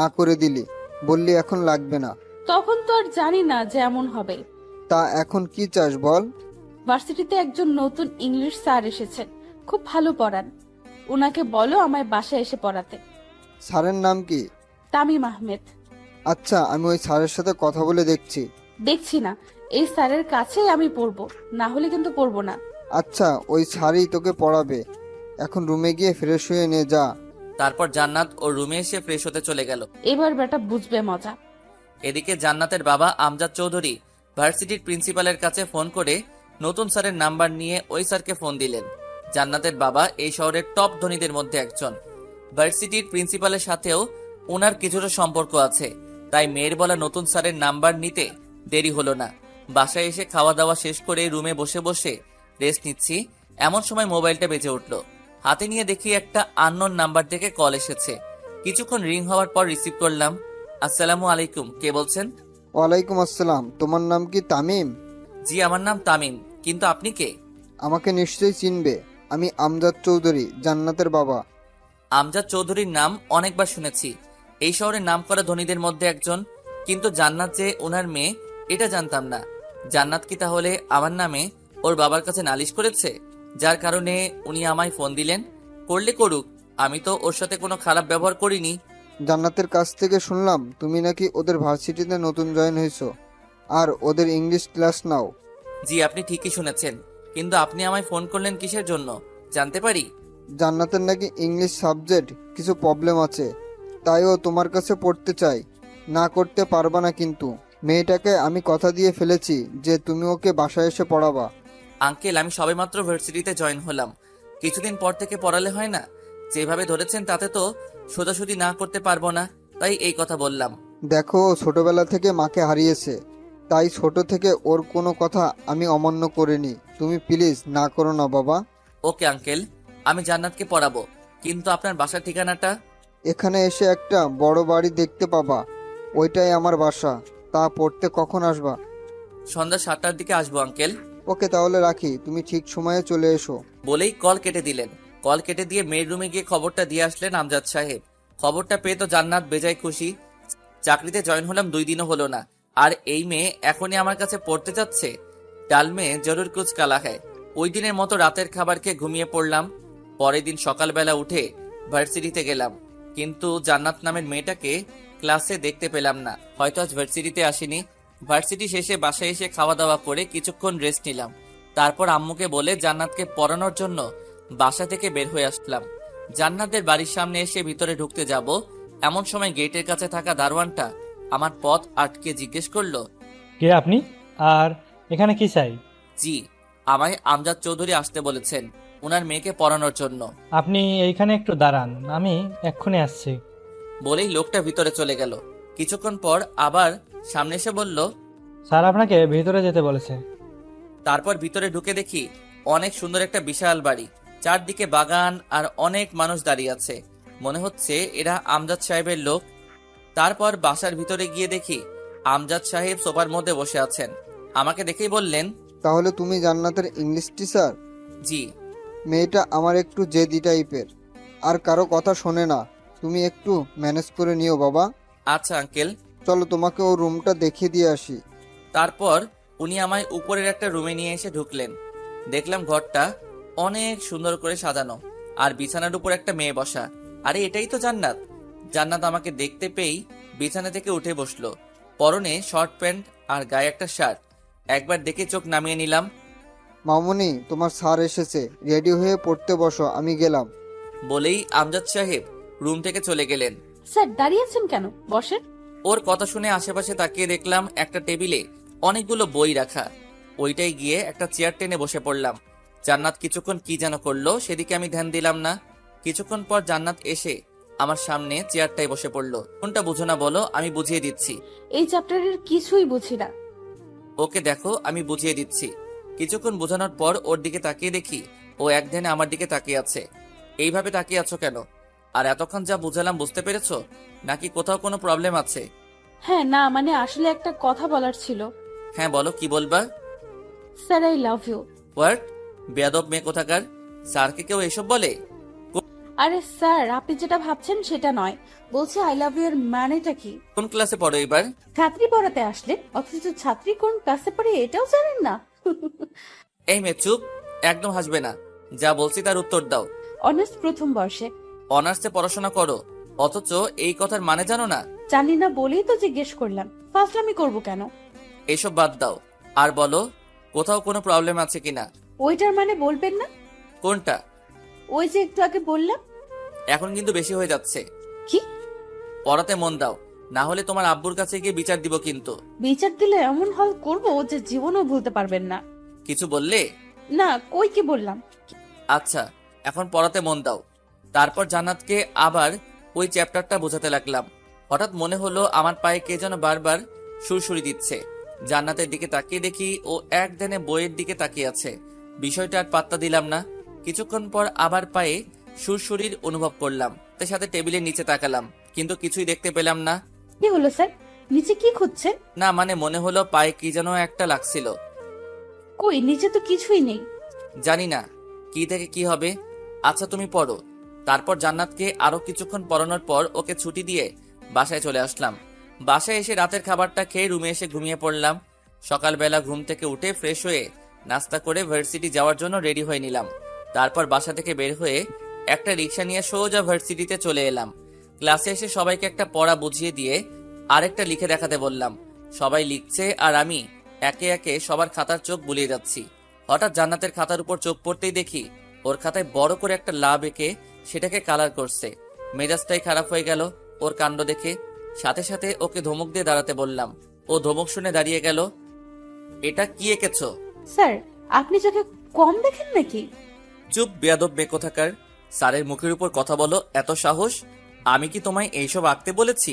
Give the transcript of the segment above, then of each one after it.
না করে দিলি, বললি এখন লাগবে না। তখন তো আর জানি না যে এমন হবে। তা এখন কি চাস বল? ভার্সিটিতে একজন নতুন ইংলিশ স্যার এসেছেন, খুব ভালো পড়ান। ওনাকে বলো আমায় বাসায় এসে পড়াতে। স্যারের নাম কি? তামিম আহমেদ। আচ্ছা, আমি ওই স্যারের সাথে কথা বলে দেখছি। দেখছি না, এই স্যারের কাছেই আমি পড়বো, না হলে কিন্তু পড়বো না। আচ্ছা, ওই স্যারই তোকে পড়াবে। এখন রুমে গিয়ে ফ্রেশ হয়ে নে যা। তারপর জান্নাত ওর রুমে এসে ফ্রেশ হতে চলে গেল। এবার বেটা বুঝবে মজা। এদিকে জান্নাতের বাবা আমজাদ চৌধুরী ভার্সিটির প্রিন্সিপালের কাছে ফোন করে নতুন স্যারের নাম্বার নিয়ে ওই স্যারকে ফোন দিলেন। জান্নাতের বাবা এই শহরের টপ ধনীদের মধ্যে একজন। ভার্সিটির প্রিন্সিপালের সাথেও ওনার কিছুটা সম্পর্ক আছে, তাই মেয়ের বলা নতুন স্যারের নাম্বার নিতে দেরি হলো না। বাসায় এসে খাওয়া দাওয়া শেষ করে রুমে বসে বসে রেস্ট নিচ্ছি, এমন সময় মোবাইলটা বেজে উঠল। হাতে নিয়ে দেখি একটা আননোন নাম্বার থেকে কল এসেছে। কিছুক্ষণ রিং হওয়ার পর রিসিভ করলাম। আসসালামু আলাইকুম, কে বলছেন? ওয়ালাইকুম আসসালাম। তোমার নাম কি তামিম? জি, আমার নাম তামিম, কিন্তু আপনি কে? আমাকে নিশ্চয়ই চিনবে। আমি আমজাদ চৌধুরী, জান্নাতের বাবা। আমজাদ চৌধুরীর নাম অনেকবার শুনেছি, এই শহরের নামকরা ধনীদের মধ্যে একজন, কিন্তু জান্নাত যে ওনার মেয়ে এটা জানতাম না। জান্নাত কি তাহলে আমার নামে ওর বাবার কাছে নালিশ করেছে, যার কারণে উনি আমায় ফোন দিলেন? করলে করুক, আমি তো ওর সাথে কোনো খারাপ ব্যবহার করিনি। জান্নাতের কাছ থেকে শুনলাম তুমি নাকি ওদের ভার্সিটিতে নতুন জয়েন হয়েছো আর ওদের ইংলিশ ক্লাস নাও। জি, আপনি ঠিকই শুনেছেন, কিন্তু আপনি আমায় ফোন করলেন কিসের জন্য জানতে পারি? জান্নাতের নাকি ইংলিশ সাবজেক্ট কিছু প্রবলেম আছে, তাই ও তোমার কাছে পড়তে চাই। না করতে পারবা না কিন্তু। মেয়েটাকে আমি কথা দিয়ে ফেলেছি যে তুমি ওকে বাসায় এসে পড়াবা। আঙ্কেল, আমি সবেমাত্র ভার্সিটিতে জয়েন হলাম, কিছুদিন পর থেকে পড়ালে হয় না? যেভাবে ধরেছেন তাতে তো সোজাসুজি না করতে পারবো না, তাই এই কথা বললাম। দেখো, ও ছোটবেলা থেকে মাকে হারিয়েছে, তাই ছোট থেকে ওর কোনো কথা আমি অমান্য করিনি। তুমি প্লিজ না করো না বাবা। ওকে আঙ্কেল, আমি জান্নাতকে পড়াবো, কিন্তু আপনার বাসার ঠিকানাটা? এখানে এসে একটা বড় বাড়ি দেখতে পাবা, ওইটাই আমার বাসা। তা পড়তে কখন আসবা? সন্ধ্যা 7টার দিকে আসবো আঙ্কেল। ওকে, তাহলে রাখি, তুমি ঠিক সময়ে চলে এসো। বলেই কল কেটে দিলেন। কল কেটে দিয়ে মেয়ের রুমে গিয়ে খবরটা দিয়ে আসলেন আমজাদ সাহেব। খবরটা পেয়ে তো জান্নাত বেজায় খুশি। চাকরিতে জয়েন হলাম 2 দিনও হলো না, আর এই মেয়ে এখনই আমার কাছে পড়তে যাচ্ছে। ডাল মেয়ে জরুর কুছ কালা হ্যায়। ওই দিনের মতো রাতের খাবার খেয়ে ঘুমিয়ে পড়লাম। পরের দিন সকালবেলা উঠে ভার্সিটিতে গেলাম, কিন্তু জান্নাত নামের মেয়েটাকে ক্লাসে দেখতে পেলাম না। হয়তো আজ ভার্সিটিতে আসেনি। ভার্সিটি শেষে বাসায় এসে খাওয়া দাওয়া করে কিছুক্ষণ রেস্ট নিলাম। তারপর আম্মুকে বলে জান্নাতকে পড়ানোর জন্য বাসা থেকে বের হয়ে আসলাম। জান্নাতের বাড়ির সামনে এসে ভিতরে ঢুকতে যাব, এমন সময় গেটের কাছে থাকা দারোয়ানটা আমার পথ আটকে জিজ্ঞেস করলো, কে আপনি? আর এখানে কি চাই? জি, আমায় আমজাদ চৌধুরী আসতে বলেছেন ওনার মেয়েকে পড়ানোর জন্য। আপনি এইখানে একটু দাঁড়ান, আমি এক্ষুনি আসছি। বলেই লোকটা ভিতরে চলে গেল। কিছুক্ষণ পর আবার সামনে এসে বলল, স্যার আপনাকে ভিতরে যেতে বলেছে। তারপর ভিতরে ঢুকে দেখি অনেক সুন্দর একটা বিশাল বাড়ি, চারদিকে বাগান আর অনেক মানুষ দাঁড়িয়ে আছে। মনে হচ্ছে এরা আমজাদ সাহেবের লোক। তারপর বাসার ভিতরে গিয়ে দেখি আমজাদ সাহেব সোফার মধ্যে বসে আছেন। আমাকে দেখেই বললেন, তাহলে তুমি জান্নাতের ইংলিশ টিচার? জি। মেয়েটা আমার একটু জেদি টাইপের, আর কারো কথা শোনে না। তুমি একটু ম্যানেজ করে নিও বাবা। আচ্ছা আঙ্কেল। চলো তোমাকে ও রুমটা দেখিয়ে দিয়ে আসি। তারপর উনি আমায় উপরের একটা রুমে নিয়ে এসে ঢুকলেন। দেখলাম ঘরটা অনেক সুন্দর করে সাজানো, আর বিছানার উপর একটা মেয়ে বসা। আরে এটাই তো জান্নাত। জান্নাত আমাকে দেখতে পেয়েই বিছানা থেকে উঠে বসলো। পরনে শর্ট প্যান্ট আর গায়ে একটা শার্ট। একবার দেখে চোখ নামিয়ে নিলাম। মামুনি, তোমার স্যার এসেছে, রেডি হয়ে পড়তে বসো, আমি গেলাম। বলেই আমজাদ সাহেব রুম থেকে চলে গেলেন। স্যার দাঁড়িয়েছেন কেন, বসেন। ওর কথা শুনে আশেপাশে তাকিয়ে দেখলাম একটা টেবিলে অনেকগুলো বই রাখা। ওইটাই গিয়ে একটা চেয়ার টেনে বসে পড়লাম। জান্নাত কিছুক্ষণ কি যেন করলো, সেদিকে আমি ধ্যান দিলাম না। কিছুক্ষণ পর জান্নাত এসে আমার সামনে চেয়ারটাই বসে পড়লো। কোনটা বুঝো না বলো, আমি বুঝিয়ে দিচ্ছি। এই চ্যাপ্টারের কিছুই বুঝি না। ওকে দেখো, আমি বুঝিয়ে দিচ্ছি। কিছুক্ষণ বোঝানোর পর ওর দিকে তাকিয়ে দেখি ও এক ধ্যানে আমার দিকে তাকিয়ে আছে। এইভাবে তাকিয়ে আছো কেন? আর এতক্ষণ যা বুঝালাম বুঝতে পেরেছো, নাকি কোথাও কোনো প্রবলেম আছে? হ্যাঁ না, মানে আসলে একটা কথা বলার ছিল। হ্যাঁ বলো, কি বলবা? Sir I love you. What? বেয়াদব মেয়ে কোথাকার! স্যারকে কেউ এসব বলে? আরে স্যার, আপনি যেটা ভাবছেন সেটা নয়। বলছি আই লাভ ইউ এর মানেটা কি? কোন ক্লাসে পড়ো এবার? ছাত্রী পড়াতে আসলে অথচ ছাত্রী কোন ক্লাসে পড়ে এটাও জানেন না? এই মেয়ে চুপ, একদম হাসবে না। যা বলছি তার উত্তর দাও। অনার্স প্রথম বর্ষে। অনার্সে পড়াশোনা করো, অথচ এই কথার মানে জানো না? জানি না বলেই তো জিজ্ঞেস করলাম, ফাজলামি করব কেন? এসব বাদ দাও, আর বলো কোথাও কোনো প্রবলেম আছে কিনা। ওইটার মানে বলবেন না? কোনটা? ওই যে একটু আগে বললাম। এখন কিন্তু বেশি হয়ে যাচ্ছে। কি? পড়াতে মন দাও, না হলে তোমার আব্বুর কাছে গিয়ে বিচার দিব কিন্তু। বিচার দিলে এমন হল করব যে জীবনও ভুলতে পারবেন না। কিছু বললে? না, কই কি বললাম? আচ্ছা, এখন পড়াতে মন দাও। তারপর জান্নাতকে আবার ওই চ্যাপ্টারটা বোঝাতে লাগলাম। হঠাৎ মনে হলো আমার পায়ে কে যেন বারবার সুরসুরি দিচ্ছে। জান্নাতের দিকে তাকিয়ে দেখি ও একদিনে বইয়ের দিকে তাকিয়ে আছে। বিষয়টা আর পাত্তা দিলাম না। কিছুক্ষণ পর আবার পায়ে সুরসুরির অনুভব করলাম, তার সাথে টেবিলের নিচে তাকালাম, কিন্তু কিছুই দেখতে পেলাম না। কি হলো স্যার? নিচে কি খুঁজছেন? না মানে মনে হলো পায়ে কি যেন একটা লাগছিল। কই, নিচে তো কিছুই নেই। জানি না কি থেকে কি হবে। আচ্ছা তুমি পড়ো। তারপর জান্নাতকে আরো কিছুক্ষণ পড়ানোর পর ওকে ছুটি দিয়ে বাসায় চলে আসলাম। বাসায় এসে রাতের খাবারটা খেয়ে রুমে এসে ঘুমিয়ে পড়লাম। সকালবেলা ঘুম থেকে উঠে ফ্রেশ হয়ে নাস্তা করে ভার্সিটি যাওয়ার জন্য রেডি হয়ে নিলাম। তারপর বাসা থেকে বের হয়ে একটা রিক্সা নিয়ে সোজা ভার্সিটিতে চলে এলাম। ক্লাসে এসে সবাইকে একটা পড়া বুঝিয়ে দিয়ে আরেকটা লিখে দেখাতে বললাম। সবাই লিখছে আর আমি একে একে সবার খাতার চোখ বুলিয়ে যাচ্ছি। হঠাৎ জান্নাতের খাতার উপর চোখ পড়তেই দেখি ওর খাতায় বড় করে একটা লাভ এঁকে সেটাকে কালার করছে। মেজাজটাই খারাপ হয়ে গেল ওর কাণ্ড দেখে। সাথে সাথে ওকে ধমক দিয়ে দাঁড়াতে বললাম। ও ধমক শুনে দাঁড়িয়ে গেল। এটা কি এঁকেছো? স্যার, আপনি চোখে কম দেখেন নাকি? চুপ বেয়াদব বেকথাকার। স্যারের মুখের উপর কথা বলো, এত সাহস? আমি কি তোমায় এইসব আঁকতে বলেছি?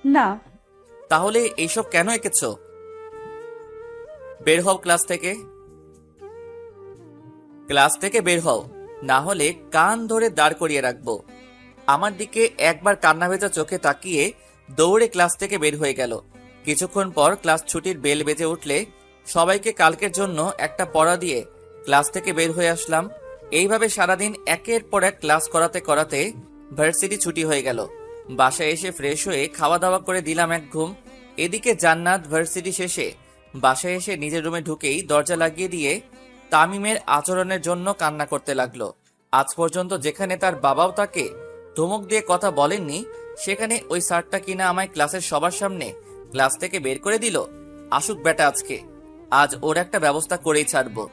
না। তাহলে এইসব কেন এঁকেছো? বের হও ক্লাস থেকে। ক্লাস থেকে বের হও, না হলে কান ধরে দাঁড় করিয়ে রাখবো। আমার দিকে একবার কান্না ভেজা চোখে তাকিয়ে দৌড়ে ক্লাস থেকে বের হয়ে গেল। কিছুক্ষণ পর ক্লাস ছুটির বেল বেজে উঠলে সবাইকে কালকের জন্য একটা পড়া দিয়ে ক্লাস থেকে বের হয়ে আসলাম। এইভাবে সারাদিন একের পর এক ক্লাস করাতে করাতে ভার্সিটি ছুটি হয়ে গেল। বাসায় এসে ফ্রেশ হয়ে খাওয়া দাওয়া করে দিলাম এক ঘুম। এদিকে জান্নাত ভার্সিটি শেষে বাসায় এসে নিজের রুমে ঢুকেই দরজা লাগিয়ে দিয়ে তামিমের আচরণের জন্য কান্না করতে লাগলো। আজ পর্যন্ত যেখানে তার বাবাও তাকে ধমক দিয়ে কথা বলেননি, সেখানে ওই স্যারটা কিনা আমায় ক্লাসের সবার সামনে ক্লাস থেকে বের করে দিল। আসুক বেটা আজকে, আজ ওর একটা ব্যবস্থা করেই ছাড়বো।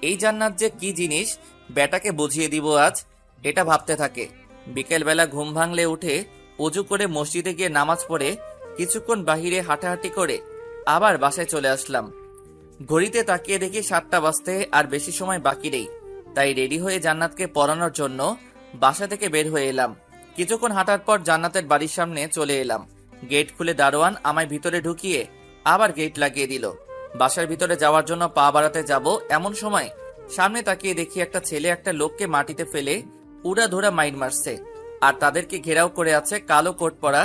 এই জান্নাত যে কি জিনিস বেটাকে বুঝিয়ে দিব আজ, এটা ভাবতে থাকে। বিকেলবেলা ঘুম ভাঙলে উঠে অজু করে মসজিদে গিয়ে নামাজ পড়ে কিছুক্ষণ বাহিরে হাঁটাহাঁটি করে আবার বাসায় চলে আসলাম। ঘড়িতে তাকিয়ে দেখি 7টা বাজতে আর বেশি সময় বাকি নেই, তাই রেডি হয়ে জান্নাতকে পড়ানোর জন্য বাসা থেকে বের হয়ে এলাম। কিছুক্ষণ হাঁটার পর জান্নাতের বাড়ির সামনে চলে এলাম। গেট খুলে দারোয়ান আমায় ভিতরে ঢুকিয়ে আবার গেট লাগিয়ে দিল। বাসার ভিতরে যাওয়ার জন্য পা বাড়াতে যাব এমন সময় সামনে তাকিয়ে দেখি একটা ছেলে একটা লোককে মাটিতে ফেলে উড়াধুরা মাইর মারছে, আর তাদেরকে ঘেরাও করে আছে কালো কোট পরা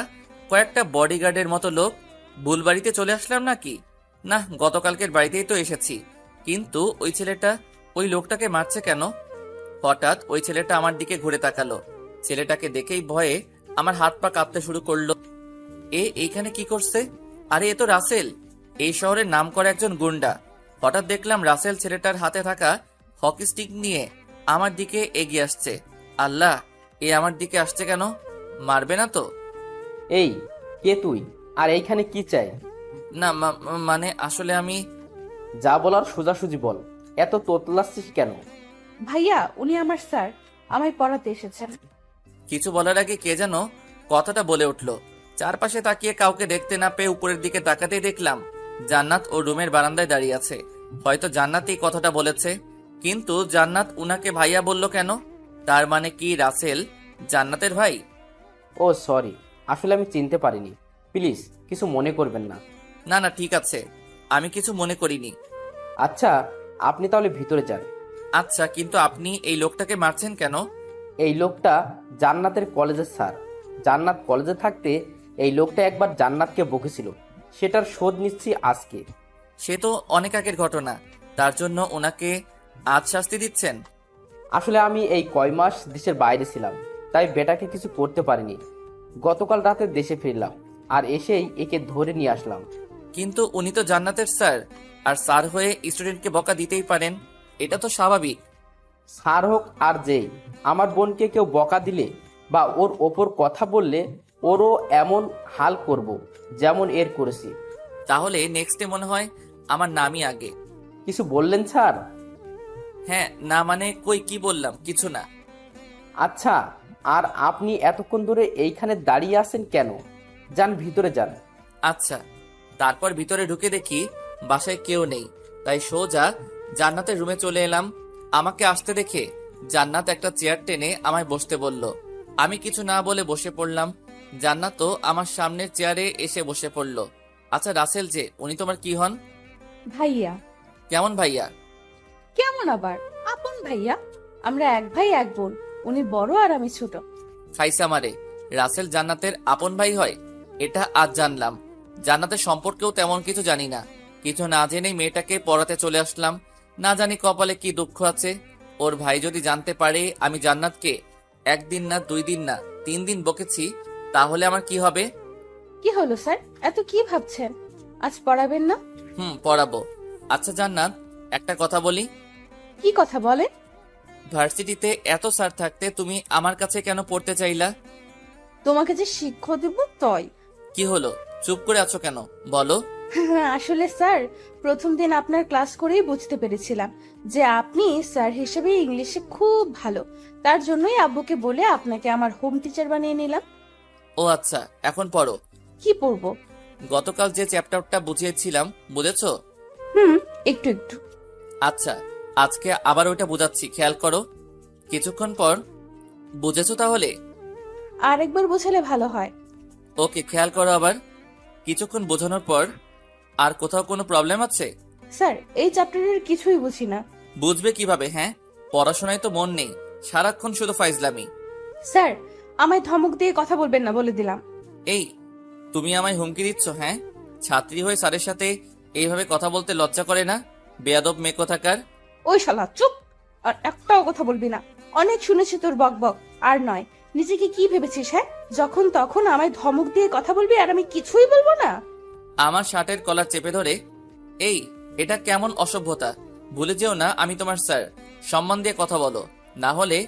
কয়েকটা বডিগার্ডের মতো লোক। ভুল বাড়িতে চলে আসলাম নাকি? না, গতকালকের বাড়িতেই তো এসেছি, কিন্তু ওই ছেলেটা ওই লোকটাকে মারছে কেন? হঠাৎ ওই ছেলেটা আমার দিকে ঘুরে তাকালো। ছেলেটাকে দেখেই ভয়ে আমার হাত পা কাঁপতে শুরু করলো। এইখানে কি করছে? আরে এ তো রাসেল, এই শহরের নামকরা একজন গুন্ডা। হঠাৎ দেখলাম রাসেল ছেলেটার হাতে থাকা হকি স্টিক নিয়ে আমার দিকে এগিয়ে আসছে। আল্লাহ, এ আমার দিকে আসছে কেন? মারবে না তো? এই, কে তুই? আর এইখানে কি চাই? না মানে আসলে আমি... যা বলার সোজাসুজি বল, এত তোতলাচ্ছিস কেন? ভাইয়া, উনি আমার স্যার, আমায় পড়াতে এসেছেন। কিছু বলার আগে কে যেন কথাটা বলে উঠলো। চারপাশে তাকিয়ে কাউকে দেখতে না পেয়ে উপরের দিকে তাকাতেই দেখলাম জান্নাত ও রুমের বারান্দায় দাঁড়িয়ে আছে। হয়তো জান্নাতই কথাটা বলেছে, কিন্তু জান্নাত উনাকে ভাইয়া বলল কেন? তার মানে কি রাসেল জান্নাতের ভাই? ও সরি, আসলে আমি চিনতে পারিনি, প্লিজ কিছু মনে করবেন না। না না ঠিক আছে, আমি কিছু মনে করিনি। আচ্ছা, আপনি তাহলে ভিতরে যান। আচ্ছা, কিন্তু আপনি এই লোকটাকে মারছেন কেন? এই লোকটা জান্নাতের কলেজের স্যার। জান্নাত কলেজে থাকতে এই লোকটা একবার জান্নাতকে বকেছিল, সেটার শোধ নিচ্ছি আজকে। সে তো অনেক আগের ঘটনা, তার জন্য ওনাকে আজ শাস্তি দিচ্ছেন? আসলে আমি এই কয় মাস দেশের বাইরে ছিলাম, তাই বেটাকে কিছু করতে পারিনি। গতকাল রাতে দেশে ফিরলাম, আর এসেই একে ধরে নিয়ে আসলাম। কিন্তু উনি তো জান্নাতের স্যার, আর স্যার হয়ে স্টুডেন্টকে বকা দিতেই পারেন, এটা তো স্বাভাবিক। স্যার হোক আর যেই, আমার বোনকে কেউ বকা দিলে বা ওর ওপর কথা বললে ওরও এমন হাল করব যেমন এর করেছি। তাহলে নেক্সট ডে মনে হয় আমার নামই আগে। কিছু বললেন স্যার? হ্যাঁ, না মানে কই কি বললাম, কিছু না। আচ্ছা, আর আপনি এতক্ষণ ধরে এইখানে দাঁড়িয়ে আছেন কেন? যান ভিতরে যান। আচ্ছা। তারপর ভিতরে ঢুকে দেখি বাসায় কেউ নেই, তাই সোজা জান্নাতের রুমে চলে এলাম। আমাকে আসতে দেখে জান্নাত একটা চেয়ার টেনে আমায় বসতে বলল। আমি কিছু না বলে বসে পড়লাম। জান্নাত তো আমার সামনের চেয়ারে এসে বসে পড়ল। আচ্ছা রাসেল যে, উনি তোমার কি হন? ভাইয়া। কেমন ভাইয়া? কেমন আবার, আপন ভাইয়া। আমরা এক ভাই এক বোন, উনি বড় আর আমি ছোট। খাইসা মারে, রাসেল জান্নাতের আপন ভাই হয়? এটা আজ জানলাম। জান্নাতের সম্পর্কেও তেমন কিছু জানি না। কিছু না জেনেই মেয়েটাকে পড়াতে চলে আসলাম। না জানি কপালে কি দুঃখ আছে। ওর ভাই যদি জানতে পারে আমি জান্নাতকে 1 দিন না 2 দিন না 3 দিন বকেছি, তাহলে আমার কি হবে? কি হলো স্যার, এত কি ভাবছেন? আজ পড়াবেন না? পড়াবো। আচ্ছা জান্নাত, একটা কথা বলি। কি কথা বলে? ভার্সিটিতে এত স্যার থাকতে তুমি আমার কাছে কেন পড়তে চাইলা? তোমাকে যে শিক্ষা দেব তাই। কি হলো, চুপ করে আছো কেন, বলো। আসলে স্যার, প্রথম দিন আপনার ক্লাস করেই বুঝতে পেরেছিলাম যে আপনি স্যার হিসেবে ইংলিশে খুব ভালো। তার জন্যই আব্বুকে বলে আপনাকে আমার হোম টিচার বানিয়ে নিলাম। ও আচ্ছা, এখন পড়ো। কি পড়বো? গতকাল যে চ্যাপ্টারটা বুঝিয়েছিলাম, বুঝেছো? একটু একটু। আচ্ছা, আজকে আবার ওইটা বোঝাচ্ছি, খেয়াল করো। কিছুক্ষণ পর বুঝেছো তাহলে? আরেকবার বোঝালে ভালো হয়। ওকে, খেয়াল করো আবার। কিছুক্ষণ বোঝানোর পর, আর কোথাও কোনো প্রবলেম আছে? স্যার, এই চ্যাপ্টারের কিছুই বুঝি না। বুঝবে কিভাবে? হ্যাঁ, পড়াশোনায় তো মন নেই, সারাক্ষণ শুধু ফাইজলামি। স্যার, আমায় ধমক দিয়ে কথা বলবেন না বলে দিলাম। এই, তুমি আমায় হুমকি দিচ্ছ? হ্যাঁ, ছাত্রী হয়ে স্যারের সাথে এইভাবে কথা বলতে লজ্জা করে না? বেয়াদব মেয়ে কোথাকার। ওই শালা চুপ! আর একটাও কথা বলবি না। অনেক শুনেছি তোর বক বক, আর নয়। নিজেকে কি ভেবেছিস? হ্যাঁ, যখন তখন আমায় ধমক দিয়ে কথা বলবি আর আমি কিছুই বলবো না? আমার শার্টের কলার চেপে ধরে, এই, এটা কেমন অসভ্যতা! ভুলে যেও না আমি তোমার স্যার, সম্মান দিয়ে কথা বলো, না হলে।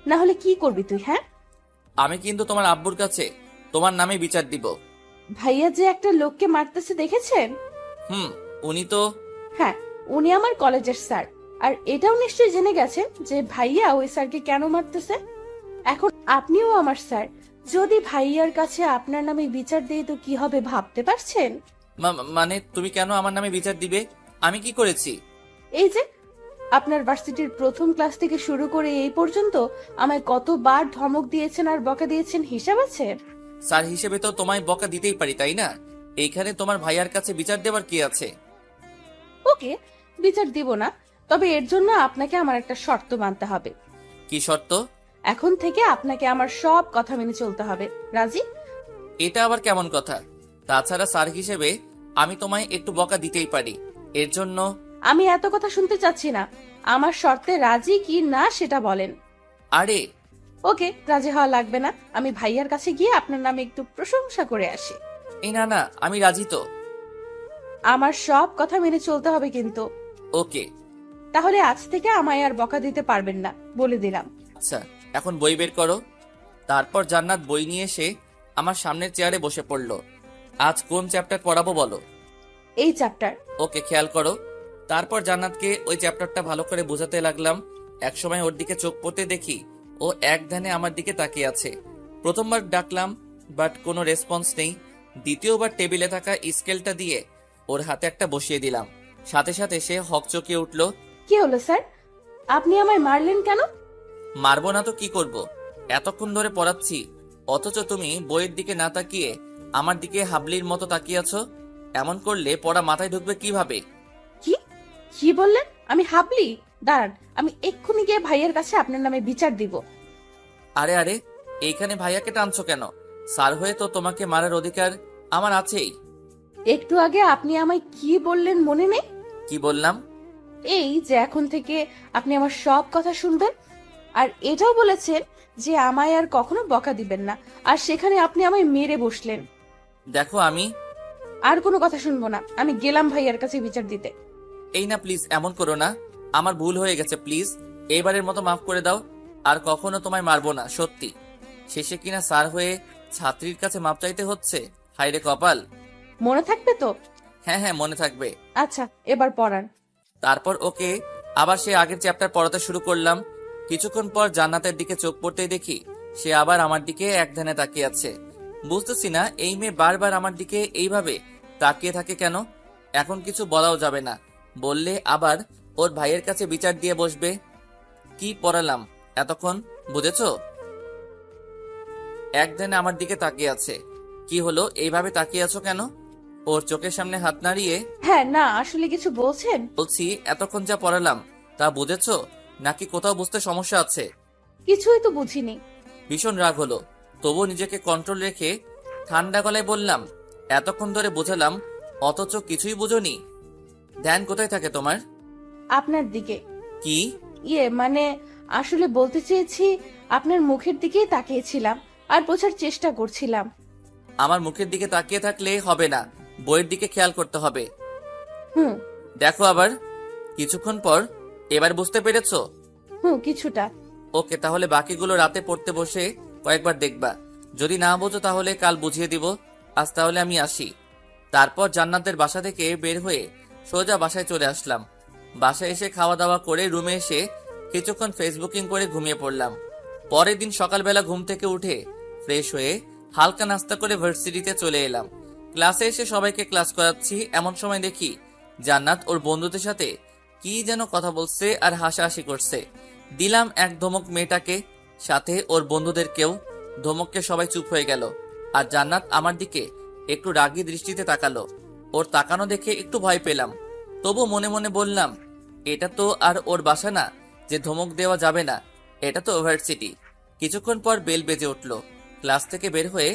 না হলে কি করবি তুই? হ্যাঁ, আমি কিন্তু তোমার আব্বুর কাছে তোমার নামে বিচার দিব। ভাইয়া যে একটা লোককে মারতেছে দেখেছেন? উনি তো। হ্যাঁ, উনি আমার কলেজের স্যার। আর এটাও নিশ্চয়ই জেনে গেছেন যে ভাইয়া ওই স্যারকে কেন মারতেছে। এখন আপনিও আমার স্যার, যদি ভাইয়ার কাছে আপনার নামে বিচার দেই তো কি হবে ভাবতে পারছেন? মানে তুমি কেন আমার নামে বিচার দিবে? আমি কি করেছি? এই যে আপনার ভার্সিটির প্রথম ক্লাস থেকে শুরু করে এই পর্যন্ত আমায় কতবার ধমক দিয়েছেন আর বকা দিয়েছেন, হিসাব আছে? স্যার হিসেবে তো তোমায় বকা দিতেই পারি, তাই না? এইখানে তোমার ভাইয়ার কাছে বিচার দেবার কি আছে? ওকে, বিচার দিব না, তবে এর জন্য আপনাকে আমার একটা শর্ত মানতে হবে। কি শর্ত? এখন থেকে আপনাকে আমার সব কথা মেনে চলতে হবে। রাজি? এটা আবার কেমন কথা? তাছাড়া স্যার হিসেবে আমি তোমায় একটু বকা দিতেই পারি, এর জন্য। আমি এত কথা শুনতে চাচ্ছি না। আমার শর্তে রাজি কি না সেটা বলেন। আরে ওকে, রাজি হওয়া লাগবে না। আমি ভাইয়ার কাছে গিয়ে আপনার নামে একটু প্রশংসা করে আসি। এই না না, আমি রাজি তো। আমার সব কথা মেনে চলতে হবে কিন্তু। ওকে। তাহলে আজ থেকে আমায় আর বকা দিতে পারবেন না, বলে দিলাম। আচ্ছা, এখন বই বের করো। তারপর জান্নাত বই নিয়ে এসে আমার সামনের চেয়ারে বসে পড়লো। আজ কোন চ্যাপ্টার পড়াবো বলো? এই চ্যাপ্টার। ওকে, খেয়াল করো। তারপর জান্নাতকে ওই চ্যাপ্টারটা ভালো করে বোঝাতে লাগলাম। একসময় ওর দিকে চোখ পড়তে দেখি ও এক ধ্যানে আমার দিকে তাকিয়ে আছে। প্রথমবার ডাকলাম, বাট কোনো রেসপন্স নেই। দ্বিতীয়বার টেবিলে থাকা স্কেলটা দিয়ে ওর হাতে একটা বসিয়ে দিলাম। সাথে সাথে সে হকচকিয়ে উঠল। কি হলো স্যার, আপনি আমায় মারলেন কেন? মারবো না তো কি করব? এতক্ষণ ধরে পড়াচ্ছি, অথচ তুমি বইয়ের দিকে না তাকিয়ে আমার দিকে হাবলির মতো তাকিয়ে আছো। এমন করলে পড়া মাথায় ঢুকবে কিভাবে? কি কি বললেন? আমি হাবলি? দাঁড়ান, আমি এক্ষুনি গিয়ে ভাইয়ের কাছে আপনার নামে বিচার দিব। আরে আরে, এইখানে ভাইয়াকে টানছো কেন? স্যার হয়ে তো তোমাকে মারার অধিকার আমার আছেই। একটু আগে আপনি আমায় কি বললেন মনে নেই? কি বললাম? এই যে এখন থেকে আপনি আমার সব কথা শুনবেন। আর এটাও বলেছেন যে আমায় আর কখনো বকা দিবেন না, আর সেখানে আপনি আমায় মেরে বসলেন। দেখো আমি আর কোনো কথা শুনবো না, আমি গেলাম ভাইয়ার কাছে বিচার দিতে। এই না প্লিজ, এমন করো না। আমার ভুল হয়ে গেছে, প্লিজ এইবারের মতো মাফ করে দাও। আর কখনো তোমায় মারবো না, সত্যি। শেষে কিনা স্যার হয়ে ছাত্রীর কাছে মাপ চাইতে হচ্ছে, হায়রে কপাল। মনে থাকবে তো? হ্যাঁ হ্যাঁ, মনে থাকবে। আচ্ছা, এবার পড়ান। তারপর ওকে আবার সে আগের চ্যাপ্টার পড়াতে শুরু করলাম। কিছুক্ষণ পর জান্নাতের দিকে চোখ পড়তেই দেখি সে আবার আমার দিকে এক ধ্যানে তাকিয়ে আছে। বুঝতেছি না এই মেয়ে বারবার আমার দিকে এইভাবে তাকিয়ে থাকে কেন। এখন কিছু বলাও যাবে না, বললে আবার ওর ভাইয়ের কাছে বিচার দিয়ে বসবে। কি পড়ালাম এতক্ষণ, বুঝেছো? এক ধ্যানে আমার দিকে তাকিয়ে আছে। কি হলো, এইভাবে তাকিয়ে আছো কেন? ওর চোখের সামনে হাত নাড়িয়ে হ্যাঁ, না আসলে কিছু বলছেন? বলছি, এতক্ষণ যা পড়ালাম তা বুঝেছো নাকি কোথাও বুঝতে সমস্যা আছে? কিছুই তো বুঝিনি। ভীষণ রাগ হলো, তবুও নিজেকে কন্ট্রোল রেখে ঠান্ডা গলায় বললাম, এতক্ষণ ধরে বোঝালাম অথচ কিছুই বুঝোনি। ধ্যান কোথায় থাকে তোমার? আপনার দিকে। কি? মানে আসলে বলতে চেয়েছি, আপনার মুখের দিকেই তাকিয়েছিলাম আর বোঝার চেষ্টা করছিলাম। আমার মুখের দিকে তাকিয়ে থাকলে হবে না, বইয়ের দিকে খেয়াল করতে হবে। হুম দেখো আবার। কিছুক্ষণ পর, এবার বুঝতে পেরেছো? কিছুটা। ওকে, তাহলে বাকিগুলো রাতে পড়তে বসে কয়েকবার দেখবা। যদি না বোঝো তাহলে কাল বুঝিয়ে দিব। আজ তাহলে আমি আসি। তারপর জান্নাতের বাসা থেকে বের হয়ে সোজা বাসায় চলে আসলাম। বাসায় এসে খাওয়া দাওয়া করে রুমে এসে কিছুক্ষণ ফেসবুকিং করে ঘুমিয়ে পড়লাম। পরের দিন সকালবেলা ঘুম থেকে উঠে ফ্রেশ হয়ে হালকা নাস্তা করে ভার্সিটিতে চলে এলাম। ক্লাসে এসে সবাইকে ক্লাস করাচ্ছি, এমন সময় দেখি জান্নাত ওর বন্ধুদের সাথে কি যেন কথা বলছে আর হাসাহাসি করছে। দিলাম এক ধমক মেয়েটাকে, সাথে ওর বন্ধুদেরকেও। ধমককে সবাই চুপ হয়ে গেল, আর জান্নাত আমার দিকে একটু রাগী দৃষ্টিতে তাকালো। ওর তাকানো দেখে একটু ভয় পেলাম, তবু মনে মনে বললাম, এটা তো আর ওর বাসা না যে ধমক দেওয়া যাবে না, এটা তো ইউনিভার্সিটি। কিছুক্ষণ পর বেল বেজে উঠল। ক্লাস থেকে বের হয়ে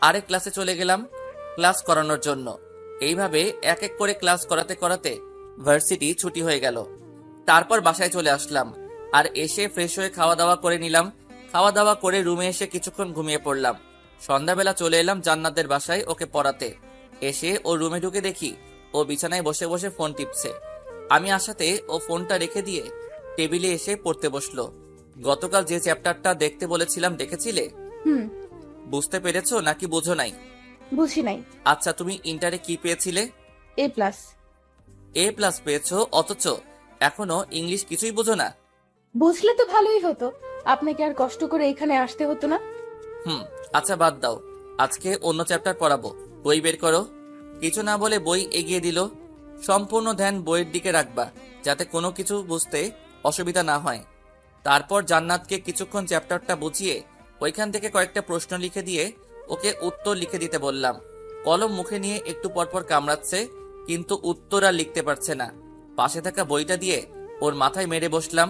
আরেক ক্লাসে চলে গেলাম ক্লাস করানোর জন্য। এইভাবে এক এক করে ক্লাস করাতে করাতে ভার্সিটি ছুটি হয়ে গেল। তারপর বাসায় চলে আসলাম, আর এসে ফ্রেশ হয়ে খাওয়া দাওয়া করে নিলাম। খাওয়া দাওয়া করে রুমে এসে কিছুক্ষণ ঘুমিয়ে পড়লাম। সন্ধ্যাবেলা চলে এলাম জান্নাতের বাসায় ওকে পড়াতে। এসে ও রুমে ঢুকে দেখি ও বিছানায় বসে বসে ফোন টিপছে। আমি আসাতে ও ফোনটা রেখে দিয়ে টেবিলে এসে পড়তে বসলো। গতকাল যে চ্যাপ্টারটা দেখতে বলেছিলাম দেখেছিলে? হুম বুঝতে পেরেছো নাকি বুঝো নাই? বুঝি নাই। আচ্ছা, তুমি ইন্টারে কি পেয়েছিলে? A+। A+ পেয়েছো, অথচ এখনো ইংলিশ কিছুই বুঝো না? বুঝলে তো ভালোই হতো, আপনাকে আর কষ্ট করে এখানে আসতে হতো না। আচ্ছা বাদ দাও, আজকে অন্য চ্যাপ্টার পড়াবো। বই বের করো। কিছু না বলে বই এগিয়ে দিল। সম্পূর্ণ ধ্যান বইয়ের দিকে রাখবা, যাতে কোনো কিছু বুঝতে অসুবিধা না হয়। তারপর জান্নাতকে কিছুক্ষণ চ্যাপ্টারটা বুঝিয়ে ওইখান থেকে কয়েকটা প্রশ্ন লিখে দিয়ে ওকে উত্তর লিখে দিতে বললাম। কলম মুখে নিয়ে একটু পরপর কামড়াচ্ছে, কিন্তু উত্তর আর লিখতে পারছে না। পাশে থাকা বইটা দিয়ে ওর মাথায় মেরে বসলাম।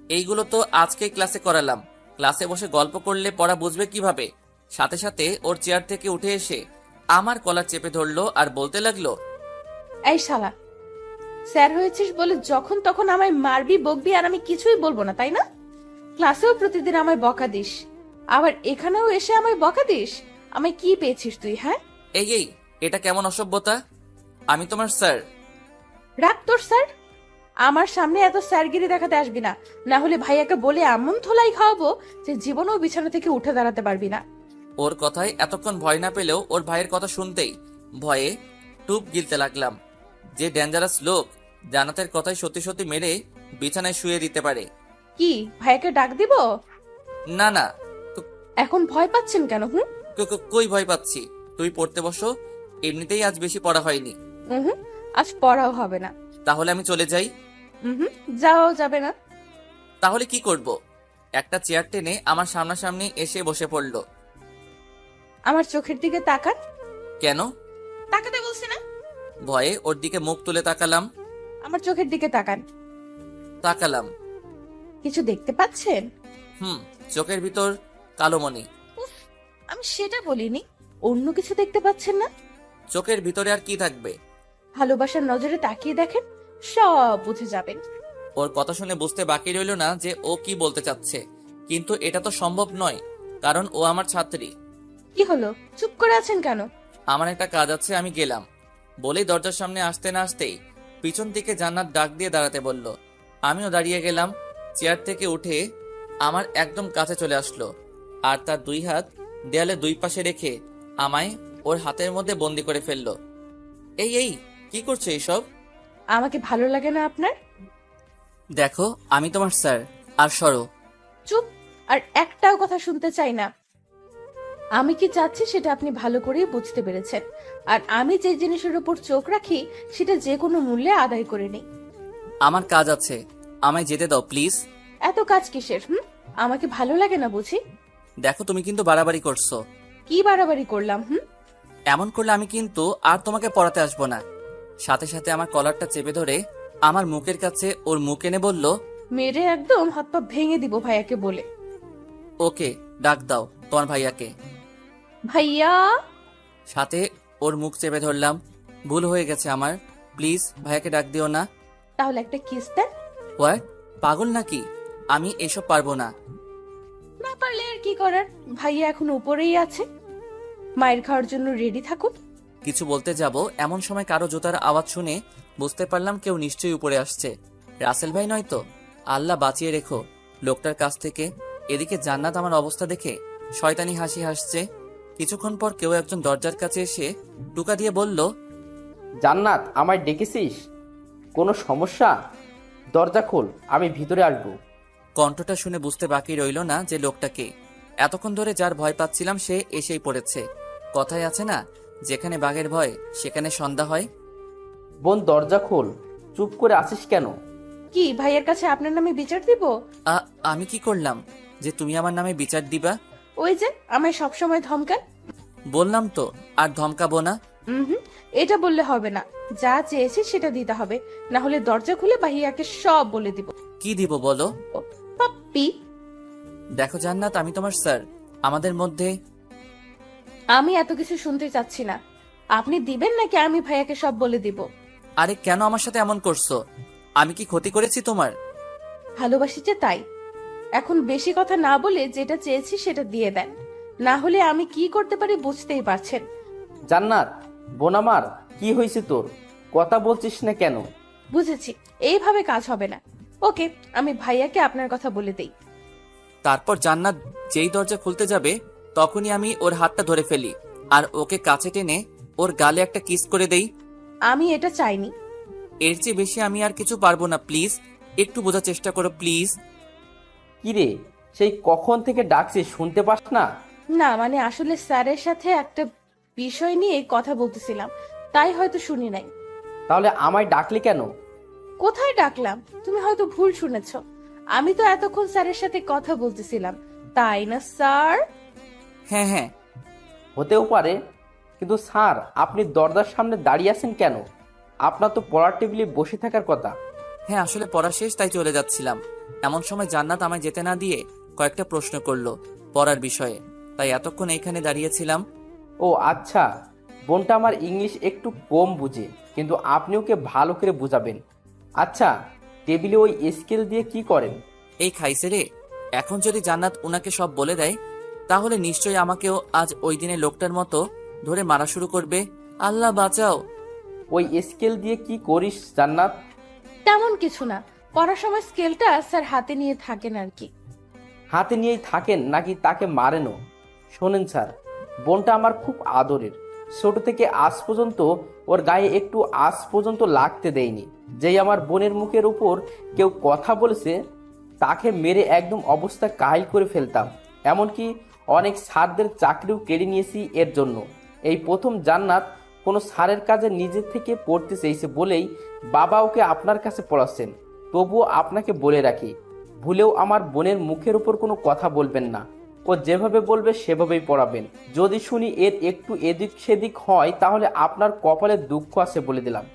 এইগুলো তো আজকেই ক্লাসে করালাম, ক্লাসে বসে গল্প করলে পড়া বুঝবে কিভাবে? সাথে সাথে ওর চেয়ার থেকে উঠে এসে আমার কলার চেপে ধরলো আর বলতে লাগলো, এই শালা, স্যার হয়েছিস বলে যখন তখন আমায় মারবি বকবি আর আমি কিছুই বলবো না, তাই না? ক্লাসেও প্রতিদিন আমায় বকা দিস, আবার এখানেও এসে আমায় বকা দিস। আমায় কি পেয়েছিস তুই? হ্যাঁ, এই এটা কেমন অসভ্যতা? আমি তোমার স্যার। রাখ তোর স্যার। আমার সামনে এত স্যারগিরি দেখাতে আসবি না, না হলে ভাইয়াকে বলে এমন থোলাই খাওয়াবো যে জীবনেও বিছানা থেকে উঠে দাঁড়াতে পারবি না। ওর কথায় এতক্ষণ ভয় না পেলেও ওর ভাইয়ের কথা শুনতেই ভয়ে টুপ গিলতে লাগলাম। যে ডেঞ্জারাস লোক জান্নাতের কথায় সত্যি সত্যি মেরে বিছানায় শুয়ে দিতে পারে। কি ভাইয়াকে ডাক দিব? না না, এখন ভয় পাচ্ছেন কেন? কই ভয় পাচ্ছি? তুই পড়তে বসো, এমনিতেই আজ বেশি পড়া হয়নি। আজ পড়াও হবে না। তাহলে আমি চলে যাই? যাওয়াও যাবে না। তাহলে কি করব? একটা চেয়ার টেনে আমার সামনাসামনি এসে বসে পড়লো। আমার চোখের দিকে তাকান। কেন? তাকাতে বলছি না? ভয়ে ওর দিকে মুখ তুলে তাকালাম। আমার চোখের দিকে তাকান। তাকালাম। কিছু দেখতে পাচ্ছেন? চোখের ভিতর কালোমণি। আমি সেটা বলিনি, অন্য কিছু দেখতে পাচ্ছেন না? চোখের ভিতরে আর কি থাকবে? ভালোবাসার নজরে তাকিয়ে দেখেন, সব বুঝে যাবেন। ওর কথা শুনে বুঝতে বাকি রইল না যে ও কি বলতে চাচ্ছে, কিন্তু এটা তো সম্ভব নয়, কারণ ও আমার ছাত্রী। কি হলো, চুপ করে আছেন কেন? আমার একটা কাজ আছে, আমি গেলাম বলেই দরজার সামনে আসতে না আসতেই পিছন থেকে জান্নাত ডাক দিয়ে দাঁড়াতে বলল। আমিও দাঁড়িয়ে গেলাম। চেয়ার থেকে উঠে আমার একদম কাছে চলে আসলো আর তার দুই হাত দেয়ালে দুই পাশে রেখে আমায় ওর হাতের মধ্যে বন্দি করে ফেললো। এই এই কি করছো এইসব? আমাকে ভালো লাগে না আপনার? দেখো আমি তোমার স্যার, আর সরো। চুপ, আর একটাও কথা শুনতে চাই না। আমি কি চাচ্ছি সেটা আপনি ভালো করেই বুঝতে পেরেছেন, আর আমি যে জিনিসের উপর চোখ রাখি সেটা যে কোনো মূল্যে আদায় করে নিই। আমার কাজ আছে, আমায় যেতে দাও প্লিজ। এত কাজ কিসের? আমাকে ভালো লাগে না বুঝি? দেখো তুমি কিন্তু বাড়াবাড়ি করছো। কি বাড়াবাড়ি করলাম? এমন করলে আমি কিন্তু আর তোমাকে পড়াতে আসবো না। সাথে সাথে আমার কলারটা চেপে ধরে আমার মুখের কাছে ওর মুখ এনে বলল, মেরে একদম হাত পা ভেঙে দিব ভাইয়াকে বলে। ওকে ডাক দাও তোমার ভাইয়াকে। ভাইয়া? সাথে ওর মুখ চেপে ধরলাম। ভুল হয়ে গেছে আমার, প্লিজ ভাইয়াকে ডাক দিও না। তাহলে একটা কিস দেন। হোয়াট, পাগল নাকি? আমি এসব পারবো না। না পারলে আর কি করার, ভাইয়া এখন উপরেই আছে, মায়ের খাওয়ার জন্য রেডি থাকুন। কিছু বলতে যাব এমন সময় কারো জুতার আওয়াজ শুনে বুঝতে পারলাম কেউ নিশ্চয়ই উপরে আসছে। রাসেল ভাই নয় তো? আল্লাহ বাঁচিয়ে রেখো লোকটার কাছ থেকে। এদিকে জান্নাত আমার অবস্থা দেখে শয়তানি হাসি হাসছে। কিছুক্ষণ পর কেউ একজন দরজার কাছে এসে টুকা দিয়ে বলল, জান্নাত, আমায় ডেকেছিস? কোনো সমস্যা? দরজা খোল, আমি ভিতরে আসবো। কণ্ঠটা শুনে বুঝতে বাকি রইল না যে লোকটাকে। এতক্ষণ ধরে যার ভয় পাচ্ছিলাম সে এসেই পড়েছে। কথায় আছে না, যেখানে বাঘের ভয় সেখানে সন্ধ্যা হয়। বোন দরজা খোল, চুপ করে আছিস কেন? কি ভাইয়ার কাছে আপনার নামে বিচার দিব? আমি কি করলাম যে তুমি আমার নামে বিচার দিবা? ওই যে আমায় সবসময় ধমকান। বললাম তো আর ধমকাবো না। এটা বললে হবে না, যা চেয়েছি সেটা দিতে হবে, না হলে দরজা খুলে ভাইয়াকে সব বলে দিব। কি দিব বলো? পাপ্পি। দেখো জান্নাত, আমি তোমার স্যার, আমাদের মধ্যে। আমি এত কিছু শুনতে চাচ্ছি না, আপনি দিবেন নাকি আমি ভাইয়াকে সব বলে দিব? আরে কেন আমার সাথে এমন করছো? আমি কি ক্ষতি করেছি তোমার? ভালোবাসি যে তাই। এখন বেশি কথা না বলে যেটা চেয়েছি সেটা দিয়ে দেন, না হলে আমি কি করতে পারি বুঝতেই পারছেন। জান্নাত, বোন আমার, কি হয়েছে তোর? কথা বলছিস না কেন? বুঝেছি, এইভাবে কাজ হবে না। ওকে, আমি ভাইয়াকে আপনার কথা বলে দেই। তারপর জান্নাত যেই দরজা খুলতে যাবে তখনই আমি ওর হাতটা ধরে ফেলি আর ওকে কাছে টেনে ওর গালে একটা কিস করে দেই। আমি এটা চাইনি। এর চেয়ে বেশি আমি আর কিছু পারবো না, প্লিজ একটু বোঝার চেষ্টা করো প্লিজ। কিরে, সেই কখন থেকে ডাকছিস, শুনতে পাস না? না মানে আসলে স্যারের সাথে একটা বিষয় নিয়ে কথা বলতেছিলাম, তাই হয়তো শুনি নাই। তাহলে আমায় ডাকলি কেন? কোথায় ডাকলাম? তুমি হয়তো ভুল শুনেছ। আমি তো এতক্ষণ স্যারের সাথে কথা বলতেছিলাম, তাই না স্যার? হ্যাঁ হ্যাঁ। হতেও পারে, কিন্তু স্যার আপনি দরজার সামনে দাঁড়িয়ে আছেন কেন? আপনার তো পড়ার টেবিলে বসে থাকার কথা। হ্যাঁ আসলে পড়া শেষ, তাই চলে যাচ্ছিলাম। এমন সময় জান্নাত আমায় যেতে না দিয়ে কয়েকটা প্রশ্ন করলো পড়ার বিষয়ে, তাই এতক্ষণ এইখানে দাঁড়িয়েছিলাম। ও আচ্ছা, বোনটা আমার ইংলিশ একটু কম বুঝে, কিন্তু আপনি ওকে ভালো করে বুঝাবেন। আচ্ছা, টেবিলে ওই স্কেল দিয়ে কি করেন? এই খাইছে রে, এখন যদি জান্নাত উনাকে সব বলে দেয় তাহলে নিশ্চয়ই আমাকেও আজ ওই দিনে লোকটার মতো ধরে মারা শুরু করবে। আল্লাহ বাঁচাও। ওই স্কেল দিয়ে কি করিস জান্নাত? তেমন কিছু না, পড়ার সময় স্কেলটা স্যার হাতে নিয়ে থাকেন আর কি। হাতে নিয়েই থাকেন নাকি তাকে মারেনও? শোনেন স্যার, বোনটা আমার খুব আদরের। ছোট থেকে আজ পর্যন্ত ওর গায়ে একটু আজ পর্যন্ত লাগতে দেয়নি। যেই আমার বোনের মুখের উপর কেউ কথা বলেছে তাকে মেরে একদম অবস্থা কাহিল করে ফেলতাম। এমনকি অনেক স্যারদের চাকরিও কেড়ে নিয়েছি এর জন্য। এই প্রথম জান্নাত কোনো স্যারের কাজে নিজে থেকে পড়তে চেয়েছে বলেই বাবা ওকে আপনার কাছে পড়াচ্ছেন। তবুও আপনাকে বলে রাখি, ভুলেও আমার বোনের মুখের উপর কোনো কথা বলবেন না। ও যেভাবে বলবে সেভাবেই পড়াবেন। যদি শুনি এর একটু এদিক সেদিক হয় তাহলে আপনার কপালে দুঃখ আছে বলে দিলাম।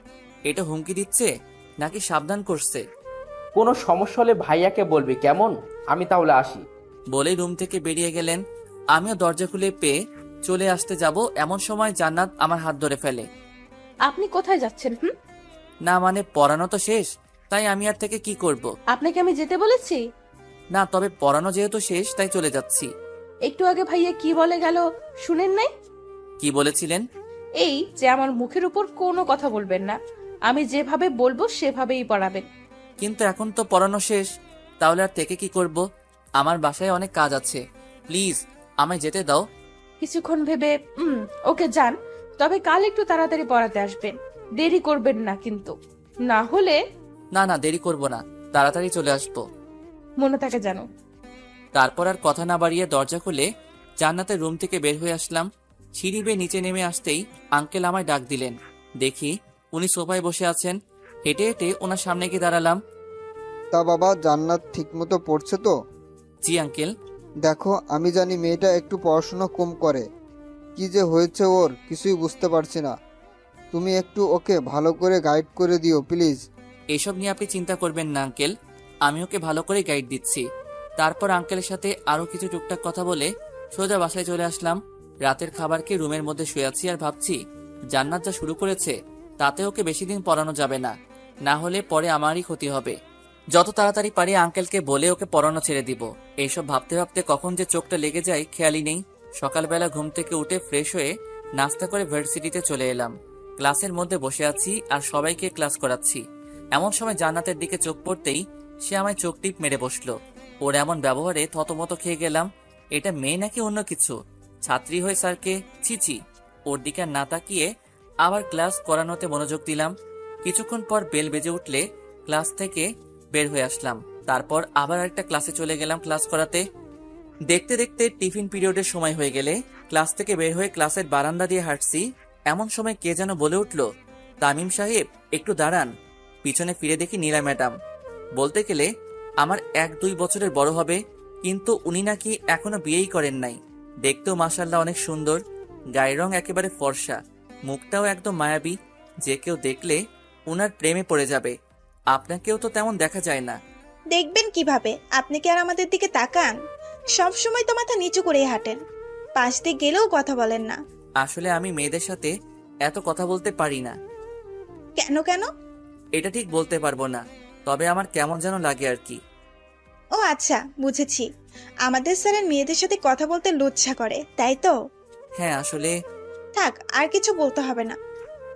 এটা হুমকি দিচ্ছে নাকি সাবধান করছে? কোনো সমস্যা হলে ভাইয়াকে বলবি, কেমন? আমি তাহলে আসি। বলেই রুম থেকে বেরিয়ে গেলেন। আমিও দরজা খুলে পেয়ে চলে আসতে যাব এমন সময় জান্নাত আমার হাত ধরে ফেলে। আপনি কোথায় যাচ্ছেন? না মানে পড়ানো তো শেষ, তাই আমি আর থেকে কি করব? আপনাকে আমি যেতে বলেছি? না, তবে পড়ানো যেহেতু শেষ তাই চলে যাচ্ছি। একটু আগে ভাইয়া কি বলে গেল শুনেন নাই? কি বলেছিলেন? এই যে আমার মুখের উপর কোনো কথা বলবেন না, আমি যেভাবে বলবো সেভাবেই পড়াবেন। কিন্তু এখন তো পড়ানো শেষ, তাহলে আর থেকে কি করব? আমার বাসায় অনেক কাজ আছে, প্লিজ আমায় যেতে দাও। কিছুক্ষণ ভেবে ওকে যান, তবে কাল একটু তাড়াতাড়ি পড়াতে আসবেন, দেরি করবেন না কিন্তু, না হলে। না না, দেরি করব না, তাড়াতাড়ি চলে আসবো। মনে থাকে জানো। তারপর আর কথা না বাড়িয়ে দরজা খুলে জান্নাতের রুম থেকে বের হয়ে আসলাম। সিঁড়ি বেয়ে নিচে নেমে আসতেই আঙ্কেল আমায় ডাক দিলেন। দেখি উনি সোফায় বসে আছেন। হেঁটে হেঁটে ওনার সামনে গিয়ে দাঁড়ালাম। তা বাবা, জান্নাত ঠিকমতো পড়ছে তো? জি আঙ্কেল। দেখো, আমি জানি মেয়েটা একটু পড়াশোনা কম করে, কি যে হয়েছে ওর কিছুই বুঝতে পারছি না। তুমি একটু ওকে ভালো করে গাইড করে দিও প্লিজ। এসব নিয়ে আপনি চিন্তা করবেন না আঙ্কেল, আমি ওকে ভালো করে গাইড দিচ্ছি। তারপর আঙ্কেলের সাথে আরো কিছু টুকটাক কথা বলে সোজা বাসায় চলে আসলাম। রাতের খাবার খেয়ে রুমের মধ্যে শুয়ে আছি আর ভাবছি, জান্নাত যা শুরু করেছে তাতে ওকে বেশি দিন পড়ানো যাবে না, না হলে পরে আমারই ক্ষতি হবে। যত তাড়াতাড়ি পারি আঙ্কেলকে বলে ওকে পড়ানো ছেড়ে দিব। এইসব ভাবতে ভাবতে কখন যে চোখটা লেগে যায় খেয়ালই নেই। সকালবেলা ঘুম থেকে উঠে ফ্রেশ হয়ে নাস্তা করে ভার্সিটিতে চলে এলাম। ক্লাসের মধ্যে বসে আছি আর সবাইকে ক্লাস করাচ্ছি। এমন সময় জান্নাতের দিকে চোখ পড়তেই সে আমায় চোখ টিপ মেরে বসলো। ওর এমন ব্যবহারে থতমত খেয়ে গেলাম। এটা মেয়ে নাকি অন্য কিছু? ছাত্রী হয়ে স্যারকে ছিছি। ওর দিকে আর না তাকিয়ে আবার ক্লাস করানোতে মনোযোগ দিলাম। কিছুক্ষণ পর বেল বেজে উঠলে ক্লাস থেকে বের হয়ে আসলাম। তারপর আবার একটা ক্লাসে চলে গেলাম ক্লাস করাতে। দেখতে দেখতে টিফিন পিরিয়ডের সময় হয়ে গেলে ক্লাস থেকে বের হয়ে ক্লাসের বারান্দা দিয়ে হাঁটছি। এমন সময় কে যেন বলে উঠল, তামিম সাহেব একটু দাঁড়ান। পিছনে ফিরে দেখি নীলা ম্যাডাম। বলতে গেলে আমার 1-2 বছরের বড় হবে, কিন্তু উনি নাকি এখনো বিয়েই করেন নাই। দেখতেও মাশাআল্লাহ অনেক সুন্দর, গায়ের রং একেবারে ফর্সা, মুখটাও একদম মায়াবী, যে কেউ দেখলে উনার প্রেমে পড়ে যাবে। আপনাকেও তো তেমন দেখা যায় না। দেখবেন কিভাবে? আপনি কি আর আমাদের দিকে তাকান? সব সময় তো মাথা নিচু করেই হাঁটেন, পাশ দিয়ে গেলেও কথা বলেন না। আসলে আমি মেয়েদের সাথে এত কথা বলতে পারি না। কেন কেন? এটা ঠিক বলতে পারবো না, তবে আমার কেমন যেন লাগে আর কি। ও আচ্ছা, বুঝেছি। আমাদের স্যারের মেয়েদের সাথে কথা বলতে লজ্জা করে, তাই তো? হ্যাঁ আসলে। থাক, আর কিছু বলতে হবে না।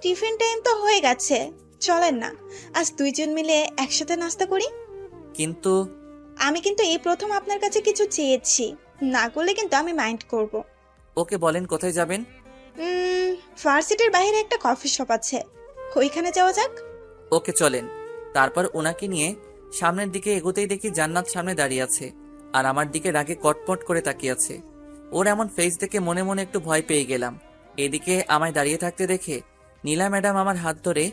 টিফিন টাইম তো হয়ে গেছে, চলেন না আজ দুইজন মিলে একসাথে নাস্তা করি। কিন্তু আমি কিন্তু এই প্রথম আপনার কাছে কিছু চেয়েছি, না করলে কিন্তু আমি মাইন্ড করব। ওকে বলেন কোথায় যাবেন? ভার্সিটির বাইরে একটা কফি শপ আছে, ওইখানে যাওয়া যাক। ওকে চলেন। তারপর ওনাকে নিয়ে সামনের দিকে এগোতেই দেখি জান্নাত সামনে দাঁড়িয়ে আছে আর আমার দিকে রাগে কটপট করে তাকিয়ে আছে। ওর এমন ফেস দেখে মনে মনে একটু ভয় পেয়ে গেলাম। এদিকে আমায় দাঁড়িয়ে থাকতে দেখে নীলা ম্যাডাম আমার হাত ধরে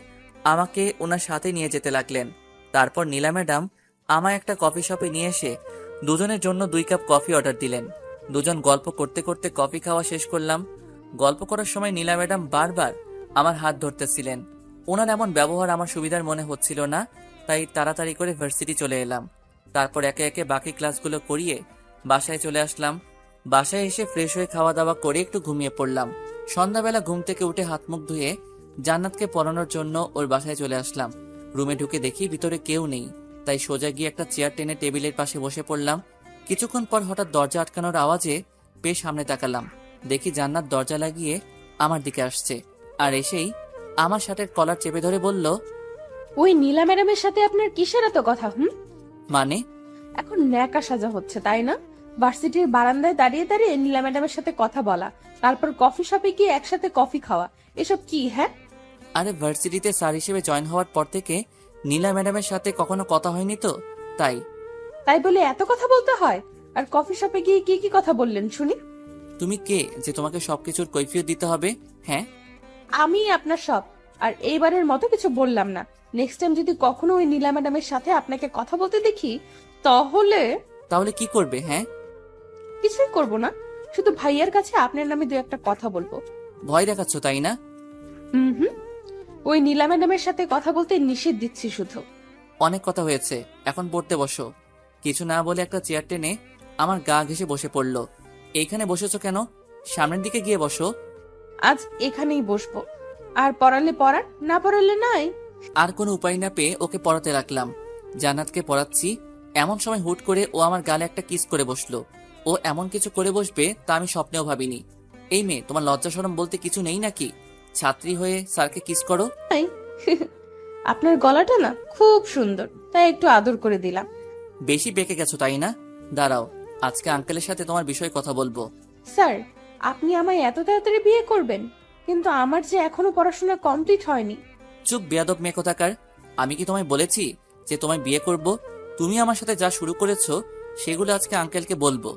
আমাকে ওনার সাথে নিয়ে যেতে লাগলেন। তারপর নীলা ম্যাডাম আমায় একটা কফি শপে নিয়ে এসে দুজনের জন্য 2 কাপ কফি অর্ডার দিলেন। দুজন গল্প করতে করতে কফি খাওয়া শেষ করলাম। গল্প করার সময় নীলা ম্যাডাম বারবার আমার হাত ধরতেছিলেন। ওনার এমন ব্যবহার আমার সুবিধার মনে হচ্ছিল না, তাই তাড়াতাড়ি করে ভার্সিটি চলে এলাম। তারপর একে একে বাকি ক্লাসগুলো করিয়ে বাসায় চলে আসলাম। বাসায় এসে ফ্রেশ হয়ে খাওয়া দাওয়া করে একটু ঘুমিয়ে পড়লাম। সন্ধ্যাবেলা ঘুম থেকে উঠে হাত মুখ ধুয়ে জান্নাতকে পড়ানোর জন্য ওর বাসায় চলে আসলাম। রুমে ঢুকে দেখি ভিতরে কেউ নেই, তাই সোজা গিয়ে একটা চেয়ার টেনে টেবিলের পাশে বসে পড়লাম। কিছুক্ষণ পর হঠাৎ দরজা আটকানোর আওয়াজে পেয়ে সামনে তাকালাম। দেখি জান্নাত দরজা লাগিয়ে আমার দিকে আসছে আর এসেই আমার শার্টের কলার চেপে ধরে বলল, ওই নীলা ম্যাডামের সাথে আপনার কিসের এত কথা? মানে? এখন ন্যাকা সাজা হচ্ছে তাই না? ভার্সিটির বারান্দায় দাঁড়িয়ে দাঁড়িয়ে নীলা ম্যাডামের সাথে কথা বলা, তারপর কফি শপে গিয়ে একসাথে কফি খাওয়া, এসব কি? হ্যাঁ, আরে ভার্সিটিতে স্যার হিসেবে জয়েন হওয়ার পর থেকে নীলা ম্যাডামের সাথে কখনো কথা হয়নি তো, তাই। তাই বলে এত কথা বলতে হয়? আর কফি শপে গিয়ে কি কি কথা বললেন শুনি? তুমি কে যে তোমাকে সবকিছুর কৈফিয়ত দিতে হবে? হ্যাঁ, আমি আপনার সব। আর এইবারের মতো কিছু বললাম না। নেক্সট টাইম যদি কখনো ওই নীলা ম্যাডামের সাথে আপনাকে কথা বলতে দেখি তাহলে তাহলে কি করবে? হ্যাঁ, কিছুই করব না, শুধু ভাইয়ার কাছে আপনার নামে 2-1টা কথা বলবো। ভয় দেখাচ্ছ তাই না? হুম, ওই নীলা ম্যাডামের সাথে কথা বলতে নিষেধ দিচ্ছি শুধু। অনেক কথা হয়েছে, এখন পড়তে বসো। কিছু না বলে একটা চেয়ার টেনে আমার গা ঘেঁষে বসে পড়লো। এইখানে বসেছো কেন? সামনের দিকে গিয়ে বসো। আজ এখানেই বসবো, আর পড়ালে পড়ান, না পড়ালে নাই। আর কোনো উপায় না পেয়ে ওকে পড়াতে রাখলাম। জান্নাতকে পড়াচ্ছি, এমন সময় হুট করে ও আমার গালে একটা কিস করে বসলো। ও এমন কিছু করে বসবে তা আমি স্বপ্নেও ভাবিনি। এই মেয়ে, তোমার লজ্জা শরম বলতে কিছু নেই নাকি? ছাত্রী হয়ে স্যারকে কিস করো? তাই আপনার গলাটা না খুব সুন্দর, তাই একটু আদর করে দিলাম। বেশি বেঁকে গেছো তাই না? দাঁড়াও, আজকে আঙ্কেলের সাথে তোমার বিষয়ে কথা বলবো। স্যার, আপনি আমায় এত তাড়াতাড়ি বিয়ে করবেন? কিন্তু আমার যে এখনো পড়াশোনা কমপ্লিট হয়নি। চুপ বেয়াদব মেয়ে কোথাকার! আমি কি তোমায় বলেছি যে তোমায় বিয়ে করব? তুমি আমার সাথে যা শুরু করেছো সেগুলো আজকে আঙ্কেলকে বলবো।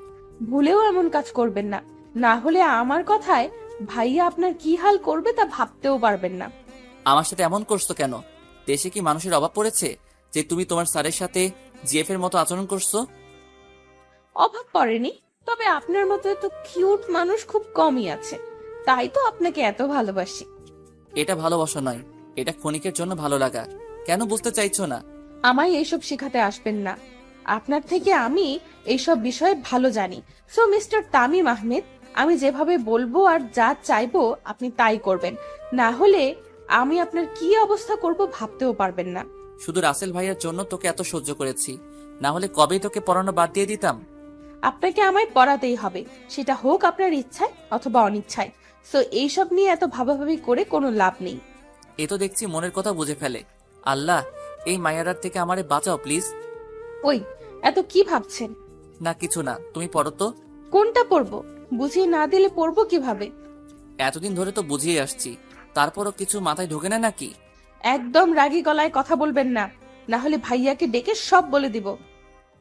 ভুলেও এমন কাজ করবেন না, না হলে আমার কথায় ভাইয়া আপনার কি হাল করবে তা ভাবতেও পারবেন না। আমার সাথে এমন করছো কেন? দেশে কি মানুষের অভাব পড়েছে যে তুমি তোমার স্যারের সাথে জিএফ এর মতো আচরণ করছো? অভাব পড়েনি, তবে আপনার মতো এত কিউট মানুষ খুব কমই আছে, তাই তো আপনাকে এত ভালোবাসি। এটা ভালোবাসা নয়, এটা ক্ষণিকের জন্য ভালো লাগা। কেন বুঝতে চাইছো না? আমায় এইসব শেখাতে আসবেন না, আপনার থেকে আমি এইসব বিষয়ে ভালো জানি। সো মিস্টার তামিম আহমেদ, আমি যেভাবে বলবো আর যা চাইবো আপনি তাই করবেন, না হলে আমি আপনার কি অবস্থা করব ভাবতেও পারবেন না। শুধু রাসেল ভাইয়ের জন্য তোকে এত সহ্য করেছি, না হলে কবেই তোকে পড়ানো বাদ দিয়ে দিতাম। আপনাকে আমায় পড়াতেই হবে, সেটা হোক আপনার ইচ্ছায় অথবা অনিচ্ছায়। সো এইসব নিয়ে এত ভাবাভাবি করে কোনো লাভ নেই। এ তো দেখছি মনের কথা বুঝে ফেলে। আল্লাহ, এই মায়ারার থেকে আমারে বাঁচাও প্লিজ। ওই, এত কি ভাবছেন? না কিছু না, তুমি পড়ো তো। কোনটা পড়বো? বুঝিয়ে না দিলে পড়বো কিভাবে? এতদিন ধরে তো বুঝিয়ে আসছি, তারপরও কিছু মাথায় ঢোকে না নাকি? একদম রাগী গলায় কথা বলবেন না, না হলে ভাইয়াকে ডেকে সব বলে দিব।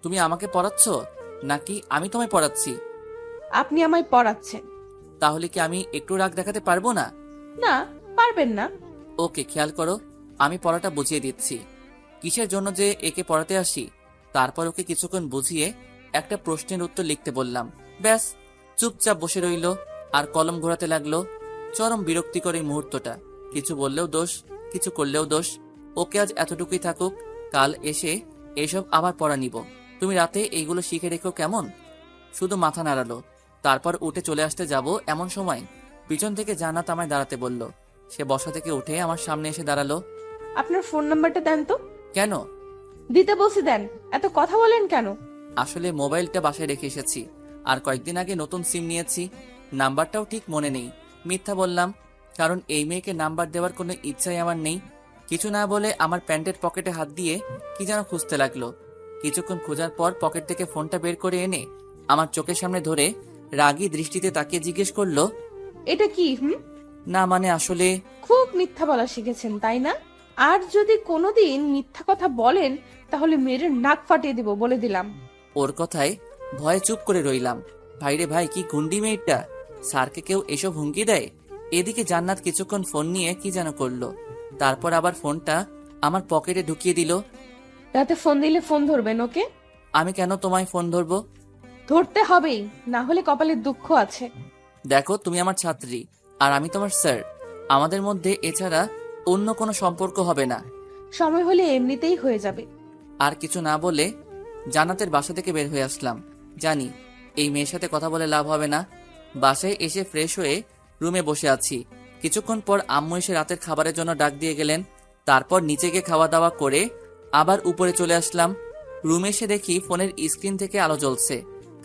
তুমি আমাকে পড়াচ্ছ নাকি আমি তোমায় পড়াচ্ছি? আপনি আমায় পড়াচ্ছেন। তাহলে কি আমি একটু রাগ দেখাতে পারবো না? না, পারবেন না। ওকে, খেয়াল করো, আমি পড়াটা বুঝিয়ে দিচ্ছি। কিসের জন্য যে একে পড়াতে আসি, তারপর ওকে কিছুক্ষণ বুঝিয়ে একটা প্রশ্নের উত্তর লিখতে বললাম। ব্যাস, চুপচাপ বসে রইল আর কলম ঘোরাতে লাগলো। চরম বিরক্তিকর এই মুহূর্তটা। কিছু বললেও দোষ, কিছু করলেও দোষ। ওকে আজ এতটুকুই থাকুক, কাল এসে এসব আবার পড়া নিব। তুমি রাতে এইগুলো শিখে রেখো কেমন? শুধু মাথা নাড়ালো। তারপর উঠে চলে আসতে যাব এমন সময় পিছন থেকে জান্নাত আমায় দাঁড়াতে বলল। সে বসা থেকে উঠে আমার সামনে এসে দাঁড়ালো। আপনার ফোন নাম্বারটা দেন তো। কেন? দিতে বলছি দেন, এত কথা বলেন কেন? আসলে মোবাইলটা বাসায় রেখে এসেছি, আর কয়েকদিন আগে নতুন সিম নিয়েছি। নাম্বারটাও ঠিক মনে নেই। মিথ্যা বললাম, কারণ এই মেয়েকে নাম্বার দেওয়ার কোনো ইচ্ছাই আমার নেই। কিছু না বলে আমার প্যান্টের পকেটে হাত দিয়ে কি যেন খুঁজতে লাগলো। কিছুক্ষণ খোঁজার পর পকেট থেকে ফোনটা বের করে এনে আমার চোখের সামনে ধরে রাগী দৃষ্টিতে তাকিয়ে জিজ্ঞেস করলো, এটা কি? না মানে আসলে। খুব মিথ্যা বলা শিখেছেন তাই না? আর যদি কোনোদিন মিথ্যা কথা বলেন তাহলে মেয়ের নাক ফাটিয়ে দিব বলে দিলাম। ওর কথায় ভয়ে চুপ করে রইলাম। ভাইরে ভাই, কি গুন্ডি মেয়েটা! স্যারকে কেউ এসব হুমকি দেয়? এদিকে জান্নাত কিছুক্ষণ ফোন নিয়ে কি যেন করলো, তারপর আবার ফোনটা আমার পকেটে ঢুকিয়ে দিল। রাতে ফোন দিলে ফোন ধরবেন ওকে? আমি কেন তোমায় ফোন ধরবো? ধরতে হবেই, না হলে কপালে দুঃখ আছে। দেখো, তুমি আমার ছাত্রী আর আমি তোমার স্যার। আমাদের মধ্যে এছাড়া অন্য কোনো সম্পর্ক হবে না। সময় হলে এমনিতেই হয়ে যাবে। আর কিছু না বলে জান্নাতের বাসা থেকে বের হয়ে আসলাম। জানি এই মেয়ের সাথে কথা বলে লাভ হবে না। বাসায় এসে ফ্রেশ হয়ে রুমে বসে আছি। কিছুক্ষণ পর আম্মু এসে রাতের খাবারের জন্য ডাক দিয়ে গেলেন। তারপর নিচে গিয়ে খাওয়া দাওয়া করে আবার উপরে চলে আসলাম। রুমে এসে দেখি ফোনের স্ক্রিন থেকে আলো জ্বলছে।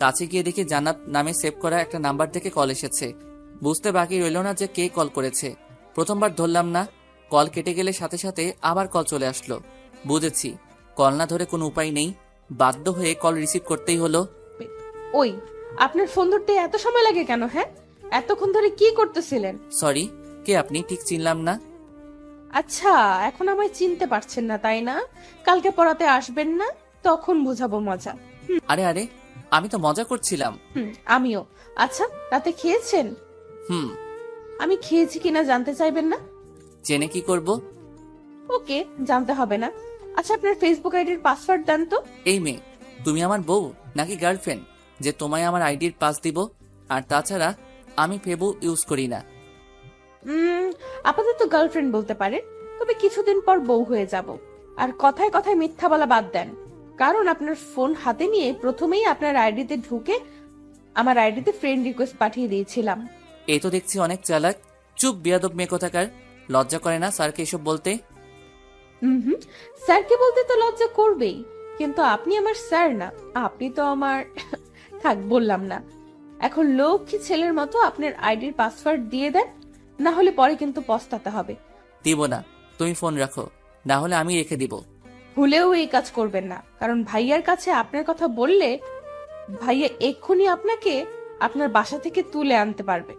কাছে গিয়ে দেখি জান্নাত নামে সেভ করা একটা নাম্বার থেকে কল এসেছে। বুঝতে বাকি রইল না যে কে কল করেছে। প্রথমবার ধরলাম না, কল কেটে গেলে সাথে সাথে আবার কল চলে আসলো। বুঝেছি কল না ধরে কোনো উপায় নেই, বাধ্য হয়ে কল রিসিভ করতেই হলো। ওই, আপনার ফোন ধরতে এত সময় লাগে কেন? হ্যাঁ, এতক্ষণ ধরে কি করতেছিলেন? সরি, কে আপনি? ঠিক চিনলাম না। আচ্ছা, এখন আমায় চিনতে পারছেন না তাই না? কালকে পড়াতে আসবেন না, তখন বুঝাবো মজা। আরে আরে, আমি তো মজা করছিলাম। আমিও। আচ্ছা, রাতে খেয়েছেন? হুম। আমি খেয়েছি কিনা জানতে চাইবেন না? জেনে কি করব? ওকে, জানতে হবে না। আচ্ছা, আপনার ফেসবুক আইডির পাসওয়ার্ড দেন তো। এই মেয়ে, তুমি আমার বউ নাকি গার্লফ্রেন্ড যে তোমায় আমার আইডির পাস দিব? আর তাছাড়া আমি ফেসবুক ইউজ করি না। আপাতত গার্লফ্রেন্ড বলতে পারেন, তবে কিছুদিন পর বউ হয়ে যাব। আর কথায় কথায় মিথ্যা বলা বাদ দেন, কারণ আপনার ফোন হাতে নিয়ে প্রথমেই আপনার আইডিতে ঢুকে আমার আইডিতে ফ্রেন্ড রিকোয়েস্ট পাঠিয়ে দিয়েছিলাম। এই তো দেখছি অনেক চালাক। চুপ বেয়াদব মেয়ে কোথাকার! লজ্জা করে না স্যারকে এসব বলতে? হুম, স্যারকে বলতে তো লজ্জা করবেই, কিন্তু আপনি আমার স্যার না, আপনি তো আমার থাক বললাম না। এখন লক্ষ্মী ছেলের মতো আপনার আইডির পাসওয়ার্ড দিয়ে দেন, না হলে পরে কিন্তু পস্তাতে হবে। দিব না, তুমি ফোন রাখো, না হলে আমি রেখে দিব। ভুলেও এই কাজ করবেন না, কারণ ভাইয়ার কাছে আপনার কথা বললে ভাইয়া এক্ষুনি আপনাকে আপনার বাসা থেকে তুলে আনতে পারবে।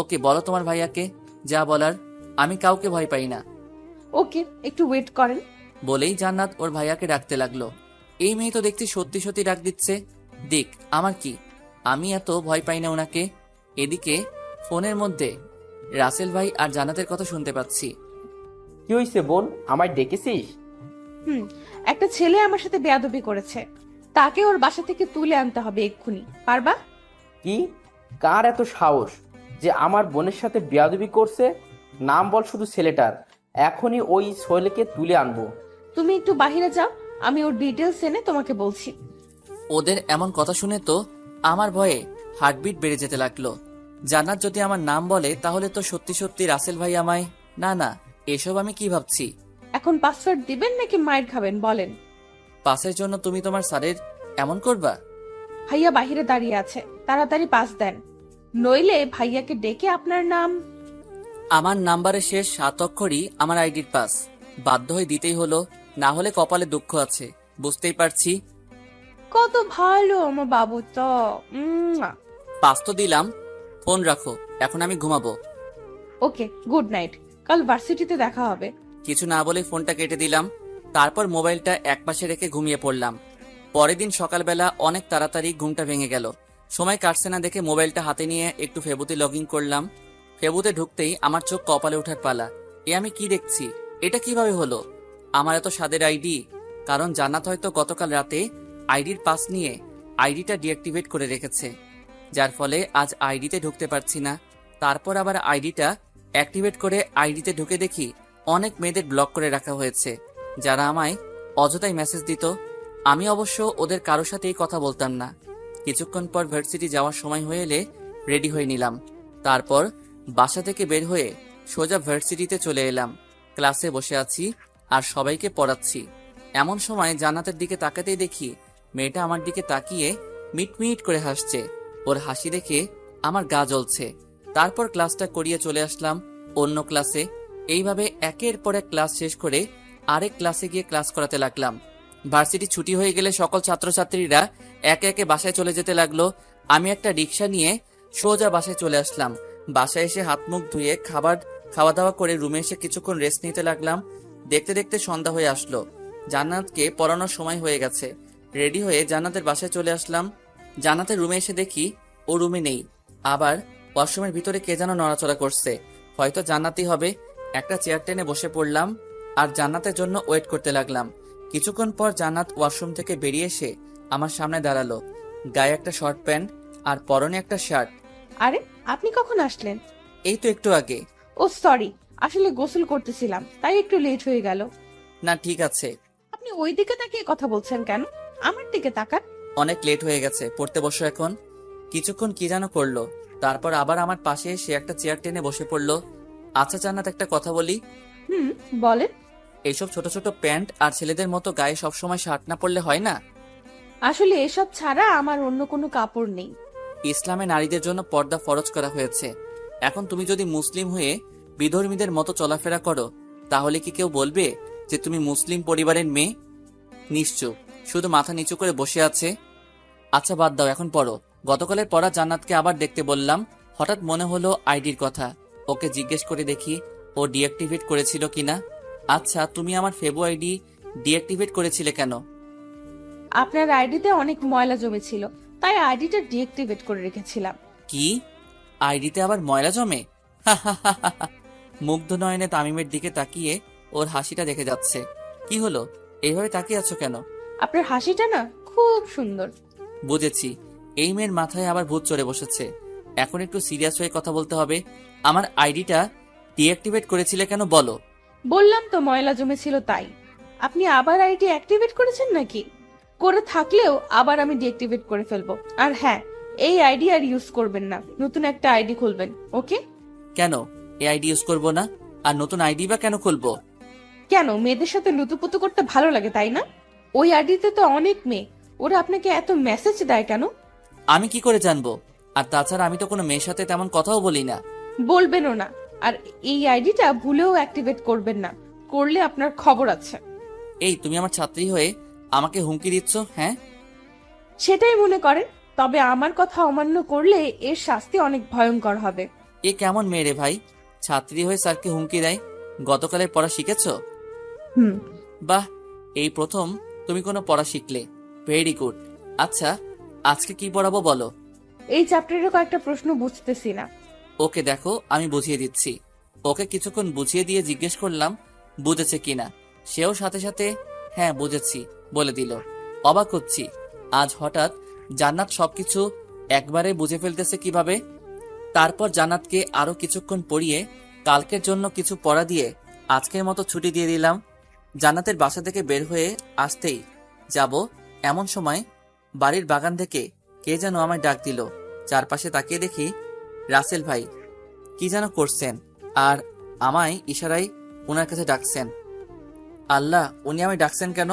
ওকে, বলো তোমার ভাইয়াকে যা বলার, আমি কাউকে ভয় পাই না। ওকে, একটু ওয়েট করেন। বলেই জান্নাত ওর ভাইয়াকে ডাকতে লাগলো। এই মেয়ে তো দেখছি সত্যি সত্যি ডাক দিচ্ছে। দেখ আমার কি, আমি এত ভয় পাই না ওনাকে। এদিকে ফোনের মধ্যে রাসেল ভাই আর জান্নাতের কথা শুনতে পাচ্ছি। কি হইছে বোন, আমায় ডেকেছিস? একটা ছেলে আমার সাথে বেয়াদবি করেছে, তাকে ওর বাসা থেকে তুলে আনতে হবে এক্ষুনি, পারবা? কি? কার এত সাহস যে আমার বোনের সাথে বেয়াদবি করছে? নাম বল শুধু ছেলেটার, এখনই ওই ছেলেকে তুলে আনবো। তুমি একটু বাহিরে যাও, আমি ওর ডিটেলস এনে তোমাকে বলছি। ওদের এমন কথা শুনে তো আমার ভয়ে হার্টবিট বেড়ে যেতে লাগলো। জান্নাত যদি আমার নাম বলে তাহলে তো সত্যি সত্যি রাসেল ভাই আমায়, না না, এসব আমি কি ভাবছি। এখন পাসওয়ার্ড দিবেন নাকি মাইর খাবেন বলেন? পাসের জন্য তুমি তোমার স্যারের এমন করবা? ভাইয়া বাহিরে দাঁড়িয়ে আছে, তাড়াতাড়ি পাস দেন, নইলে ভাইয়াকে ডেকে আপনার নাম। আমার নাম্বারের শেষ 7 অক্ষরই আমার আইডির পাস, বাধ্য হয়ে দিতেই হলো, না হলে কপালে দুঃখ আছে, বুঝতেই পারছি। কত ভালো আমার বাবু তো। পাস তো দিলাম, ফোন রাখো, এখন আমি ঘুমাবো। ওকে, গুড নাইট, কাল ভার্সিটিতে দেখা হবে। কিছু না বলে ফোনটা কেটে দিলাম, তারপর মোবাইলটা একপাশে রেখে ঘুমিয়ে পড়লাম। পরের দিন সকালবেলা অনেক তাড়াতাড়ি ঘুমটা ভেঙে গেল। সময় কাটছে না দেখে মোবাইলটা হাতে নিয়ে একটু ফেবুতে লগ ইন করলাম। ফেবুতে ঢুকতেই আমার চোখ কপালে ওঠার পালা। এ আমি কি দেখছি? এটা কিভাবে হলো? আমার এত স্বাদের আইডি? কারণ জান্নাত হয়তো গতকাল রাতে আইডির পাস নিয়ে আইডিটা ডিঅ্যাক্টিভেট করে রেখেছে, যার ফলে আজ আইডিতে ঢুকতে পারছি না। তারপর আবার আইডিটা অ্যাক্টিভেট করে আইডিতে ঢুকে দেখি অনেক মেয়েদের ব্লক করে রাখা হয়েছে, যারা আমায় অযথাই মেসেজ দিত। আমি অবশ্য ওদের কারোর সাথেই কথা বলতাম না। কিছুক্ষণ পর ভার্সিটি যাওয়ার সময় হয়ে এলে রেডি হয়ে নিলাম। তারপর বাসা থেকে বের হয়ে সোজা ভার্সিটিতে চলে এলাম। ক্লাসে বসে আছি আর সবাইকে পড়াচ্ছি। এমন সময় জান্নাতের দিকে তাকাতেই দেখি মেয়েটা আমার দিকে তাকিয়ে মিটমিট করে হাসছে। ওর হাসি দেখে আমার গা জ্বলছে। তারপর ক্লাসটা করিয়ে চলে আসলাম অন্য ক্লাসে। এইভাবে একের পর এক ক্লাস শেষ করে আরেক ক্লাসে গিয়ে ক্লাস করাতে লাগলাম। ভার্সিটি ছুটি হয়ে গেলে সকল ছাত্রছাত্রীরা একে একে বাসায় চলে যেতে লাগলো। আমি একটা রিক্সা নিয়ে সোজা বাসায় চলে আসলাম। বাসায় এসে হাত মুখ ধুয়ে খাওয়া দাওয়া করে রুমে এসে কিছুক্ষণ রেস্ট নিতে লাগলাম। দেখতে দেখতে সন্ধ্যা হয়ে আসলো। জান্নাতকে পড়ানোর সময় হয়ে গেছে। রেডি হয়ে জান্নাতের বাসায় চলে আসলাম। জান্নাতের রুমে এসে দেখি ও রুমে নেই। আবার ওয়াশরুমের ভিতরে কে যেন নড়াচড়া করছে, হয়তো জান্নাতই হবে। একটা চেয়ার টেনে বসে পড়লাম আর জান্নাতের জন্য ওয়েট করতে লাগলাম। কিছুক্ষণ পর জান্নাত ওয়াশরুম থেকে বেরিয়ে এসে আমার সামনে দাঁড়ালো। গায়ে একটা শর্ট প্যান্ট আর পরনে একটা শার্ট। আরে, আপনি কখন আসলেন? এই তো একটু আগে। ও সরি, আসলে গোসল করতেছিলাম, তাই একটু লেট হয়ে গেল। না ঠিক আছে। আপনি ওই দিকে তাকিয়ে কথা বলছেন কেন? আমার দিকে তাকান। অনেক লেট হয়ে গেছে, পড়তে বসো এখন। কিছুক্ষণ কি যেন করলো, তারপর আবার আমার পাশে এসে একটা চেয়ার টেনে বসে পড়লো। আচ্ছা জান্নাত, একটা কথা বলি। বলেন। এইসব ছোট ছোট প্যান্ট আর ছেলেদের মতো গায়ে সবসময় শার্ট না পরলে হয় না? আসলে এসব ছাড়া আমার অন্য কোনো কাপড় নেই। ইসলামে নারীদের জন্য পর্দা ফরজ করা হয়েছে। এখন তুমি যদি মুসলিম হয়ে বিধর্মীদের মতো চলাফেরা করো, তাহলে কি কেউ বলবে যে তুমি মুসলিম পরিবারের মেয়ে? নিশ্চয়, শুধু মাথা নিচু করে বসে আছে। আচ্ছা বাদ দাও, এখন পড়ো। গতকালের পড়া জান্নাতকে আবার দেখতে বললাম। হঠাৎ মনে হলো আইডির কথা। ওকে জিজ্ঞেস করে দেখি ও ডিঅ্যাক্টিভেট করেছিল কিনা। আচ্ছা, তুমি আমার ফেবু আইডি ডিঅ্যাক্টিভেট করেছিলে কেন? আপনার আইডিতে অনেক ময়লা জমেছিল, তাই আইডিটা ডিঅ্যাক্টিভেট করে রেখেছিলাম। কি? আইডিতে আবার ময়লা জমে? মুগ্ধ নয়নে তামিমের দিকে তাকিয়ে ওর হাসিটা দেখে যাচ্ছে। কি হলো, এইভাবে তাকিয়ে আছো কেন? আপনার হাসিটা না খুব সুন্দর। বুঝেছি, এই মেয়ের মাথায় আবার ভূত চড়ে বসেছে। এখন একটু সিরিয়াস হয়ে কথা বলতে হবে। আমার আইডিটা ডিঅ্যাক্টিভেট করেছিলে কেন বলো? বললাম তো ময়লা জমেছিল তাই। আপনি আবার আইডি অ্যাক্টিভেট করেছেন নাকি? করে থাকলেও আবার আমি ডিঅ্যাক্টিভেট করে ফেলবো। আর হ্যাঁ, এই আইডি আর ইউজ করবেন না, নতুন একটা আইডি খুলবেন, ওকে? কেন এই আইডি ইউজ করবো না? আর নতুন আইডি বা কেন খুলবো? কেন, মেয়েদের সাথে লুতুপুতু করতে ভালো লাগে তাই না? ওই আইডিতে তো অনেক মেয়ে, ওরা আপনাকে এত মেসেজ দেয় কেন? আমি কি করে জানবো? আর তাছাড়া আমি তো কোনো মেয়ের সাথে তেমন কথাও বলি না। বলবেনও না। আর এই আইডিটা ভুলেও অ্যাক্টিভেট করবেন না, করলে আপনার খবর আছে। এই, তুমি আমার ছাত্রী হয়ে আমাকে হুমকি দিচ্ছ? হ্যাঁ, সেটাই মনে করেন, তবে আমার কথা অমান্য করলে এর শাস্তি অনেক ভয়ঙ্কর হবে। এ কেমন মেয়ে রে ভাই, ছাত্রী হয়ে স্যারকে হুমকি দেয়? গতকালের পড়া শিখেছো? হুম। বাহ, এই প্রথম তুমি কোনো পড়া শিখলে। Very good. আচ্ছা, আজকে কি পড়াবো বলো? এই চ্যাপ্টারের কয়েকটা প্রশ্ন বুঝতেছি না। ওকে দেখো, আমি বুঝিয়ে দিচ্ছি। ওকে কিছুক্ষণ বুঝিয়ে দিয়ে জিজ্ঞেস করলাম বুঝেছে কিনা। সেও সাথে সাথে হ্যাঁ বুঝেছি বলে দিল। অবাক হচ্ছি, আজ হঠাৎ জান্নাত সবকিছু একবারে বুঝে ফেলতেছে কিভাবে। তারপর জান্নাতকে আরো কিছুক্ষণ পড়িয়ে কালকের জন্য কিছু পড়া দিয়ে আজকের মতো ছুটি দিয়ে দিলাম। জান্নাতের বাসা থেকে বের হয়ে আসতেই যাব এমন সময় বাড়ির বাগান থেকে কে যেন আমায় ডাক দিল। চারপাশে তাকিয়ে দেখি রাসেল ভাই কি যেন করছেন আর আমায় ইশারায় ওনার কাছে ডাকছেন। আল্লাহ, উনি আমায় ডাকছেন কেন?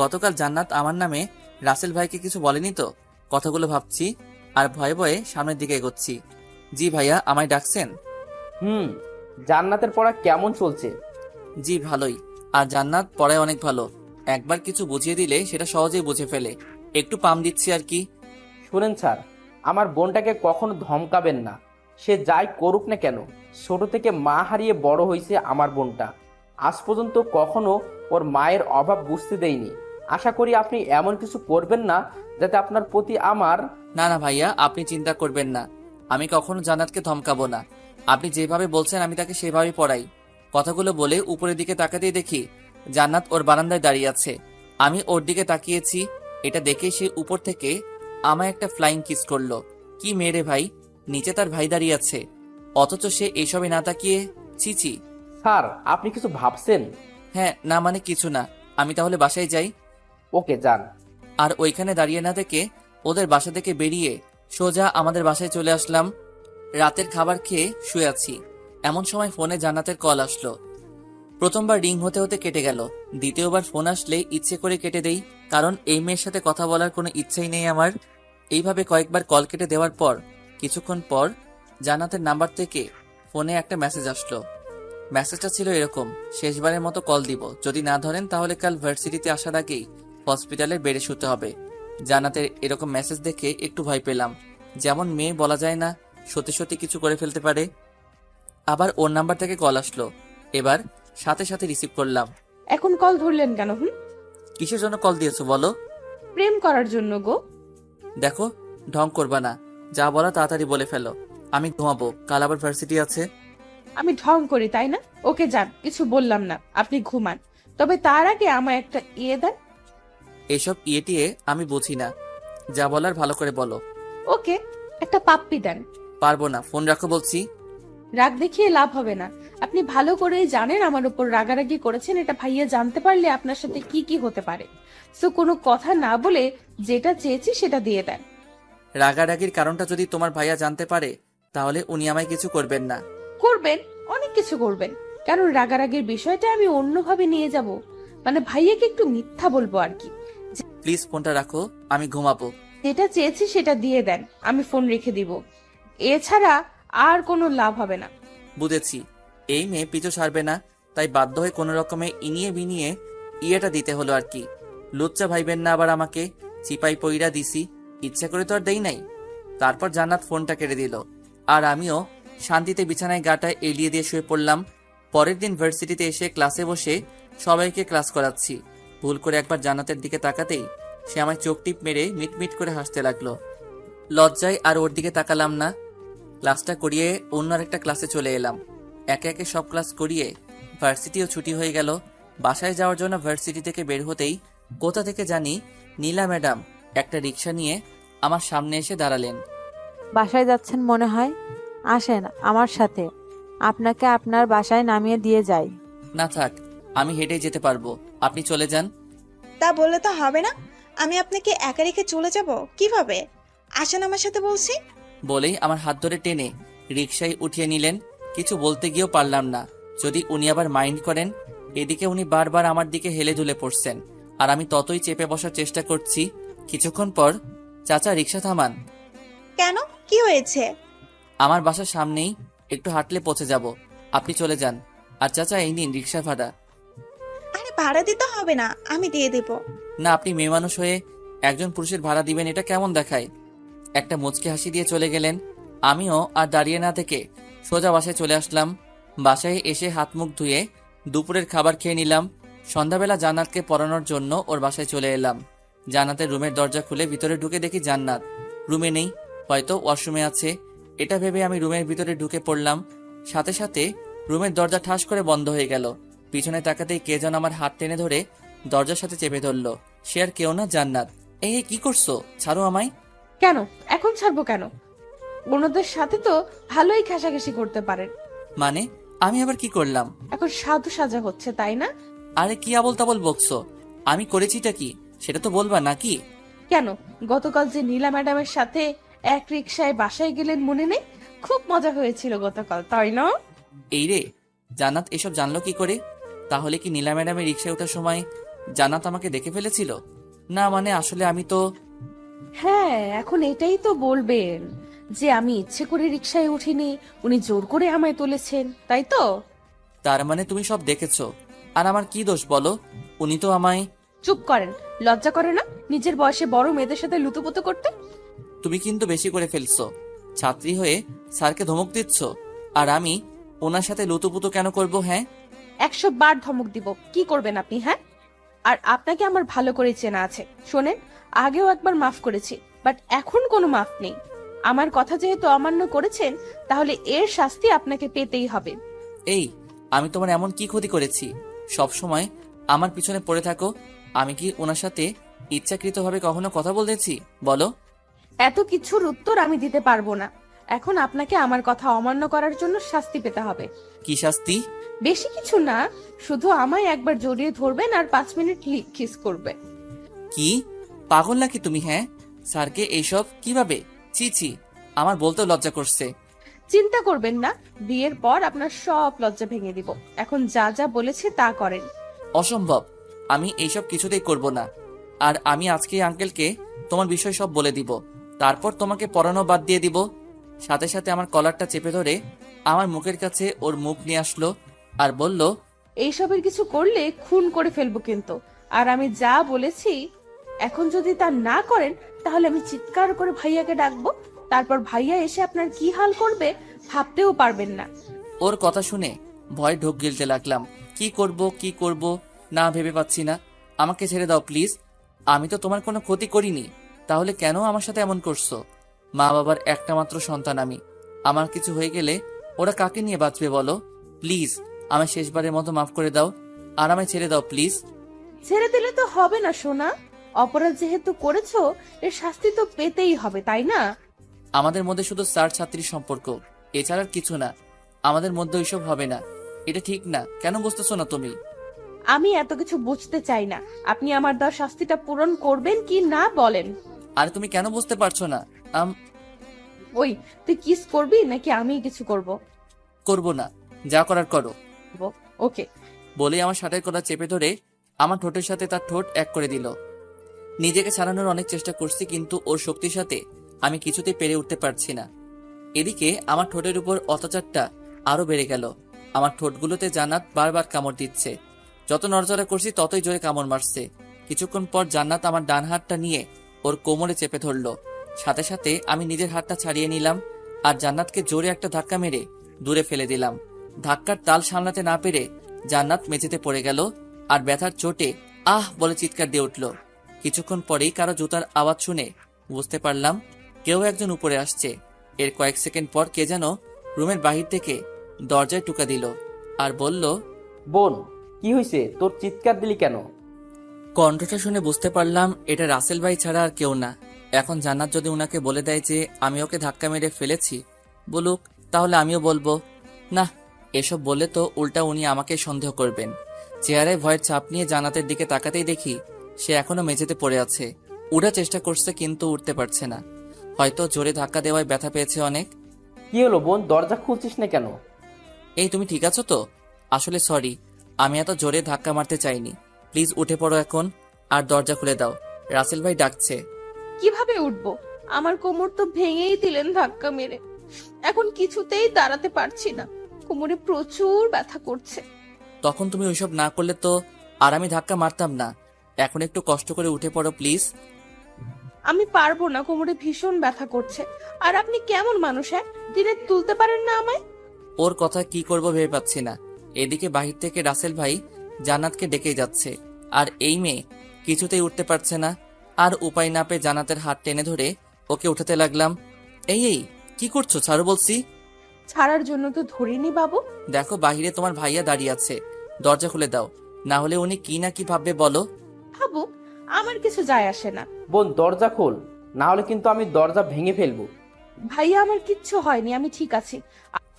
গতকাল জান্নাত আমার নামে রাসেল ভাইকে কিছু বলেনি তো? কথাগুলো ভাবছি আর ভয়ে ভয়ে সামনের দিকে এগোচ্ছি। জি ভাইয়া, আমায় ডাকছেন? জান্নাতের পড়া কেমন চলছে? জি ভালোই। আর জান্নাত পড়ায় অনেক ভালো, একবার কিছু বুঝিয়ে দিলে সেটা সহজেই বুঝে ফেলে। একটু পাম দিচ্ছি আর কি। শুনেন স্যার, আমার বোনটাকে কখনো ধমকাবেন না। সে যাই করুক না কেন, ছোট থেকে মা হারিয়ে বড় হয়েছে আমার বোনটা। আজ পর্যন্ত কখনো ওর মায়ের অভাব বুঝতে দেয়নি। আশা করি আপনি এমন কিছু করবেন না যাতে আপনার প্রতি আমার... না না ভাইয়া, আপনি চিন্তা করবেন না, আমি কখনো জান্নাতকে ধমকাবো না। আপনি যেভাবে বলছেন আমি তাকে সেভাবেই পড়াই। কথাগুলো বলে উপরের দিকে তাকাতেই দেখি জান্নাত ওর বারান্দায় দাঁড়িয়ে আছে। আমি ওর দিকে তাকিয়েছি, এটা দেখে সে উপর থেকে আমায় একটা ফ্লাইং কিস করলো। কি মেরে ভাই, নিচে তার ভাই দাঁড়িয়ে আছে, অথচ সে এইসবে না তাকিয়ে ছিছি। স্যার, আপনি কিছু ভাবছেন? হ্যাঁ, না মানে কিছু না। আমি তাহলে বাসায় যাই। ওকে, যান। আর ওইখানে দাঁড়িয়ে না থেকে ওদের বাসা থেকে বেরিয়ে সোজা আমাদের বাসায় চলে আসলাম। রাতের খাবার খেয়ে শুয়ে আছি, এমন সময় ফোনে জান্নাতের কল আসলো। প্রথমবার রিং হতে হতে কেটে গেল, দ্বিতীয়বার ফোন আসলে ইচ্ছে করে কেটে দেই, কারণ এই মেয়ের সাথে কথা বলার কোনো ইচ্ছাই নেই আমার। এইভাবে কয়েকবার কল কেটে দেওয়ার পর কিছুক্ষণ পর জান্নাতের নাম্বার থেকে ফোনে একটা মেসেজ আসলো। মেসেজটা ছিল এরকম: শেষবারের মতো কল দিব, যদি না ধরেন তাহলে কাল ভার্সিটিতে আসার আগেই হসপিটালের বেডে শুতে হবে। জান্নাতের এরকম মেসেজ দেখে একটু ভয় পেলাম, যেমন মেয়ে বলা যায় না, সত্যি সত্যি কিছু করে ফেলতে পারে। আবার ওর নাম্বার থেকে কল আসলো, এবার সাথে সাথে রিসিভ করলাম। এখন কল ধরলেন কেন? কিসের জন্য কল দিয়েছো বলো? প্রেম করার জন্য গো। দেখো, ঢং করবা না, যা বলা তাড়াতাড়ি বলে ফেলো। আমি ঘুমাবো, কাল আবার ভার্সিটি আছে। আমি ঢং করি তাই না? ওকে যান, কিছু বললাম না, আপনি ঘুমান। তবে তার আগে আমায় একটা দেন। এসব ইয়েটিয়ে আমি বুঝি না, যা বলার ভালো করে বলো। ওকে, একটা পাপ্পি দেন। পারবো না, ফোন রাখো বলছি। রাগ দেখিয়ে লাভ হবে না, আপনি ভালো করেই জানেন আমার উপর রাগারাগি করেছেন। এটা ভাইয়া জানতে পারলে আপনার সাথে কি কি হতে পারে। সো কোনো কথা না বলে যেটা চেয়েছি সেটা দিয়ে দেন। রাগারাগির কারণটা যদি তোমার ভাইয়া জানতে পারে তাহলে উনি আমায় কিছু করবেন না। করবেন, অনেক কিছু করবেন, কারণ রাগারাগির বিষয়টা আমি অন্যভাবে নিয়ে যাব। মানে ভাইয়াকে একটু মিথ্যা বলবো আর কি। প্লিজ ফোনটা রাখো, আমি ঘুমাবো। যেটা চেয়েছি সেটা দিয়ে দেন, আমি ফোন রেখে দিব। এছাড়া আর কোনো লাভ হবে না। বুঝেছি, এই মেয়ে পিছু ছাড়বে না, তাই বাধ্য হয়ে কোনো রকমে ইনিয়ে বিনিয়ে ইয়েটা দিতে হলো আর কি। লুচ্চা ভাইবেন না আবার আমাকে, চিপাই পইরা দিছি, ইচ্ছা করে তো আর দেই নাই। তারপর জান্নাত ফোনটা কেটে দিল, আর আমিও শান্তিতে বিছানায় গাটা এলিয়ে দিয়ে শুয়ে পড়লাম। পরের দিন ভার্সিটিতে এসে ক্লাসে বসে সবাইকে ক্লাস করাচ্ছি। ভুল করে একবার জান্নাতের দিকে তাকাতেই সে আমায় চোখ টিপ মেরে মিটমিট করে হাসতে লাগলো। লজ্জায় আর ওর দিকে তাকালাম না। ক্লাসটা করিয়ে অন্য আরেকটা ক্লাসে চলে এলাম। একে একে সব ক্লাস করিয়ে ভার্সিটিও ছুটি হয়ে গেল। বাসায় যাওয়ার জন্য ভার্সিটি থেকে বের হতেই কোথা থেকে জানি নীলা ম্যাডাম একটা রিক্সা নিয়ে আমার সামনে এসে দাঁড়ালেন। বাসায় যাচ্ছেন মনে হয়, আসেন আমার সাথে, আপনাকে আপনার বাসায় নামিয়ে দিয়ে যাই। না থাক, আমি হেঁটে যেতে পারবো, আপনি চলে যান। তা বললে তো হবে না, আমি আপনাকে একা রেখে চলে যাব কিভাবে? আসেন আমার সাথে বলছি। বলেই আমার হাত ধরে টেনে রিক্সায় উঠিয়ে নিলেন। কিছু বলতে গিয়েও পারলাম না, যদি উনি আবার মাইন্ড করেন। এদিকে উনি বারবার আমার দিকে হেলে দুলে পড়ছেন, আর আমি ততই চেপে বসার চেষ্টা করছি। কিছুক্ষণ পর, চাচা রিক্সা থামান। কেন, কি হয়েছে? আমার বাসার সামনেই, একটু হাঁটলে পৌঁছে যাব, আপনি চলে যান। আর চাচা এই নিন রিক্সা ভাড়া। আরে ভাড়া দিতে হবে না, আমি দিয়ে দেব। না, আপনি মেয়ে মানুষ হয়ে একজন পুরুষের ভাড়া দিবেন, এটা কেমন দেখায়? একটা মুচকি হাসি দিয়ে চলে গেলেন। আমিও আর দাঁড়িয়ে না থেকে সোজা বাসায় চলে আসলাম। বাসায় এসে হাত মুখ ধুয়ে দুপুরের খাবার খেয়ে নিলাম। সন্ধ্যাবেলা জান্নাতকে পড়ানোর জন্য ওর বাসায় চলে এলাম। জান্নাতের রুমের দরজা খুলে ভিতরে ঢুকে দেখি জান্নাত রুমে নেই, হয়তো ওয়াশরুমে আছে। এটা ভেবে আমি রুমের ভিতরে ঢুকে পড়লাম। সাথে সাথে রুমের দরজা ঠাস করে বন্ধ হয়ে গেল। পিছনে তাকাতেই কে যেন আমার হাত টেনে ধরে দরজার সাথে চেপে ধরলো। সে আর কেউ না, জান্নাত। এই কি করছো? ছাড়ো আমায়। কেন এখন ছাড়বো কেন? অন্যদের সাথে তো ভালোই ঘেঁষাঘেঁষি করতে পারেন। মানে আমি আবার কি করলাম? এখন সাধু সাজা হচ্ছে, তাই না? আরে কি আবল তাবল বকছো? আমি করেছিটা কি সেটা তো বলবা নাকি? কেন, গতকাল যে নীলা ম্যাডামের সাথে এক রিকশায় বাসায় গেলেন মনে নেই? খুব মজা হয়েছিল গতকাল, তাই না? এই রে, জান্নাত এসব জানলো কি করে? তাহলে কি নীলা ম্যাডামের রিক্সায় ওঠার সময় জান্নাত আমাকে দেখে ফেলেছিল? না মানে আসলে আমি তো... হ্যাঁ, এখন এটাই তো বলবেন যে আমি ইচ্ছে করে রিকশায় উঠিনি, উনি জোর করে আমায় তুলেছেন, তাই তো? তার মানে তুমি সব দেখেছো, আর আমার কি দোষ বলো? উনি তো আমায়... চুপ করেন, লজ্জা করে না নিজের বয়সে বড় মেয়েদের সাথে লুতুপুতু করতে? তুমি কিন্তু বেশি করে ফেলছো। ছাত্রী হয়ে স্যারকে ধমক দিচ্ছ, আর আমি ওনার সাথে লুতুপুতু কেন করব? হ্যাঁ, 100 বার ধমক দিব, কি করবেন আপনি? হ্যাঁ, আর আপনাকে আমার ভালো করে চেনা আছে। শোনেন, আগেও একবার মাফ করেছি, বাট এখন কোনো মাফ নেই। আমার কথা যেহেতু অমান্য করেছেন, তাহলে এর শাস্তি আপনাকে পেতেই হবে। এই আমি তোমার এমন কি ক্ষতি করেছি সব সময় আমার পিছনে পড়ে থাকো? আমি কি ওনার সাথে ইচ্ছাকৃতভাবে কখনো কথা বলতেছি বলো? এত কিছুর উত্তর আমি দিতে পারবো না। এখন আপনাকে আমার কথা অমান্য করার জন্য শাস্তি পেতে হবে। কি শাস্তি? বেশি কিছু না, শুধু আমায় একবার জড়িয়ে ধরবেন আর 5 মিনিট কিস করবে। কি পাগল নাকি তুমি? হ্যাঁ, স্যারকে এইসব কিভাবে? ছি ছি, আমার বলতেও লজ্জা করছে। চিন্তা করবেন না, বিয়ের পর আপনার সব লজ্জা ভেঙে দিব। এখন যা যা বলেছে তা করেন। অসম্ভব, আমি এইসব কিছুতেই করব না। আর আমি আজকে আঙ্কেলকে তোমার বিষয় সব বলে দিব, তারপর তোমাকে পড়ানো বাদ দিয়ে দিব। সাথে সাথে আমার কলারটা চেপে ধরে আমার মুখের কাছে ওর মুখ নিয়ে আসলো আর বলল, এইসবের কিছু করলে খুন করে ফেলবো কিন্তু। আর আমি যা বলেছি এখন যদি তা না করেন, তাহলে আমি চিৎকার করে ভাইয়াকে ডাকবো। তারপর ভাইয়া এসে আপনার কি হাল করবে ভাবতেও পারবেন না। ওর কথা শুনে ভয় ঢোক গিলতে লাগলাম। কি করব না ভেবে পাচ্ছি না। আমাকে ছেড়ে দাও প্লিজ, আমি তো তোমার কোনো ক্ষতি করিনি, তাহলে কেন আমার সাথে এমন করছো? মা বাবার একটা মাত্র সন্তান আমি, আমার কিছু হয়ে গেলে ওরা কাকে নিয়ে বাঁচবে বলো? প্লিজ আমায় শেষবারের মতো মাফ করে দাও, আর আমায় ছেড়ে দাও প্লিজ। ছেড়ে দিলে তো হবে না সোনা, অপরাধ যেহেতু করেছো এর শাস্তি তো পেতেই হবে, তাই না? আমাদের মধ্যে শুধু স্যার ছাত্রীর সম্পর্ক, এছাড়া আর কিছু না। আমাদের মধ্যে ওইসব হবে না, এটা ঠিক না। কেন বুঝতেছো না তুমি? আমি এত কিছু বুঝতে চাই না, আপনি আমার দেওয়া শাস্তিটা পূরণ করবেন কি না বলেন। আর তুমি কেন বুঝতে পারছো না? ওই, তুই কিস করবি নাকি আমি কিছু করব? করব না, যা করার করো। ওকে। বলে আমার শার্টের কলার চেপে ধরে আমার ঠোঁটের সাথে তার ঠোঁট এক করে দিল। নিজেকে ছাড়ানোর অনেক চেষ্টা করছি, কিন্তু ওর শক্তির সাথে আমি কিছুতেই পেরে উঠতে পারছি না। এদিকে আমার ঠোঁটের উপর অত্যাচারটা আরো বেড়ে গেল। আমার ঠোঁটগুলোতে জান্নাত বারবার কামড় দিচ্ছে। যত নড়াচড়া করছি ততই জোরে কামড় মারছে। কিছুক্ষণ পর জান্নাত আমার ডান হাতটা নিয়ে ওর কোমরে চেপে ধরলো। সাথে সাথে আমি নিজের হাতটা ছাড়িয়ে নিলাম আর জান্নাতকে জোরে একটা ধাক্কা মেরে দূরে ফেলে দিলাম। ধাক্কার তাল সামলাতে না পেরে জান্নাত মেঝেতে পড়ে গেল আর ব্যথার চোটে আহ বলে চিৎকার দিয়ে উঠল। কিছুক্ষণ পরেই কারো জুতার আওয়াজ শুনে বুঝতে পারলাম কেউ একজন উপরে আসছে। এর কয়েক সেকেন্ড পর কে যেন রুমের বাহির থেকে দরজায় টুকা দিল আর বলল, বোন, কি হয়েছে? তোর চিৎকার দিলি কেন? কণ্ঠটা শুনে বুঝতে পারলাম এটা রাসেল ভাই ছাড়া আর কেউ না। এখন জান্নাত যদি উনাকে বলে দেয় যে আমি ওকে ধাক্কা মেরে ফেলেছি, বলুক, তাহলে আমিও বলবো। না, এসব বললে তো উল্টা উনি আমাকে সন্দেহ করবেন। চেহারায় ভয়ের ছাপ নিয়ে জান্নাতের দিকে তাকাতেই দেখি সে এখনো মেঝেতে পড়ে আছে। উঠার চেষ্টা করছে কিন্তু উঠতে পারছে না, হয়তো জোরে ধাক্কা দেওয়ায় ব্যথা পেয়েছে অনেক। কি হলো বোন, দরজা খুলছিস না কেন? এই তুমি ঠিক আছো তো? আসলে সরি, আমি এত জোরে ধাক্কা মারতে চাইনি। প্লিজ উঠে পড়ো এখন, আর দরজা খুলে দাও, রাসেল ভাই ডাকছে। কিভাবে উঠবো? আমার কোমর তো ভেঙেই দিলেন ধাক্কা মেরে। এখন কিছুতেই দাঁড়াতে পারছি না, কোমরে প্রচুর ব্যথা করছে। তখন তুমি ওইসব না করলে তো আর আমি ধাক্কা মারতাম না। এখন একটু কষ্ট করে উঠে পড়ো প্লিজ। আমি পারবো না, কোমরে ভীষণ ব্যথা করছে। আর আপনি কেমন মানুষ, হ্যাঁ? দিনে তুলতে পারেন না আমায়? ওর কথা কি করব ভেবে পাচ্ছি না। এদিকে বাহির থেকে রাসেল ভাই জান্নাতকে ডেকে যাচ্ছে, আর এই মেয়ে কিছুতেই উঠতে পারছে না। আর উপায় না পেয়ে জান্নাতের হাত টেনে ধরে ওকে উঠাতে লাগলাম। এই কি করছো, ছাড়ো বলছি। ছাড়ার জন্য তো ধরিনি বাবু। দেখো বাহিরে তোমার ভাইয়া দাঁড়িয়ে আছে, দরজা খুলে দাও, না হলে উনি কি না কি ভাববে বলো। ভাবুক, আমার কিছু যায় আসে না। বোন দরজা খোল, না হলে কিন্তু আমি দরজা ভেঙে ফেলবো। ভাইয়া আমার কিচ্ছু হয়নি, আমি ঠিক আছি।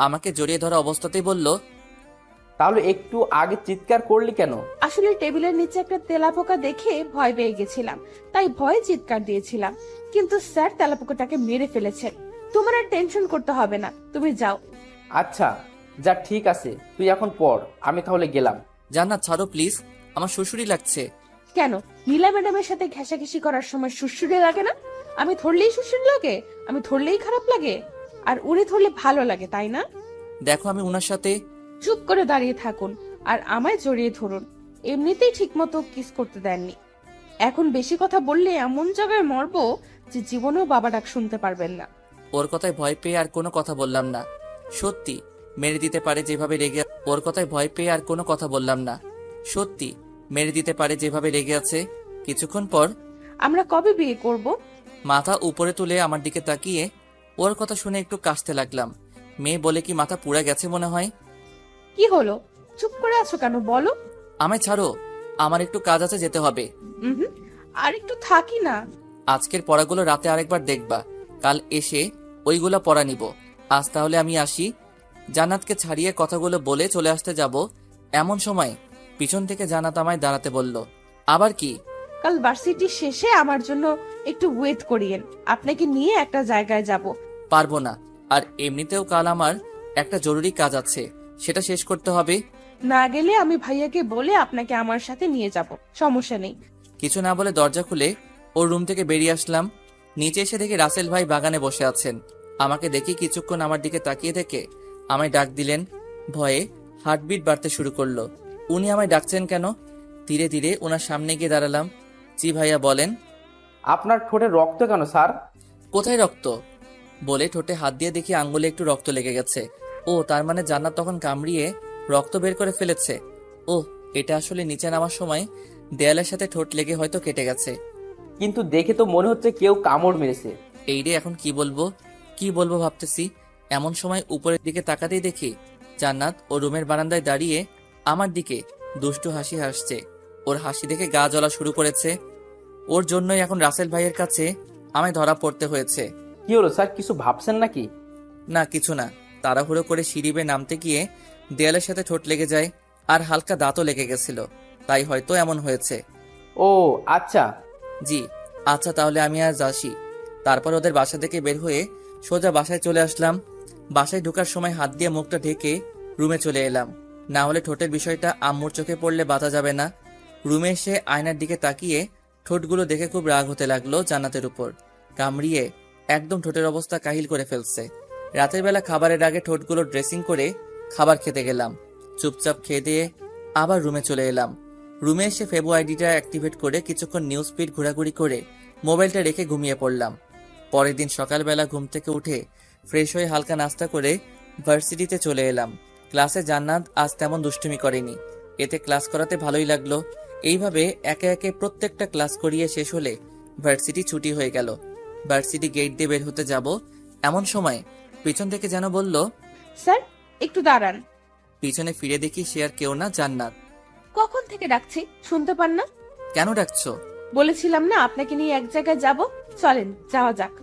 আমাকে জড়িয়ে ধরা অবস্থাতেই বলল, তাহলে একটু আগে চিৎকার করলি কেন? আসলে টেবিলের নিচে একটা তেলাপোকা দেখে ভয় পেয়ে গেছিলাম, তাই ভয়ে চিৎকার দিয়েছিলাম। কিন্তু স্যার তেলাপোকাটাকে মেরে ফেলেছেন। তোমার আর টেনশন করতে হবে না, তুমি যাও। আচ্ছা যা, ঠিক আছে, তুই এখন পড়, আমি তাহলে গেলাম। জান্নাত ছাড়ো প্লিজ, আমার শ্বশুরই লাগছে। কেন, নীলা ম্যাডামের সাথে ঘেঁষাঘেঁষি করার সময় সুশ্রুরি লাগে না? আমি ধরলেই সুশ্রুরি লাগে? আমি ধরলেই খারাপ লাগে? আর উনি ধরলে ভালো লাগে, তাই না? দেখো আমি উনার সাথে। চুপ করে দাঁড়িয়ে থাকুন আর আমায় জড়িয়ে ধরুন। এমনিতেই ঠিকমতো কিস করতে দেননি, এখন বেশি কথা বললে এমন জায়গায় মরবো যে জীবনেও বাবা ডাক শুনতে পারবেন না। ওর কথায় ভয় পেয়ে আর কোনো কথা বললাম না। সত্যি মেরে দিতে পারে যেভাবে রেগে। ওর কথায় ভয় পেয়ে আর কোনো কথা বললাম না। সত্যি মেরে দিতে পারে যেভাবে রেগে আছে। কিছুক্ষণ পর আমরা কবে বিয়ে করব? মাথা উপরে তুলে আমার দিকে তাকিয়ে ওর কথা শুনে একটু কাশতে লাগলাম। মেয়ে বলে কি মাথা পুড়ে গেছে মনে হয়। কি হলো, চুপ করে আছো কেন, বলো। আমায় ছাড়ো, আমার একটু কাজ আছে, যেতে হবে। হুম, আর একটু থাকি না। আজকের পড়াগুলো রাতে আরেকবার দেখবা, কাল এসে ওইগুলো পড়া নিব। আজ তাহলে আমি আসি। জান্নাতকে ছাড়িয়ে কথাগুলো বলে চলে আসতে যাব, এমন সময় পিছন থেকে জান্নাত আমায় দাঁড়াতে বলল। আবার কি? কাল ভার্সিটি শেষে আমার জন্য একটু ওয়েট করিয়েন, আপনাকে নিয়ে একটা জায়গায় যাব। পারবো না, আর এমনিতেও কাল আমার একটা জরুরি কাজ আছে, সেটা শেষ করতে হবে। না গেলে আমি ভাইয়াকে বলে আপনাকে আমার সাথে নিয়ে যাব, সমস্যা নেই। কিছু না বলে দরজা খুলে ওর রুম থেকে বেরিয়ে আসলাম। নিচে এসে দেখি রাসেল ভাই বাগানে বসে আছেন। আমাকে দেখি কিছুক্ষণ আমার দিকে তাকিয়ে থেকে আমায় ডাক দিলেন। ভয়ে হার্টবিট বাড়তে শুরু করলো। উনি আমায় ডাকছেন কেন? ধীরে ধীরে ওনার সামনে গিয়ে দাঁড়ালাম। জি ভাইয়া বলেন। আপনার ঠোঁটে রক্ত কেন স্যার? কোথায় রক্ত? বলে ঠোঁটে হাত দিয়ে দেখি আঙ্গুলে একটু রক্ত লেগে গেছে। ও তার মানে জান্নাত তখন কামড়িয়ে রক্ত বের করে ফেলেছে। ও, এটা আসলে নিচে নামার সময় দেয়ালের সাথে ঠোঁট লেগে হয়তো কেটে গেছে। কিন্তু দেখে তো মনে হচ্ছে কেউ কামড় মেরেছে। এই রে, এখন কি বলবো ভাবতেছি। এমন সময় উপরের দিকে তাকাতেই দেখি জান্নাত ও রুমের বারান্দায় দাঁড়িয়ে আমার দিকে দুষ্টু হাসি হাসছে। ওর হাসি দেখে গা জ্বলা শুরু করেছে। ওর জন্যই এখন রাসেল ভাইয়ের কাছে আমায় ধরা পড়তে হয়েছে। কি হলো স্যার, কিছু ভাবছেন নাকি? না কিছু না, তাড়াহুড়ো করে সিঁড়ি বেয়ে নামতে গিয়ে দেয়ালের সাথে ঠোঁট লেগে যায়, আর হালকা দাঁতও লেগে গেছিল, তাই হয়তো এমন হয়েছে। ও আচ্ছা। জি আচ্ছা, তাহলে আমি আজ আসি। তারপর ওদের বাসা থেকে বের হয়ে সোজা বাসায় চলে আসলাম। বাসায় ঢোকার সময় হাত দিয়ে মুখটা ঢেকে রুমে চলে এলাম, না হলে ঠোঁটের বিষয়টা আম্মুর চোখে পড়লে বাঁচা যাবে না। রুমে এসে আয়নার দিকে তাকিয়ে ঠোঁটগুলো দেখে খুব রাগ হতে লাগলো জান্নাতের উপর। কামড়িয়ে একদম ঠোঁটের অবস্থা কাহিল করে ফেলছে। রাতের বেলা খাবারের আগে ঠোঁটগুলো ড্রেসিং করে খাবার খেতে গেলাম। চুপচাপ খেয়ে দিয়ে আবার রুমে চলে এলাম। রুমে এসে ফেবো আইডিটা অ্যাক্টিভেট করে কিছুক্ষণ নিউজ ফিড ঘোরাঘুরি করে মোবাইলটা রেখে ঘুমিয়ে পড়লাম। পরের দিন সকালবেলা ঘুম থেকে উঠে ফ্রেশ হয়ে হালকা নাস্তা করে ভার্সিটিতে চলে এলাম। ক্লাসে জান্নাত আজ তেমন দুষ্টুমি করেনি, এতে ক্লাস করাতে ভালোই লাগলো। এইভাবে একে একে প্রত্যেকটা ক্লাস করিয়ে শেষ হলে ভার্সিটি ছুটি হয়ে গেল। ভার্সিটি গেট দিয়ে বের হতে যাব, এমন সময় পিছন থেকে যেন বলল, স্যার একটু দাঁড়ান। পিছনে ফিরে দেখি সে আর কেউ না, জান্নাত। কখন থেকে ডাকছি, শুনতে পান না? কেন ডাকছো? বলেছিলাম না আপনাকে নিয়ে এক জায়গায় যাব, চলেন যাওয়া যাক।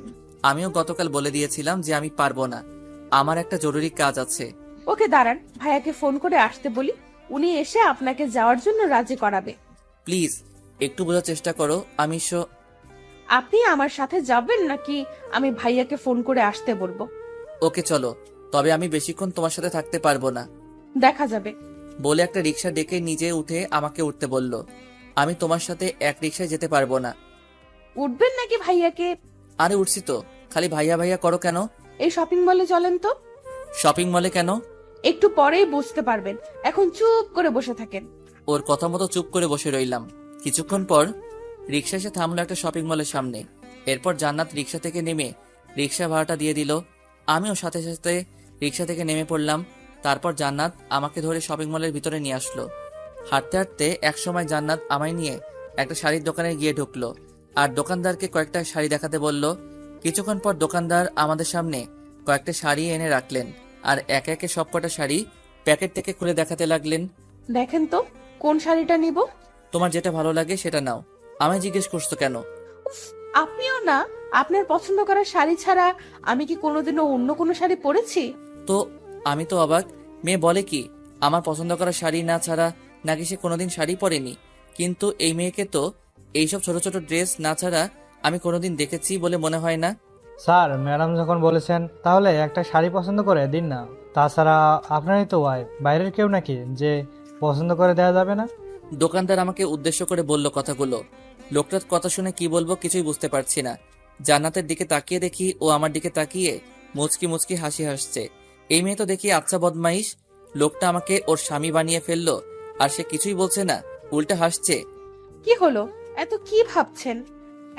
আমিও গতকাল বলে দিয়েছিলাম যে আমি পারবো না, আমার একটা জরুরি কাজ আছে। ওকে দাঁড়ান, ভাইয়াকে ফোন করে আসতে বলি, উনি এসে আপনাকে যাওয়ার জন্য রাজি করাবে। প্লিজ একটু বোঝার চেষ্টা করো। আপনি আমার সাথে যাবেন নাকি আমি ভাইয়াকে ফোন করে আসতে বলবো? ওকে চলো, তবে আমি বেশিক্ষণ তোমার সাথে থাকতে পারবো না। দেখা যাবে। বলে একটা রিক্সা ডেকে নিজে উঠে আমাকে উঠতে বলল। আমি তোমার সাথে এক রিক্সায় যেতে পারবো না। উঠবেন নাকি ভাইয়াকে? আরে উঠছি তো, খালি ভাইয়া ভাইয়া করো কেন? এই শপিং মলে চলেন তো। শপিং মলে কেন? একটু পরেই বুঝতে পারবেন, এখন চুপ করে বসে থাকেন। ওর কথা মতো চুপ করে বসে রইলাম। কিছুক্ষণ পর রিক্সা এসে থামলো একটা শপিং মলের সামনে। এরপর জান্নাত রিক্সা থেকে নেমে রিক্সা ভাড়াটা দিয়ে দিল। আমিও সাথে সাথে রিক্সা থেকে নেমে পড়লাম। তারপর জান্নাত আমাকে ধরে শপিং মলের ভিতরে নিয়ে আসলো। হাঁটতে হাঁটতে একসময় জান্নাত আমায় নিয়ে একটা শাড়ির দোকানে গিয়ে ঢুকলো আর দোকানদারকে কয়েকটা শাড়ি দেখাতে বলল। কিছুক্ষণ পর দোকানদার আমাদের সামনে কয়েকটা শাড়ি এনে রাখলেন আর একে একে সবকটা শাড়ি প্যাকেট থেকে খুলে দেখাতে লাগলেন। দেখেন তো কোন শাড়িটা নিব। তোমার যেটা ভালো লাগে সেটা নাও। আমায় জিজ্ঞেস করছো কেন? উফ, আপনিও না, আপনার পছন্দ করা শাড়ি ছাড়া আমি কি কোনোদিনও অন্য কোনো শাড়ি পরেছি? তো আমি তো অবাক। মেয়ে বলে কি আমার পছন্দ করা শাড়ি না ছাড়া নাকি সে কোনোদিন শাড়ি পরেনি, কিন্তু এই মেয়েকে তো এইসব ছোট ছোট ড্রেস না ছাড়া আমি কোনোদিন দেখেছি বলে মনে হয় না। স্যার, ম্যাডাম যখন বলেছেন তাহলে একটা শাড়ি পছন্দ করে দিন না। তাছাড়া আপনারই তো ওয়াইফ, বাইরের কেউ নাকি যে পছন্দ করে দেওয়া যাবে না? দোকানদার আমাকে উদ্দেশ্য করে বলল কথাগুলো। লোকটার কথা শুনে কি বলবো কিছুই বুঝতে পারছি না। জান্নাতের দিকে তাকিয়ে দেখি ও আমার দিকে তাকিয়ে মুচকি মুচকি হাসি হাসছে। এই মেয়ে তো দেখি আচ্ছা বদমাইশ। লোকটা আমাকে ওর স্বামী বানিয়ে ফেললো আর সে কিছুই বলছে না, উল্টা হাসছে। কি হলো, এত কি ভাবছেন?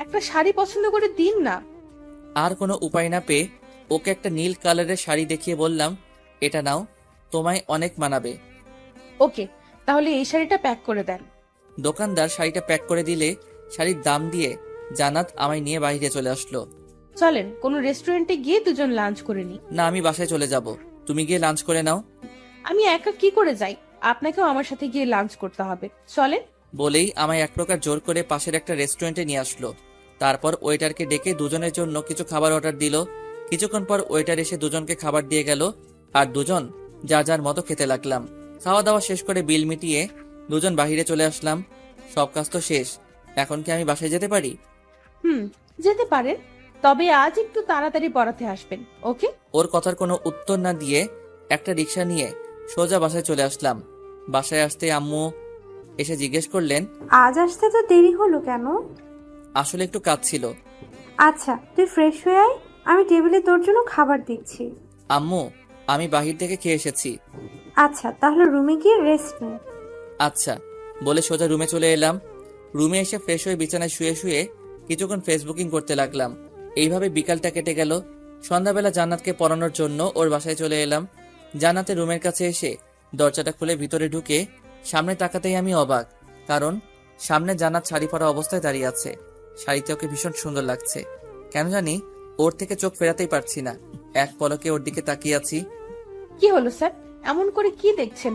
একটা শাড়ি পছন্দ করে দিন না। আর কোনো উপায় না পেয়ে ওকে একটা নীল কালারের শাড়ি দেখিয়ে বললাম, এটা নাও, তোমায় অনেক মানাবে। ওকে, তাহলে এই শাড়িটা প্যাক করে দেন। দোকানদার শাড়িটা প্যাক করে দিলে শাড়ির দাম দিয়ে জান্নাত আমায় নিয়ে বাইরে চলে আসলো। চলেন কোনো রেস্টুরেন্টে গিয়ে দুজন লাঞ্চ করে নিই। না, আমি বাসায় চলে যাব, তুমি গিয়ে লাঞ্চ করে নাও। আমি একা কি করে যাই? আপনাকেও আমার সাথে গিয়ে লাঞ্চ করতে হবে, চলেন। বলেই আমায় এক প্রকার জোর করে পাশের একটা রেস্টুরেন্টে নিয়ে আসলো। তারপর ওয়েটারকে ডেকে দুজনের জন্য কিছু খাবার অর্ডার দিল। কিছুক্ষণ পর ওয়েটার এসে দুজনকে খাবার দিয়ে গেল আর দুজন যার যার মতো খেতে লাগলাম। খাওয়া দাওয়া শেষ করে বিল মিটিয়ে দুজন বাহিরে চলে আসলাম। সব কাজ তো শেষ, এখন কি আমি বাসায় যেতে পারি? যেতে পারেন, তবে আজ একটু তাড়াতাড়ি পড়াতে আসবেন, ওকে? ওর কথার কোনো উত্তর না দিয়ে একটা রিক্সা নিয়ে সোজা বাসায় চলে আসলাম। বাসায় আসতে আম্মু এসে জিজ্ঞেস করলেন, আজ আসতে তো দেরি হলো কেন? আসলে একটু কাজ ছিল। আচ্ছা, তুই ফ্রেশ হয়ে আয়, আমি টেবিলে তোর জন্য খাবার দিচ্ছি। আম্মু, আমি বাহির থেকে খেয়ে এসেছি। আচ্ছা, তাহলে রুমে গিয়ে রেস্ট নে। আচ্ছা বলে সোজা রুমে চলে এলাম। রুমে এসে ফ্রেশ হয়ে বিছানায় শুয়ে শুয়ে কিছুক্ষণ ফেসবুকিং করতে লাগলাম। এইভাবে বিকালটা কেটে গেল। সন্ধ্যাবেলা জান্নাতকে পড়ানোর জন্য ওর বাসায় চলে এলাম। জান্নাতের রুমের কাছে এসে দরজাটা খুলে ভিতরে ঢুকে সামনে তাকাতেই আমি অবাক, কারণ সামনে জান্নাত শাড়ি পরা অবস্থায় দাঁড়িয়ে আছে। শাড়িতে ওকে ভীষণ সুন্দর লাগছে। কেন জানি ওর থেকে চোখ ফেরাতেই পারছি না। এক পলকে ওর দিকে তাকিয়ে আছি। কি হলো স্যার, এমন করে কি দেখছেন?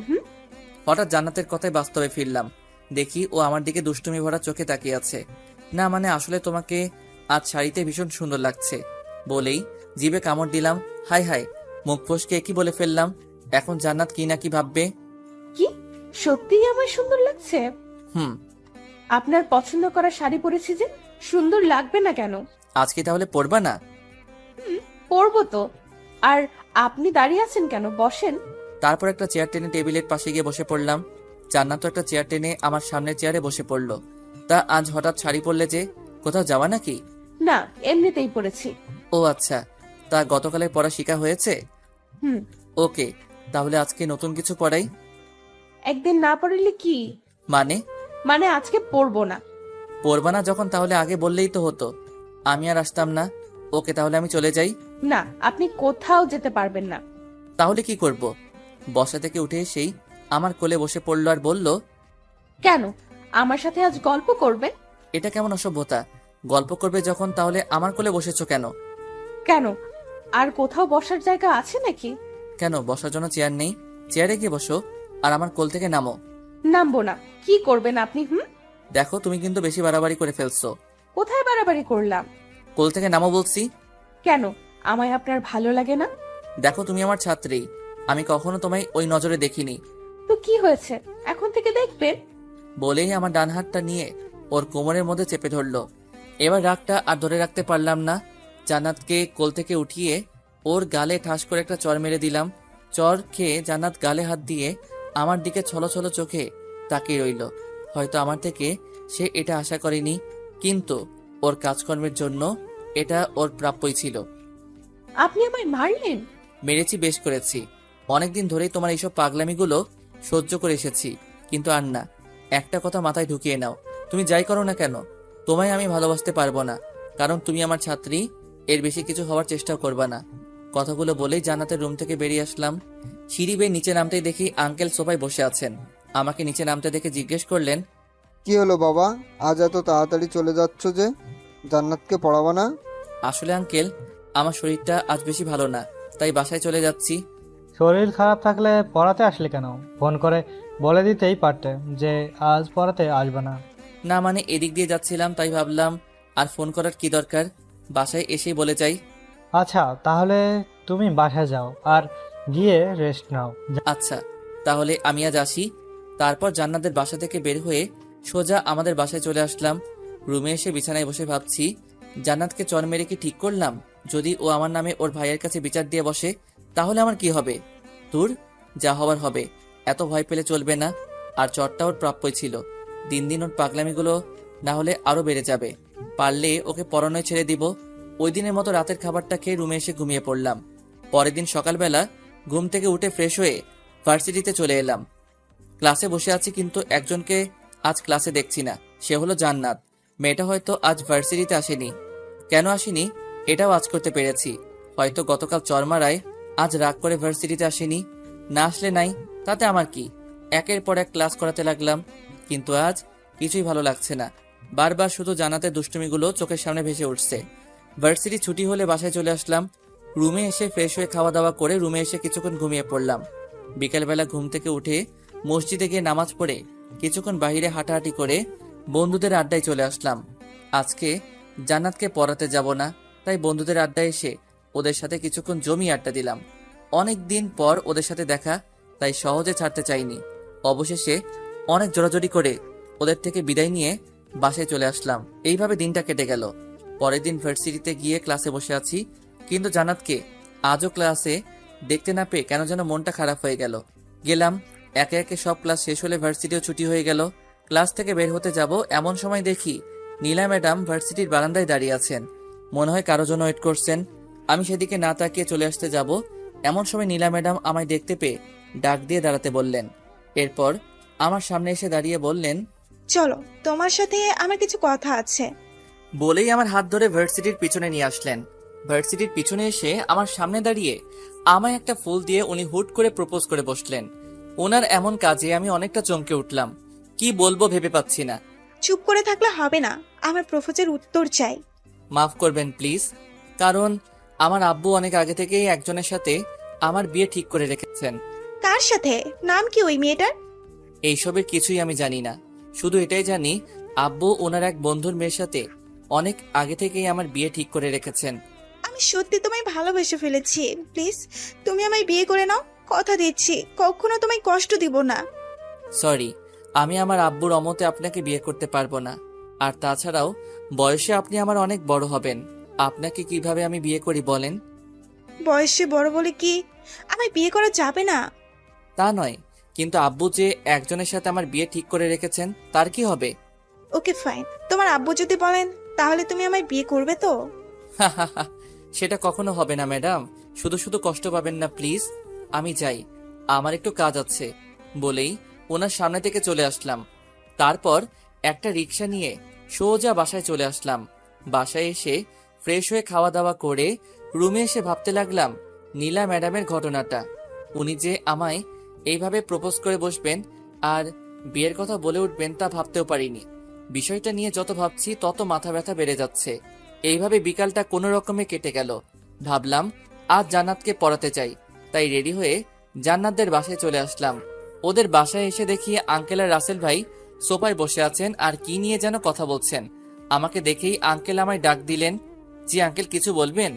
হঠাৎ জান্নাতের কথায় বাস্তবে ফিরলাম। দেখি ও আমার দিকে দুষ্টুমি ভরা চোখে তাকিয়ে আছে। না মানে আসলে তোমাকে আজ শাড়িতে ভীষণ সুন্দর লাগছে বলেই জিভে কামড় দিলাম। হাই হাই, মুখ ফসকে কি বলে ফেললাম। এখন জান্নাত কি না কি ভাববে। কি সত্যিই আমার সুন্দর লাগছে? হুম। আপনার পছন্দ করা শাড়ি পরেছি যে, সুন্দর লাগবে না কেন? আজকে তাহলে পরবা না? পরবো তো। আর আপনি দাঁড়িয়ে আছেন কেন, বসেন। তারপর একটা চেয়ার টেনে টেবিলের পাশে গিয়ে বসে পড়লাম। জান্নাত একটা চেয়ার টেনে আমার সামনের চেয়ারে বসে পড়লো। তা আজ হঠাৎ শাড়ি পরলে যে, কোথাও যাওয়া নাকি? না, এমনিতেই পরেছি। ও আচ্ছা, তা গতকালের পড়া শিখা হয়েছে? হুম। ওকে, তাহলে আজকে নতুন কিছু পড়াই। একদিন না পড়লে কি মানে আজকে পরবো না। পড়বা না যখন তাহলে আগে বললেই তো হতো, আমি আর আসতাম না। ওকে, তাহলে আমি চলে যাই। না, আপনি কোথাও যেতে পারবেন না। তাহলে কি করব? বসা থেকে উঠে এসেই আমার কোলে বসে পড়লো আর বলল, কেন আমার সাথে আজ গল্প করবেন? এটা কেমন অসভ্যতা? গল্প করবে যখন তাহলে আমার কোলে বসেছো কেন? কেন, আর কোথাও বসার জায়গা আছে নাকি? কেন, বসার জন্য চেয়ার নেই? চেয়ারে গিয়ে বসো আর আমার কোল থেকে নামো। নামবো না। কি করবেন আপনি? দেখো, তুমি কিন্তু বেশি বাড়াবাড়ি করে ফেলছো। কোথায় বাড়াবাড়ি করলাম? কোল থেকে নামো বলছি। কেন, আমায় আপনার ভালো লাগে না? দেখো, তুমি আমার ছাত্রী, আমি কখনো তোমায় ওই নজরে দেখিনি। তো কি হয়েছে, এখন থেকে দেখবেন। বলেই আমার ডান হাতটা নিয়ে ওর কোমরের মধ্যে চেপে ধরলো। এবার রাগটা আর ধরে রাখতে পারলাম না। জান্নাতকে কোল থেকে উঠিয়ে ওর গালে ঠাস করে একটা চড় মেরে দিলাম। চড় খেয়ে জান্নাত গালে হাত দিয়ে আমার দিকে ছলছল চোখে তাকিয়ে রইল। হয়তো আমার থেকে সে এটা আশা করেনি, কিন্তু ওর কাজকর্মের জন্য এটা ওর প্রাপ্যই ছিল। আপনি আমায় মারলেন? মেরেছি, বেশ করেছি। অনেকদিন ধরেই তোমার এইসব পাগলামিগুলো সহ্য করে এসেছি, কিন্তু আর না। একটা কথা মাথায় ঢুকিয়ে নাও, তুমি যাই করো না কেন, তোমায় আমি ভালোবাসতে পারবো না, কারণ তুমি আমার ছাত্রী। এর বেশি কিছু হওয়ার চেষ্টাও করবা না। কথাগুলো বলেই জান্নাতের রুম থেকে বেরিয়ে আসলাম। সিঁড়ি বেয়ে নিচে নামতেই দেখি আঙ্কেল সোফায় বসে আছেন। আমাকে নিচে নামতে দেখে জিজ্ঞেস করলেন, কি হলো বাবা, আজ এত তাড়াতাড়ি চলে যাচ্ছ যে? জান্নাতকে পড়াবো না? আসলে আঙ্কেল, আমার শরীরটা আজ বেশি ভালো না, তাই বাসায় চলে যাচ্ছি। শরীর খারাপ থাকলে পড়াতে আসলে কেন? ফোন করে বলে দিতেই পারতে যে আজ পড়াতে আসবে না। না মানে এদিক দিয়ে যাচ্ছিলাম, তাই ভাবলাম আর ফোন করার কি দরকার, বাসায় এসেই বলে যাই। আচ্ছা, তাহলে তুমি বাসায় যাও আর গিয়ে রেস্ট নাও। আচ্ছা, তাহলে আমি আজ আসি। তারপর জান্নাতের বাসা থেকে বের হয়ে সোজা আমাদের বাসায় চলে আসলাম। রুমে এসে বিছানায় বসে ভাবছি, জান্নাতকে চর মেরে কি ঠিক করলাম? যদি ও আমার নামে ওর ভাইয়ের কাছে বিচার দিয়ে বসে, তাহলে আমার কি হবে? দূর, যা হবার হবে। এত ভয় পেলে চলবে না। আর চরটা ওর প্রাপ্যই ছিল। দিন দিন ওর পাগলামিগুলো না হলে আরো বেড়ে যাবে। পারলে ওকে পড়ানোয় ছেড়ে দিব। ওই দিনের মতো রাতের খাবারটা খেয়ে রুমে এসে ঘুমিয়ে পড়লাম। পরের দিন সকালবেলা ঘুম থেকে উঠে ফ্রেশ হয়ে ভার্সিটিতে চলে এলাম। ক্লাসে বসে আছি, কিন্তু একজনকে আজ ক্লাসে দেখছি না। সে হলো জান্নাত। মেয়েটা হয়তো আজ ভার্সিটিতে আসেনি। কেন আসেনি এটাও আজ করতে পেরেছি। হয়তো গতকাল চরমারায় আজ রাগ করে ভার্সিটিতে আসেনি। না আসলে নাই, তাতে আমার কি। একের পর এক ক্লাস করাতে লাগলাম, কিন্তু আজ কিছুই ভালো লাগছে না। বারবার শুধু জান্নাতের দুষ্টুমিগুলো চোখের সামনে ভেসে উঠছে। ভার্সিটি ছুটি হলে বাসায় চলে আসলাম। রুমে এসে ফ্রেশ হয়ে খাওয়া দাওয়া করে রুমে এসে কিছুক্ষণ ঘুমিয়ে পড়লাম। বিকেলবেলা ঘুম থেকে উঠে মসজিদে গিয়ে নামাজ পড়ে কিছুক্ষণ বাইরে হাঁটাহাঁটি করে বন্ধুদের আড্ডায় চলে আসলাম। আজকে জান্নাতকে পড়াতে যাব না, তাই বন্ধুদের আড্ডায় এসে ওদের সাথে কিছুক্ষণ জমি আড্ডা দিলাম। অনেক দিন পর ওদের সাথে দেখা, তাই সহজে ছাড়তে চাইনি। অবশেষে অনেক জোরাজোরি করে ওদের থেকে বিদায় নিয়ে বাসায় চলে আসলাম। এইভাবে দিনটা কেটে গেল। পরের দিন ভার্সিটিতে গিয়ে ক্লাসে বসে আছি, কিন্তু জান্নাতকে আজও ক্লাসে দেখতে না পেয়ে কেন যেন মনটা খারাপ হয়ে গেল। গেলাম, একে একে সব ক্লাস শেষ হলে ভার্সিটিও ছুটি হয়ে গেল। ক্লাস থেকে বের হতে যাব, এমন সময় দেখি নীলা ম্যাডাম ভার্সিটির বারান্দায় দাঁড়িয়ে আছেন। মনে হয় কারো জন্য ওয়েট করছেন। আমি সেদিকে না তাকিয়ে চলে আসতে যাব, এমন সময় নীলা ম্যাডাম আমায় দেখতে পেয়ে ডাক দিয়ে দাঁড়াতে বললেন। এরপর আমার সামনে এসে দাঁড়িয়ে বললেন, চলো, তোমার সাথে আমার কিছু কথা আছে। বলেই আমার হাত ধরে ভার্সিটির পিছনে নিয়ে আসলেন। ভার্সিটির পিছনে এসে আমার সামনে দাঁড়িয়ে আমায় একটা ফুল দিয়ে উনি হুট করে প্রপোজ করে বসলেন। ওনার এমন কাজে আমি অনেকটা চমকে উঠলাম। কি বলবো ভেবে পাচ্ছি না। চুপ করে থাকলে হবে না, আমার প্রপোজের উত্তর চাই। মাফ করবেন প্লিজ, কারণ আমার আব্বু অনেক আগে থেকেই একজনের সাথে আমার বিয়ে ঠিক করে রেখেছেন। কার সাথে? নাম কি ওই মেয়েটার? এইসবের কিছুই আমি জানি না, শুধু এটাই জানি আব্বু ওনার এক বন্ধুর মেয়ের সাথে অনেক আগে থেকেই আমার বিয়ে ঠিক করে রেখেছেন। আমি সত্যি তোমায় ভালোবেসে ফেলেছি। প্লিজ তুমি আমায় বিয়ে করে নাও, কথা দিচ্ছি কখনো তোমায় কষ্ট দিব না। সরি, আমি আমার আব্বুর অমতে আপনাকে বিয়ে করতে পারবো না। আর তাছাড়াও বয়সে আপনি আমার অনেক বড় হবেন। আপনাকে কিভাবে আমি বিয়ে করি বলেন? বয়সে বড় বলে কি আমায় বিয়ে করা যাবে না? তা নয়, কিন্তু আব্বু যে একজনের সাথে আমার বিয়ে ঠিক করে রেখেছেন, তার কি হবে? ওকে ফাইন, তোমার আব্বু যদি বলেন তাহলে তুমি আমায় বিয়ে করবে তো? সেটা কখনো হবে না ম্যাডাম, শুধু শুধু কষ্ট পাবেন না প্লিজ। আমি যাই, আমার একটু কাজ আছে। বলেই ওনার সামনে থেকে চলে আসলাম। তারপর একটা রিক্সা নিয়ে সোজা বাসায় চলে আসলাম। বাসায় এসে ফ্রেশ হয়ে খাওয়া দাওয়া করে রুমে এসে ভাবতে লাগলাম নীলা ম্যাডামের ঘটনাটা। উনি যে আমায় এইভাবে প্রপোজ করে বসবেন আর বিয়ের কথা বলে উঠবেন, তা ভাবতেও পারিনি। বিষয়টা নিয়ে যত ভাবছি তত মাথা ব্যথা বেড়ে যাচ্ছে। এইভাবে বিকালটা কোনো রকমে কেটে গেল। ভাবলাম আজ জান্নাতকে পড়াতে চাই, তাই রেডি হয়ে জান্নাতদের বাসায় চলে আসলাম। ওদের বাসায় এসে দেখি আঙ্কেল আর রাসেল ভাই সোফায় বসে আছেন আর কি নিয়ে যেন কথা বলছেন। আমাকে দেখেই আঙ্কেল আমায় ডাক দিলেন। জি আঙ্কেল, কিছু বলবেন?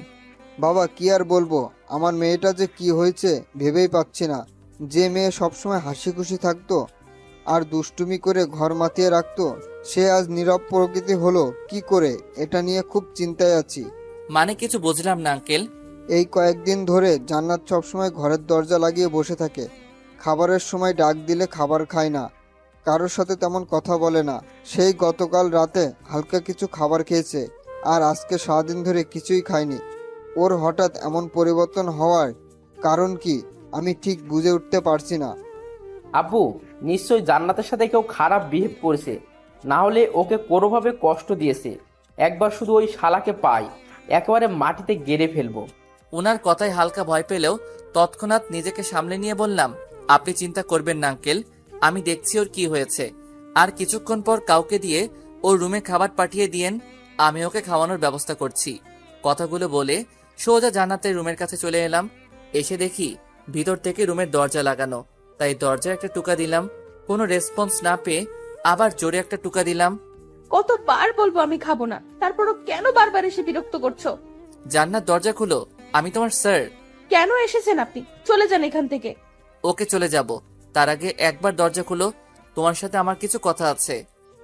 বাবা কি আর বলবো, আমার মেয়েটা যে কি হয়েছে ভেবেই পাচ্ছি না। যে মেয়ে সবসময় হাসি খুশি থাকতো আর দুষ্টুমি করে ঘর মাতিয়ে রাখতো, সে আজ নীরব প্রকৃতি হলো কি করে, এটা নিয়ে খুব চিন্তায় আছি। মানে কিছু বুঝলাম না আঙ্কেল। এই কয়েকদিন ধরে জান্নাত সবসময় ঘরের দরজা লাগিয়ে বসে থাকে, খাবারের সময় ডাক দিলে খাবার খায় না, কারোর সাথে তেমন কথা বলে না। সেই গতকাল রাতে হালকা কিছু খাবার খেয়েছে, আর আজকে সারাদিন ধরে কিছুই খায়নি। ওর হঠাৎ এমন পরিবর্তন হওয়ার কারণ কি আমি ঠিক বুঝে উঠতে পারছি না। আব্বু, নিশ্চয়ই জান্নাতের সাথে কেউ খারাপ বিহেভ করেছে, না হলে ওকে কোনোভাবে কষ্ট দিয়েছে। একবার শুধু ওই শালাকে পাই, একেবারে মাটিতে গেড়ে ফেলবো। ওনার কথায় হালকা ভয় পেলেও তৎক্ষণাৎ নিজেকে সামলে নিয়ে বললাম, আপনি চিন্তা করবেন না আঙ্কেল, আমি দেখছি ওর কি হয়েছে। আর কিছুক্ষণ পর কাউকে দিয়ে ওর রুমে খাবার পাঠিয়ে দিয়েন, আমি ওকে খাওয়ানোর ব্যবস্থা করছি। কথাগুলো বলে সোজা জান্নাতের রুমের কাছে চলে এলাম। এসে দেখি ভিতর থেকে রুমের দরজা লাগানো, তাই দরজায় একটা টুকা দিলাম। কোনো রেসপন্স না পেয়ে আবার জোরে একটা টুকা দিলাম। কতবার বলবো আমি খাবো না, তারপরও কেন বারবার এসে বিরক্ত করছো? জান্নাত দরজা খুলো, আমি তোমার স্যার। কেন এসেছেন আপনি? চলে যান এখান থেকে। ওকে চলে যাব, তার আগে একবার দরজা খুলো, তোমার সাথে আমার কিছু কথা আছে।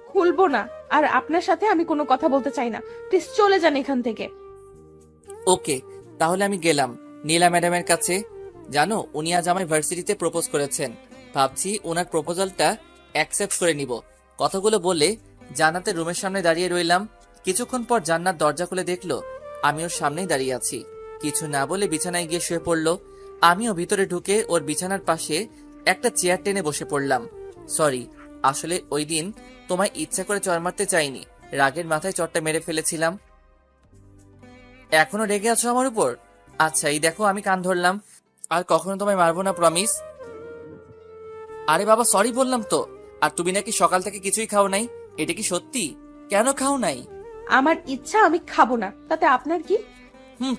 খুলবো না, আর আপনার সাথে আমি কোনো কথা বলতে চাই না। প্লিজ চলে যান এখান থেকে। ওকে, তাহলে আমি গেলাম নীলা ম্যাডামের কাছে। জানো, উনি আজ আমায় ভার্সিটিতে প্রপোজ করেছেন। ভাবছি ওনার প্রপোজালটা অ্যাকসেপ্ট করে নিব। কথাগুলো বলে জান্নাতের রুমের সামনে দাঁড়িয়ে রইলাম। কিছুক্ষণ পর জান্নাত দরজা খুলে দেখলো আমি ওর সামনেই দাঁড়িয়ে আছি। কিছু না বলে বিছানায় গিয়ে শুয়ে পড়লো। আমিও ভিতরে ঢুকে ওর বিছানার পাশে একটা চেয়ার টেনে বসে পড়লাম। সরি, আসলে ওই দিন তোমায় ইচ্ছা করে চড় মারতে চাইনি, রাগের মাথায় চড়টা মেরে ফেলেছিলাম। এখনো রেগে আছো আমার উপর? আচ্ছা, এই দেখো আমি কান ধরলাম, আর কখনো তোমায় মারবো না, প্রমিস। আরে বাবা, সরি বললাম তো। আর তুমি নাকি সকাল থেকে কিছুই খাও নাই, এটা কি সত্যি? কেন খাও নাই? আমার ইচ্ছা, আমি খাবো না, তাতে আপনার কি?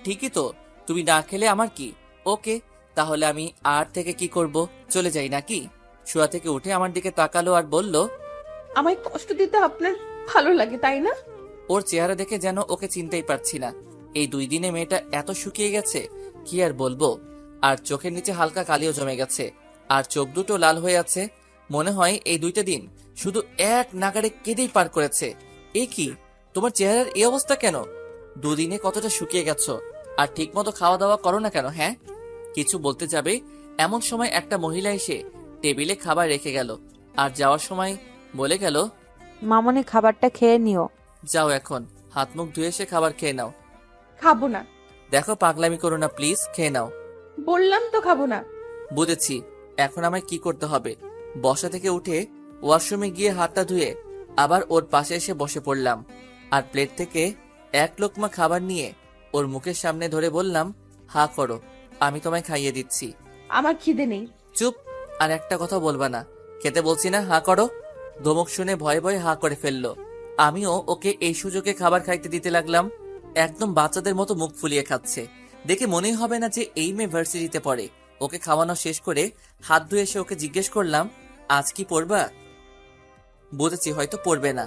ঠিকই তো, তুমি না খেলে আমার কি। ওকে, তাহলে আমি আর থেকে কি করব, চলে যাই নাকি? শোয়া থেকে উঠে আমার দিকে তাকালো আর বলল, আমায় কষ্ট দিতে আপনার ভালো লাগে, তাই না? ওর চেহারা দেখে যেন ওকে চিনতেই পারছি না। এই 2 দিনে মেয়েটা এত শুকিয়ে গেছে, কি আর বলবো। আর চোখের নিচে হালকা কালিও জমে গেছে, আর চোখ দুটো লাল হয়ে আছে। মনে হয় এই 2টা দিন শুধু এক নাগাড়ে কেঁদেই পার করেছে। এ কি, তোমার চেহারার এই অবস্থা কেন? 2 দিনে কতটা শুকিয়ে গেছো, আর ঠিক মতো খাওয়া দাওয়া করো না কেন? হ্যাঁ, কিছু বলতে যাবে এমন সময় একটা মহিলা এসে টেবিলে খাবার রেখে গেল, আর যাওয়ার সময় বলে গেল, মামনি খাবারটা খেয়ে নিও। যাও, এখন হাত মুখ ধুয়ে এসে খাবার খেয়ে নাও। খাবো না। দেখো, পাগলামি করো না প্লিজ, খেয়ে নাও। বললাম তো খাবো না। বুঝেছি, এখন আমায় কি করতে হবে। বসা থেকে উঠে ওয়াশরুমে গিয়ে হাতটা ধুয়ে আবার ওর পাশে এসে বসে পড়লাম, আর প্লেট থেকে এক লোকমা খাবার নিয়ে ওর মুখের সামনে ধরে বললাম, হা করো, আমি তোমায় খাইয়ে দিচ্ছি। আমার খিদে নেই। চুপ, আর একটা কথা বলবা না। খেতে বলছি না, হা করো। ধমক শুনে ভয়ে ভয়ে হা করে ফেললো। আমিও ওকে এই সুযোগে খাবার খাইতে দিতে লাগলাম। একদম বাচ্চাদের মতো মুখ ফুলিয়ে খাচ্ছে, দেখে মনেই হবে না যে এই মেয়ে ভার্সিটিতে পড়ে। ওকে খাওয়ানো শেষ করে হাত ধুয়ে এসে ওকে জিজ্ঞেস করলাম, আজ কি পড়বা? বুঝেছি হয়তো পড়বে না।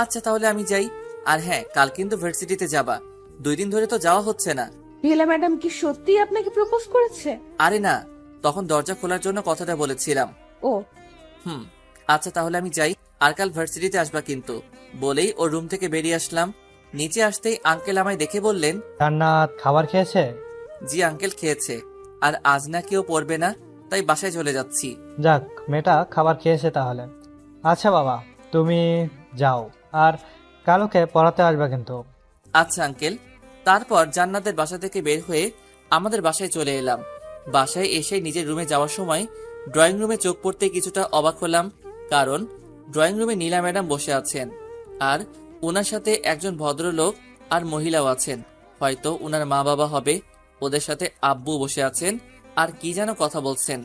আচ্ছা, তাহলে আমি যাই। আর হ্যাঁ, কাল কিন্তু ভার্সিটিতে যাবা। 2 দিন ধরে তো যাওয়া হচ্ছে না। নীলা ম্যাডাম কি সত্যি আপনাকে প্রপোজ করেছে? আরে না, তখন দরজা খোলার জন্য কথাটা বলেছিলাম। ও, আচ্ছা, তাহলে আমি যাই। আর কাল ভার্সিটিতে আসবা কিন্তু, বলেই ওর রুম থেকে বেরিয়ে আসলাম। নিচে আসতেই আঙ্কেল আমায় দেখে বললেন, জান্নাত খাবার খেয়েছে? জি আঙ্কেল, খেয়েছে। আর আজ নাকি ও পড়বে না, তাই বাসায় চলে যাচ্ছি। যাক, মেয়েটা খাবার খেয়েছে তাহলে। আচ্ছা বাবা, তুমি যাও, আর কালকে পড়াতে আসবে কিন্তু। আচ্ছা আঙ্কেল। তারপর জান্নাতের বাসা থেকে বের হয়ে আমাদের বাসায় চলে এলাম। বাসায় এসে নিজের রুমে যাওয়ার সময় ড্রয়িং রুমে চোখ পড়তে কিছুটা অবাক হলাম, কারণ ড্রয়িং রুমে নীলা ম্যাডাম বসে আছেন, আর ওনার সাথে একজন ভদ্রলোক আর মহিলাও আছেন। হয়তো ওনার মা বাবা হবে। ওদের সাথে আব্বু বসে আছেন আর কি যেন কথা বলছেন।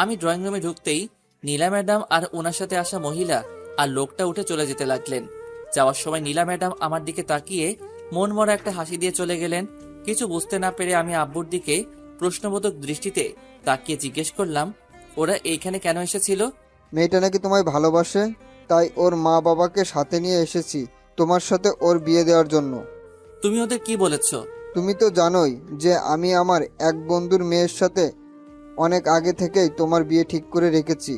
আমি ড্রয়িং রুমে ঢুকতেই নীলা ম্যাডাম আর ওনার সাথে আসা মহিলা আর লোকটা উঠে চলে যেতে লাগলেন। যাওয়ার সময় নীলা ম্যাডাম আমার দিকে তাকিয়ে মন মরা একটা হাসি দিয়ে চলে গেলেন। কিছু বুঝতে না পেরে আমি আব্বুর দিকে প্রশ্নবোধক দৃষ্টিতে তাকিয়ে জিজ্ঞেস করলাম, ওরা এইখানে কেন এসেছিল? মেয়েটা নাকি তোমায় ভালোবাসে, তাই ওর মা বাবাকে সাথে নিয়ে এসেছি তোমার সাথে ওর বিয়ে দেওয়ার জন্য। তুমি ওদের কি বলেছো? তুমি তো জানোই যে আমি আমার এক বন্ধুর মেয়ের সাথে অনেক আগে থেকেই তোমার বিয়ে ঠিক করে রেখেছি।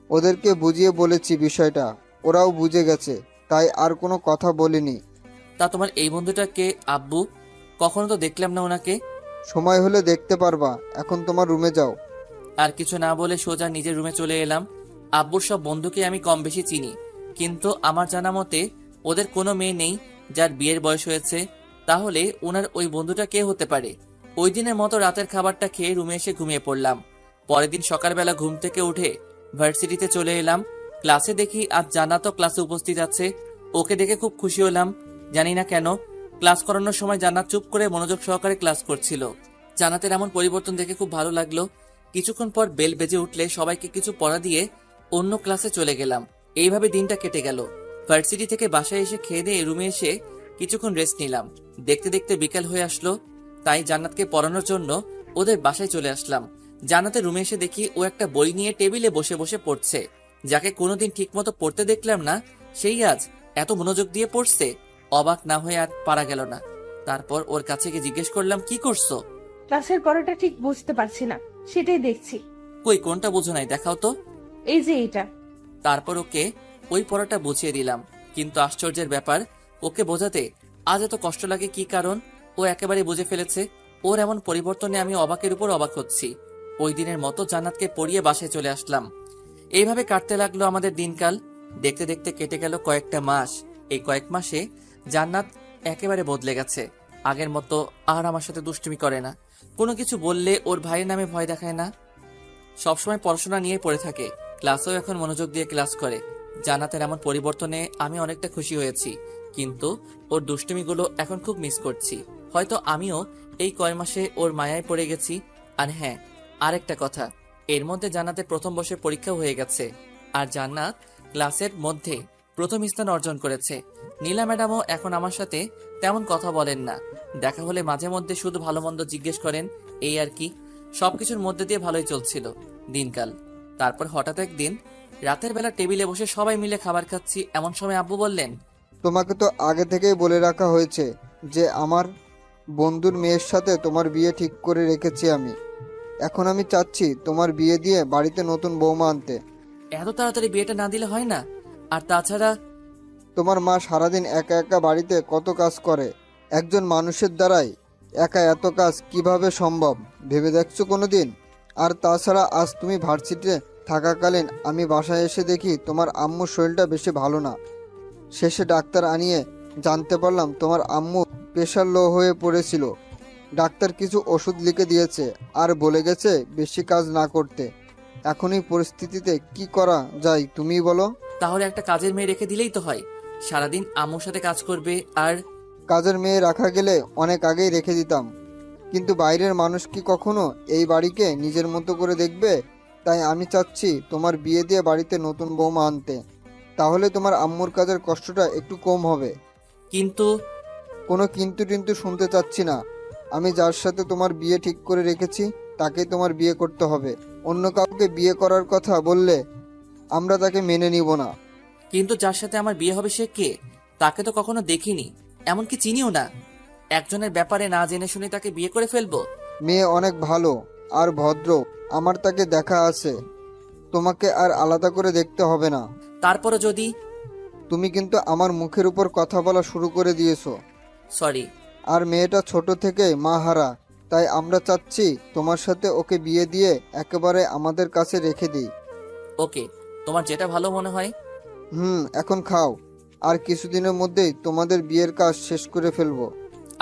ওদেরকে বুঝিয়ে বলেছি বিষয়টা, ওরাও বুঝে গেছে, তাই আর কোনো কথা বলিনি। তা তোমার এই বন্ধুটা কে আব্বু? কখনো তো দেখলাম না ওনাকে। সময় হলে দেখতে পারবা, এখন তোমার রুমে যাও। আর কিছু না বলে সোজা নিজের রুমে চলে এলাম। আব্বুর সব বন্ধুকে আমি কম বেশি চিনি, কিন্তু আমার জানা মতে ওদের কোনো মেয়ে নেই যার বিয়ের বয়স হয়েছে। তাহলে ওনার ওই বন্ধুটা কে হতে পারে? ওই দিনের মতো রাতের খাবারটা খেয়ে রুমে এসে ঘুমিয়ে পড়লাম। পরের দিন সকালবেলা ঘুম থেকে উঠে ভার্সিটিতে চলে এলাম। ক্লাসে দেখি আজ জান্নাতও ক্লাসে উপস্থিত আছে। ওকে দেখে খুব খুশি হলাম, জানি না কেন। ক্লাস করানোর সময় জান্নাত চুপ করে মনোযোগ সহকারে ক্লাস করছিল। জান্নাতের এমন পরিবর্তন দেখে খুব ভালো লাগলো। কিছুক্ষণ পর বেল বেজে উঠলে সবাইকে কিছু পড়া দিয়ে অন্য ক্লাসে চলে গেলাম। এইভাবে দিনটা কেটে গেল। ভার্সিটি থেকে বাসায় এসে খেয়ে দিয়ে রুমে এসে কিছুক্ষণ রেস্ট নিলাম। দেখতে দেখতে বিকাল হয়ে আসলো, তাই জান্নাতকে পড়ানোর জন্য ওদের বাসায় চলে আসলাম। জান্নাতের রুমে এসে দেখি ও একটা বই নিয়ে টেবিলে বসে বসে পড়ছে। যাকে কোনোদিন ঠিকমতো পড়তে দেখলাম না, সেই আজ এত মনোযোগ দিয়ে পড়ছে। অবাক না হয়ে আর পারা গেল না। তারপর ওর কাছে গিয়ে জিজ্ঞেস করলাম, কি করছো? ক্লাসের পড়াটা ঠিক বুঝতে পারছি না, সেটাই দেখছি। কই, কোনটা বুঝো নাই, দেখাও তো। এই যে এটা। তারপর ওকে ওই পড়াটা বুঝিয়ে দিলাম। কিন্তু আশ্চর্যের ব্যাপার, ওকে বোঝাতে আজ এত কষ্ট লাগে কি কারণ? ও একেবারে বুঝে ফেলেছে। ওর এমন পরিবর্তনে আমি অবাকের উপর অবাক হচ্ছি। ওই দিনের মতো জান্নাতকে পড়িয়ে বাসায় চলে আসলাম। এইভাবে কাটতে লাগলো আমাদের দিনকাল। দেখতে দেখতে কেটে গেল কয়েকটা মাস। এই কয়েক মাসে জান্নাত একেবারে বদলে গেছে। আগের মতো আর আমার সাথে দুষ্টুমি করে না। কোনো কিছু বললে ওর ভাইয়ের নামে ভয় দেখায় না। সবসময় পড়াশোনা নিয়ে পড়ে থাকে। ক্লাসেও এখন মনোযোগ দিয়ে ক্লাস করে। জান্নাতের এমন পরিবর্তনে আমি অনেকটা খুশি হয়েছি, কিন্তু ওর দুষ্টুমিগুলো এখন খুব মিস করছি। হয়তো আমিও এই কয় মাসে ওর মায়ায় পড়ে গেছি। আর হ্যাঁ, আরেকটা কথা, এর মধ্যে জান্নাতের প্রথম বর্ষের পরীক্ষাও হয়ে গেছে। আর জান্নাত ক্লাসের মধ্যে প্রথম স্থান অর্জন করেছে। নীলা ম্যাডামও এখন আমার সাথে তেমন কথা বলেন না। দেখা হলে মাঝে মধ্যে শুধু ভালো মন্দ জিজ্ঞেস করেন, এই আর কি। সবকিছুর মধ্যে দিয়ে ভালোই চলছিল দিনকাল। তারপর হঠাৎ একদিন রাতের বেলা টেবিলে বসে সবাই মিলে খাবার খাচ্ছি, এমন সময় আব্বু বললেন, তোমাকে তো আগে থেকেই বলে রাখা হয়েছে যে আমার বন্ধুর মেয়ের সাথে তোমার বিয়ে ঠিক করে রেখেছি আমি। এখন আমি চাচ্ছি তোমার বিয়ে দিয়ে বাড়িতে নতুন বৌমা আনতে। এত তাড়াতাড়ি বিয়েটা না দিলে হয় না? আর তাছাড়া তোমার মা সারাদিন একা একা বাড়িতে কত কাজ করে, একজন মানুষের দ্বারাই একা এত কাজ কিভাবে সম্ভব ভেবে দেখছো কোনোদিন? আর তাছাড়া আজ তুমি ভার্সিটিতে থাকাকালীন আমি বাসায় এসে দেখি তোমার আম্মুর শরীরটা বেশি ভালো না। শেষে ডাক্তার আনিয়ে জানতে পারলাম তোমার আম্মু প্রেশার লো হয়ে পড়েছিল। ডাক্তার কিছু ওষুধ লিখে দিয়েছে আর বলে গেছে বেশি কাজ না করতে। এখন এই পরিস্থিতিতে কি করা যায় তুমিই বলো? তাহলে একটা কাজের মেয়ে রেখে দিলেই তো হয়, সারাদিন আম্মুর সাথে কাজ করবে। আর কাজের মেয়ে রাখা গেলে অনেক আগেই রেখে দিতাম, কিন্তু বাইরের মানুষ কি কখনো এই বাড়িকে নিজের মতো করে দেখবে? তাই আমি চাচ্ছি তোমার বিয়ে দিয়ে বাড়িতে নতুন বৌমা আনতে। তাহলে তোমার আম্মুর কাজের কষ্টটা একটু কম হবে। কিন্তু কোনো কিন্তু টিন্তু শুনতে চাচ্ছি না। আমি যার সাথে তোমার বিয়ে ঠিক করে রেখেছি তাকে তোমার বিয়ে করতে হবে। অন্য কাউকে বিয়ে করার কথা বললে আমরা তাকে মেনে নিব না। কিন্তু যার সাথে আমার বিয়ে হবে সে কে? তাকে তো কখনো দেখিনি, এমনকি চিনিও না। একজনের ব্যাপারে না জেনে শুনে তাকে বিয়ে করে ফেলবো? মেয়ে অনেক ভালো আর ভদ্র, আমার তাকে দেখা আছে। তোমাকে আর আলাদা করে দেখতে হবে না। তারপরও যদি তুমি কিন্তু আমার মুখের উপর কথা বলা শুরু করে দিয়েছো। সরি। আর মেয়েটা ছোট থেকে মা হারা, তাই আমরা চাচ্ছি তোমার সাথে ওকে বিয়ে দিয়ে একেবারে আমাদের কাছে রেখে দিই। ওকে, তোমার যেটা ভালো মনে হয়। এখন খাও, আর কিছুদিনের মধ্যেই তোমাদের বিয়ের কাজ শেষ করে ফেলবো।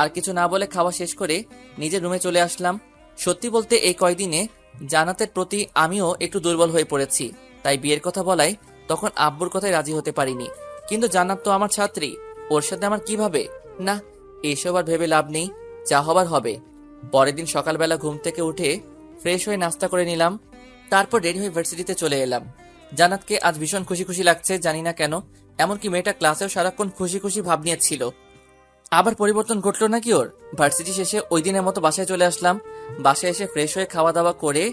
আর কিছু না বলে খাওয়া শেষ করে নিজের রুমে চলে আসলাম। সত্যি বলতে এই কয়দিনে জান্নাতের প্রতি আমিও একটু দুর্বল হয়ে পড়েছি। তাই বিয়ের কথা বলায় তখন আব্বুর কথায় রাজি হতে পারিনি। কিন্তু জান্নাত তো আমার ছাত্রী, ওর সাথে আমার কিভাবে? না, এইসব আর ভেবে লাভ নেই, যা হবার হবে। পরের দিন সকালবেলা ঘুম থেকে উঠে ফ্রেশ হয়ে নাস্তা করে নিলাম। তারপর রেডি হয়ে ভার্সিটিতে চলে এলাম। জান্নাতকে আজ ভীষণ খুশি খুশি লাগছে, জানি না কেন। এমনকি মেয়েটা ক্লাসেও সারাক্ষণ খুশি খুশি ভাব নিয়েছিল। আবার পরিবর্তন ঘটলো নাকি ওর? ভার্সিটি শেষে ওই দিনের মতো বাসায় চলে আসলাম। বাসায় এসে ফ্রেশ হয়ে খাওয়া দাওয়া করে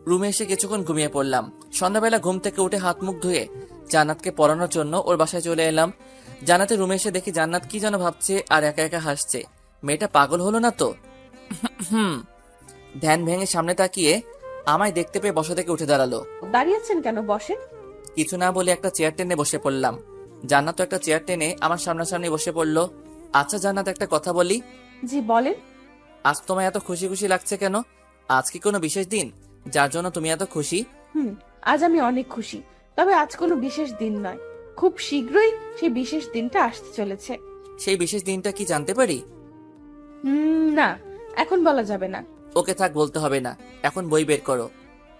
রুমে এসে কিছুক্ষণ ঘুমিয়ে পড়লাম। সন্ধ্যাবেলা ঘুম থেকে উঠে হাত মুখ ধুয়ে জান্নাতকে পড়ানোর জন্য ওর বাসায় চলে এলাম। জান্নাতের রুমে এসে দেখি জান্নাত কি যেন ভাবছে আর একা একা হাসছে। মেয়েটা পাগল হলো না তো? ধ্যান ভেঙে সামনে তাকিয়ে আমায় দেখতে পেয়ে বসা থেকে উঠে দাঁড়ালো। দাঁড়িয়েছেন কেন, বসে। কিছু না বলে একটা চেয়ার টেনে বসে পড়লাম। জান্নাত একটা চেয়ার টেনে আমার সামনাসামনি বসে পড়লো। আচ্ছা জান্নাত, একটা কথা বলি। জি বলেন। আজ তোমায় এত খুশি খুশি লাগছে কেন? আজ কি কোনো বিশেষ দিন? যার জন্য তুমি এত খুশি? আজ আমি অনেক খুশি, তবে আজ কোনো বিশেষ দিন নয়। খুব শীঘ্রই সেই বিশেষ দিনটা আসতে চলেছে। সেই বিশেষ দিনটা কি জানতে পারি? না, এখন বলা যাবে না। ওকে থাক, বলতে হবে না। এখন বই বের করো।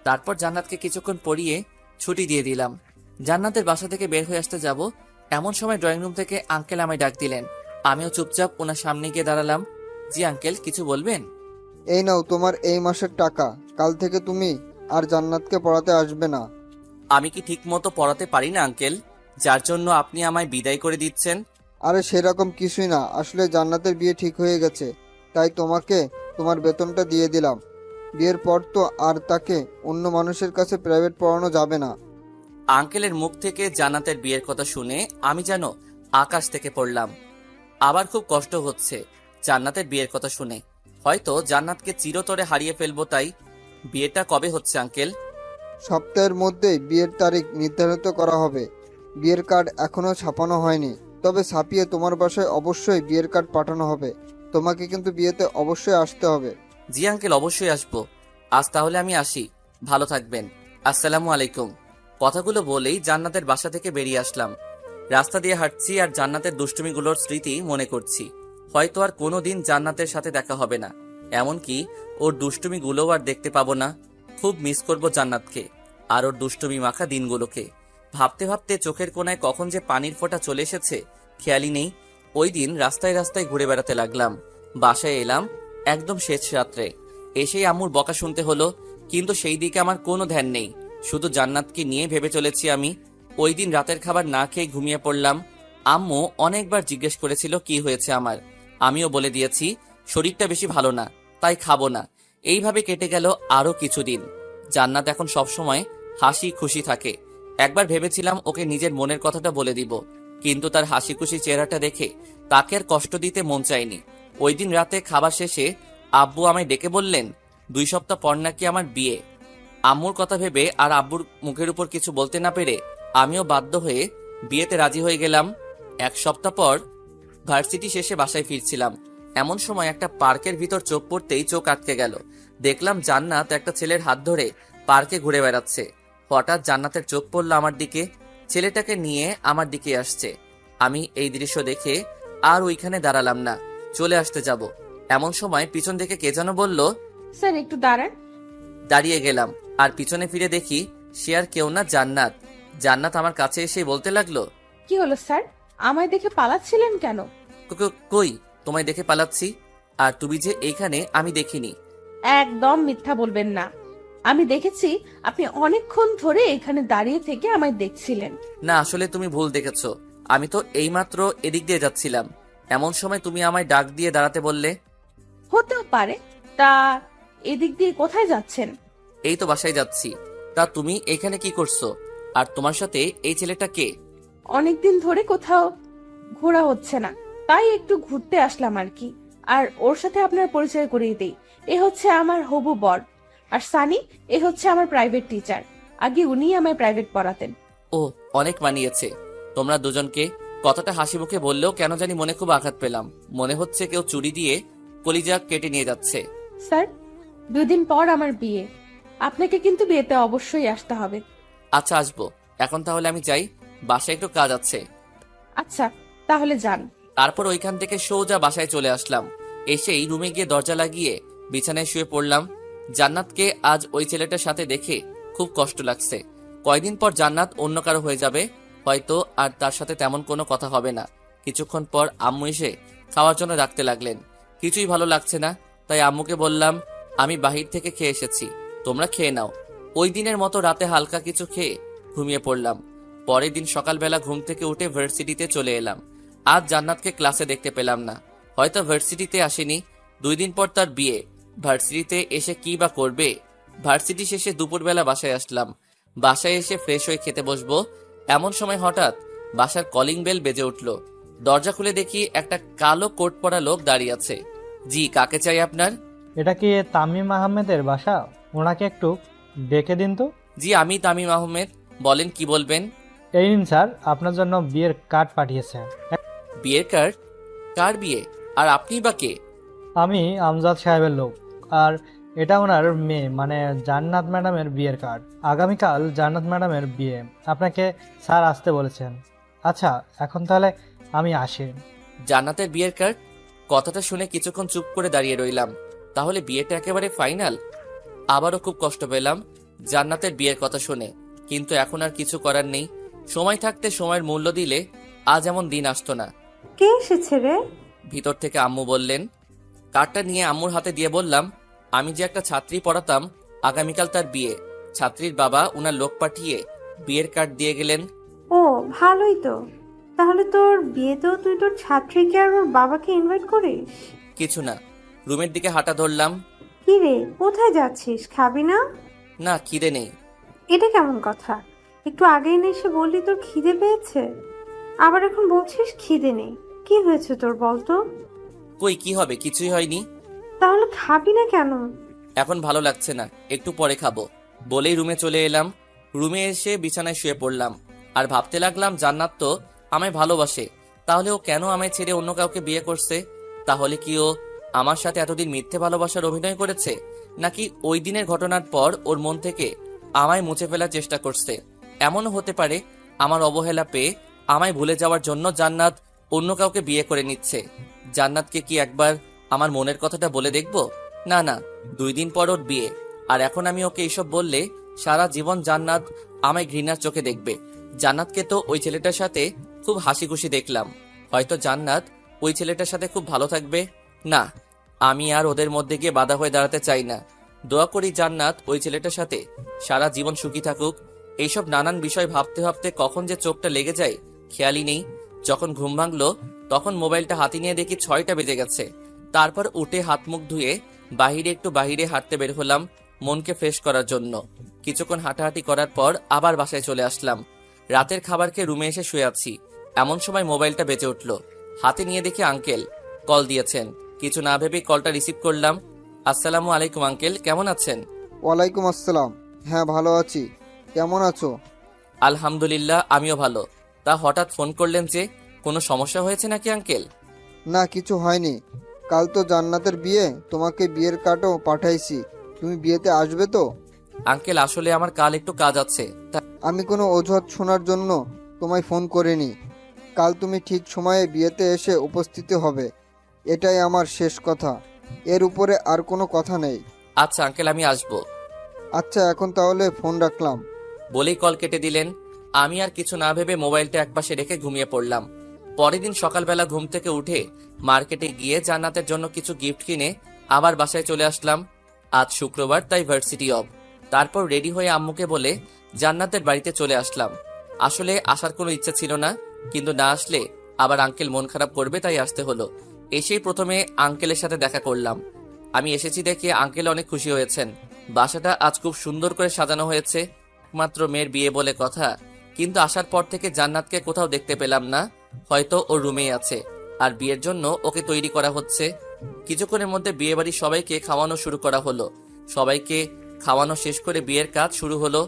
তারপর জান্নাতকে কিছুক্ষণ পড়িয়ে ছুটি দিয়ে দিলাম। জান্নাতের বাসা থেকে বের হয়ে আসতে যাব, এমন সময় ড্রয়িং রুম থেকে আঙ্কেল আমায় ডাক দিলেন। আমিও চুপচাপ ওনার সামনে গিয়ে দাঁড়ালাম। জি আঙ্কেল, কিছু বলবেন? এই নাও তোমার এই মাসের টাকা। কাল থেকে তুমি আর জান্নাতকে পড়াতে আসবে না। আমি কি ঠিক মতো পড়াতে পারি না আঙ্কেল, যার জন্য আপনি আমায় বিদায় করে দিচ্ছেন? আরে সেরকম কিছুই না, আসলে জান্নাতের বিয়ে ঠিক হয়ে গেছে, তাই তোমাকে তোমার বেতনটা দিয়ে দিলাম। বিয়ের পর তো আর তাকে অন্য মানুষের কাছে প্রাইভেট পড়ানো যাবে না। আঙ্কেলের মুখ থেকে জান্নাতের বিয়ের কথা শুনে আমি যেন আকাশ থেকে পড়লাম। আবার খুব কষ্ট হচ্ছে জান্নাতের বিয়ের কথা শুনে। হয়তো জান্নাতকে চিরতরে হারিয়ে ফেলবো। তাই বিয়েটা কবে হচ্ছে আঙ্কেল? সপ্তাহের মধ্যেই বিয়ের তারিখ নির্ধারিত করা হবে। বিয়ের কার্ড এখনো ছাপানো হয়নি, তবে ছাপিয়ে তোমার বাসায় অবশ্যই বিয়ের কার্ড পাঠানো হবে। তোমাকে কিন্তু বিয়েতে অবশ্যই আসতে হবে। জি আঙ্কেল, অবশ্যই আসবো। আজ তাহলে আমি আসি। ভালো থাকবেন। আসসালামু আলাইকুম। কথাগুলো বলেই জান্নাতের বাসা থেকে বেরিয়ে আসলাম। রাস্তা দিয়ে হাঁটছি আর জান্নাতের দুষ্টুমিগুলোর স্মৃতি মনে করছি। হয়তো আর কোনোদিন জান্নাতের সাথে দেখা হবে না, এমনকি ওর দুষ্টুমিগুলোও আর দেখতে পাবো না। খুব মিস করব জান্নাতকে আর ওর দুষ্টুমি মাখা দিনগুলোকে। ভাবতে ভাবতে চোখের কোণায় কখন যে পানির ফোঁটা চলে এসেছে খেয়ালই নেই। ওই দিন রাস্তায় রাস্তায় ঘুরে বেড়াতে লাগলাম। বাসায় এলাম একদম শেষ রাত্রে। এসেই আম্মুর বকা শুনতে হলো, কিন্তু সেই দিকে আমার কোনো ধ্যান নেই। শুধু জান্নাতকে নিয়ে ভেবে চলেছি আমি। ওই দিন রাতের খাবার না খেয়ে ঘুমিয়ে পড়লাম। আম্মু অনেকবার জিজ্ঞেস করেছিল কি হয়েছে আমার। আমিও বলে দিয়েছি শরীরটা বেশি ভালো না, তাই খাবো না। এইভাবে কেটে গেল আরো কিছুদিন। জান্নাত এখন সবসময় হাসি খুশি থাকে। একবার ভেবেছিলাম ওকে নিজের মনের কথাটা বলে দিব, কিন্তু তার হাসি খুশি চেহারাটা দেখে তাকে আর কষ্ট দিতে মন চায়নি। ওই দিন রাতে খাবার শেষে আব্বু আমায় ডেকে বললেন 2 সপ্তাহ পর নাকি আমার বিয়ে। আম্মুর কথা ভেবে আর আব্বুর মুখের উপর কিছু বলতে না পেরে আমিও বাধ্য হয়ে বিয়েতে রাজি হয়ে গেলাম। 1 সপ্তাহ পর ভার্সিটি শেষে বাসায় ফিরছিলাম। এমন সময় একটা পার্কের ভিতর চোখ পড়তেই চোখ আটকে গেল। দেখলাম জান্নাত একটা ছেলের হাত ধরে পার্কে ঘুরে বেড়াচ্ছে। হঠাৎ জান্নাতের চোখ পড়ল আমার দিকে। ছেলেটাকে নিয়ে আমার দিকে আসছে। আমি এই দৃশ্য দেখে আর ওইখানে দাঁড়ালাম না, চলে আসতে যাব। এমন সময় পিছন থেকে কে যেন বলল, স্যার একটু দাঁড়ান। দাঁড়িয়ে গেলাম আর পিছনে ফিরে দেখি সে আর কেউ না, জান্নাত। জান্নাত আমার কাছে এসে বলতে লাগলো, কি হলো স্যার, আমায় দেখে পালাচ্ছিলেন কেন? কই তোমায় দেখে পালাচ্ছি? আর তুমি যে এইখানে আমি দেখিনি। একদম মিথ্যা বলবেন না। আমি দেখেছি আপনি অনেকক্ষণ ধরে এখানে দাঁড়িয়ে থেকে আমায় দেখছিলেন। না, আসলে তুমি ভুল দেখেছো। আমি তো এইমাত্র এদিক দিয়ে যাচ্ছিলাম, এমন সময় তুমি আমায় ডাক দিয়ে দাঁড়াতে বললে। হতেও পারে। তা এদিক দিয়ে কোথায় যাচ্ছেন? এই তো বাসায় যাচ্ছি। তা তুমি এখানে কি করছো? আর তোমার সাথে এই ছেলেটা কে? অনেকদিন ধরে কোথাও ঘোরা হচ্ছে না, তাই একটু ঘুরতে আসলাম আর কি। আর ওর সাথে আপনার পরিচয় করিয়ে দেই। এ হচ্ছে আমার হবু বর, আর সানি এ হচ্ছে আমার প্রাইভেট টিচার। আগে উনিই আমায় প্রাইভেট পড়াতেন। ও, অনেক মানিয়েছে তোমরা দুজনকে। কথাটা হাসি মুখে বললেও কেন জানি মনে খুব আঘাত পেলাম। মনে হচ্ছে কেউ চুরি দিয়ে কলিজা কেটে নিয়ে যাচ্ছে। স্যার, 2 দিন পর আমার বিয়ে, আপনাকে কিন্তু বিয়েতে অবশ্যই আসতে হবে। আচ্ছা, আসবো। এখন তাহলে আমি যাই, বাসায় একটু কাজ আছে। আচ্ছা, তাহলে যান। তারপর ওইখান থেকে সোজা বাসায় চলে আসলাম। এসেই রুমে গিয়ে দরজা লাগিয়ে বিছানায় শুয়ে পড়লাম। জান্নাতকে আজ ওই ছেলেটার সাথে দেখে খুব কষ্ট লাগছে। কয়দিন পর জান্নাত অন্য কারো হয়ে যাবে, হয়তো আর তার সাথে তেমন কোনো কথা হবে না। কিছুক্ষণ পর আম্মু এসে খাওয়ার জন্য ডাকতে লাগলেন। কিছুই ভালো লাগছে না, তাই আম্মুকে বললাম আমি বাহির থেকে খেয়ে এসেছি, তোমরা খেয়ে নাও। ওই দিনের মতো রাতে হালকা কিছু খেয়ে ঘুমিয়ে পড়লাম। পরের দিন সকালবেলা ঘুম থেকে উঠে ভার্সিটিতে চলে এলাম। আজ জান্নাতকে ক্লাসে দেখতে পেলাম না, হয়তো ভার্সিটিতে আসেনি। 2 দিন পর তার বিয়ে, ভার্সিটিতে এসে কি বা করবে। ভার্সিটি শেষে দুপুরবেলা বাসায় আসলাম। বাসায় এসে ফ্রেশ হয়ে খেতে বসবো, এমন সময় হঠাৎ বাসার কলিং বেল বেজে উঠল। দরজা খুলে দেখি একটা কালো কোট পরা লোক দাঁড়িয়ে আছে। জি, কাকে চাই আপনার? এটা কি তামিম আহমেদের বাসা? ওনাকে একটু ডেকে দিন তো। জি, আমি তামিম আহমেদ, বলেন কি বলবেন? এই নিন স্যার, আপনার জন্য বিয়ের কার্ড পাঠিয়েছে। বিয়ের কার্ড? কার বিয়ে? আর আপনি বা কে? আমি আমজাদ সাহেবের লোক। আর এটা ওনার মেয়ে মানে জান্নাত ম্যাডামের বিয়ের কার্ড। আগামীকাল জান্নাত ম্যাডামের বিয়ে, আপনাকে স্যার আসতে বলেছেন। আচ্ছা এখন তাহলে আমি আসি। জান্নাতের বিয়ের কার্ড? কথাটা শুনে কিছুক্ষণ চুপ করে দাঁড়িয়ে রইলাম। তাহলে বিয়েটা একেবারে ফাইনাল? আবারও খুব কষ্ট পেলাম জান্নাতের বিয়ের কথা শুনে, কিন্তু এখন আর কিছু করার নেই। সময় থাকতে সময়ের মূল্য দিলে আজ এমন দিন আসতো না। কে এসেছে রে? ভিতর থেকে আম্মু বললেন। কার্ডটা নিয়ে আম্মুর হাতে দিয়ে বললাম, আমি যে একটা ছাত্রী পড়াতাম, আগামীকাল তার বিয়ে। ছাত্রীর বাবা উনার লোক পাঠিয়ে বিয়ের কার্ড দিয়ে গেলেন। ও ভালোই তো। তাহলে তোর বিয়েতেও তুই তোর ছাত্রীকে আর ওর বাবাকে ইনভাইট করিস? কিছু না, রুমের দিকে হাঁটা ধরলাম। কি রে, কোথায় যাচ্ছিস? খাবি না? না, খিদে নেই। এটা কেমন কথা? একটু আগেই না এসে বললি তোর খিদে পেয়েছে, আবার এখন বলছিস খিদে নেই। কি হয়েছে তোর বলতো? কই কি হবে, কিছুই হয়নি। তাহলে খাবি না কেন? এখন ভালো লাগছে না, একটু পরে খাবো বলেই রুমে চলে এলাম। রুমে এসে বিছানায় শুয়ে পড়লাম আর ভাবতে লাগলাম, জান্নাত তো আমায় ভালোবাসে, তাহলে ও কেন আমায় ছেড়ে অন্য কাউকে বিয়ে করছে? তাহলে কি ও আমার সাথে এতদিন মিথ্যে ভালোবাসার অভিনয় করেছে, নাকি ওই দিনের ঘটনার পর ওর মন থেকে আমায় মুছে ফেলার চেষ্টা করছে? এমনও হতে পারে আমার অবহেলা পেয়ে আমায় ভুলে যাওয়ার জন্য জান্নাত অন্য কাউকে বিয়ে করে নিচ্ছে। জান্নাতকে কি একবার আমার মনের কথাটা বলে দেখবো? না না, 2 দিন পর ওর বিয়ে, আর এখন আমি ওকে এইসব বললে সারা জীবন জান্নাত আমায় ঘৃণার চোখে দেখবে। জান্নাতকে তো ওই ছেলেটার সাথে খুব হাসি খুশি দেখলাম, হয়তো জান্নাত ওই ছেলেটার সাথে খুব ভালো থাকবে। না, আমি আর ওদের মধ্যে গিয়ে বাধা হয়ে দাঁড়াতে চাই না। দোয়া করি জান্নাত ওই ছেলেটার সাথে সারা জীবন সুখী থাকুক। এইসব নানান বিষয় ভাবতে ভাবতে কখন যে চোখটা লেগে যায় খেয়ালই নেই। যখন ঘুম ভাঙলো তখন মোবাইলটা হাতে নিয়ে দেখি 6টা বেজে গেছে। তারপর উঠে হাত মুখ ধুয়ে বাইরে হাঁটতে বের হলাম মনকে ফ্রেশ করার জন্য। কিছুক্ষণ হাঁটাহাঁটি করার পর আবার বাসায় চলে আসলাম। রাতের খাবার খেয়ে রুমে এসে শুয়ে আছি, এমন সময় মোবাইলটা বেজে উঠলো। হাতে নিয়ে দেখি আঙ্কেল কল দিয়েছেন। কিছু না ভেবে কলটা রিসিভ করলাম। আসসালামু আলাইকুম আঙ্কেল, কেমন আছেন? ওয়ালাইকুম আসসালাম। হ্যাঁ ভালো আছি, কেমন আছো? আলহামদুলিল্লাহ, আমিও ভালো। তা হঠাৎ ফোন করলেন যে, কোনো সমস্যা হয়েছে নাকি আঙ্কেল? না কিছু হয়নি, কাল তো জান্নাতের বিয়ে, তোমাকে বিয়ের কার্ডও পাঠাইছি, তুমি বিয়েতে আসবে তো? আঙ্কেল আসলে আমার কাল একটু কাজ আছে। আমি কোনো অজুহাত শোনার জন্য তোমায় ফোন করিনি। কাল তুমি ঠিক সময়ে বিয়েতে এসে উপস্থিত হবে, এটাই আমার শেষ কথা, এর উপরে আর কোনো কথা নেই। আচ্ছা আঙ্কেল, আমি আসবো। আচ্ছা এখন তাহলে ফোন রাখলাম। বলেই কল কেটে দিলেন। আমি আর কিছু না ভেবে মোবাইলটা একপাশে রেখে ঘুমিয়ে পড়লাম। পরের দিন সকালবেলা ঘুম থেকে উঠে মার্কেটে গিয়ে জান্নাতের জন্য কিছু গিফট কিনে আবার বাসায় চলে আসলাম। আজ শুক্রবার, তাই ভার্সিটি অফ। তারপর রেডি হয়ে আম্মুকে বলে জান্নাতের বাড়িতে চলে আসলাম। আসলে আসার কোনো ইচ্ছা ছিল না, কিন্তু না আসলে আবার আঙ্কেল মন খারাপ করবে, তাই আসতে হলো। এসেই প্রথমে আঙ্কেলের সাথে দেখা করলাম। আমি এসেছি দেখে আঙ্কেল অনেক খুশি হয়েছেন। বাসাটা আজ খুব সুন্দর করে সাজানো হয়েছে, একমাত্র মেয়ের বিয়ে বলে কথা, কিন্তু আসার পর থেকে জান্নাতকে কোথাও দেখতে পেলাম না। হয়তো ওর রুমেই আছে, আর বিয়ের জন্য ওকে তৈরি করা হচ্ছে। কিছুক্ষণের মধ্যে বিয়ে বাড়ির সবাইকে খাওয়ানো শুরু করা হলো। সবাইকে খাওয়ানো শেষ করে বিয়ের কাজ শুরু হলো।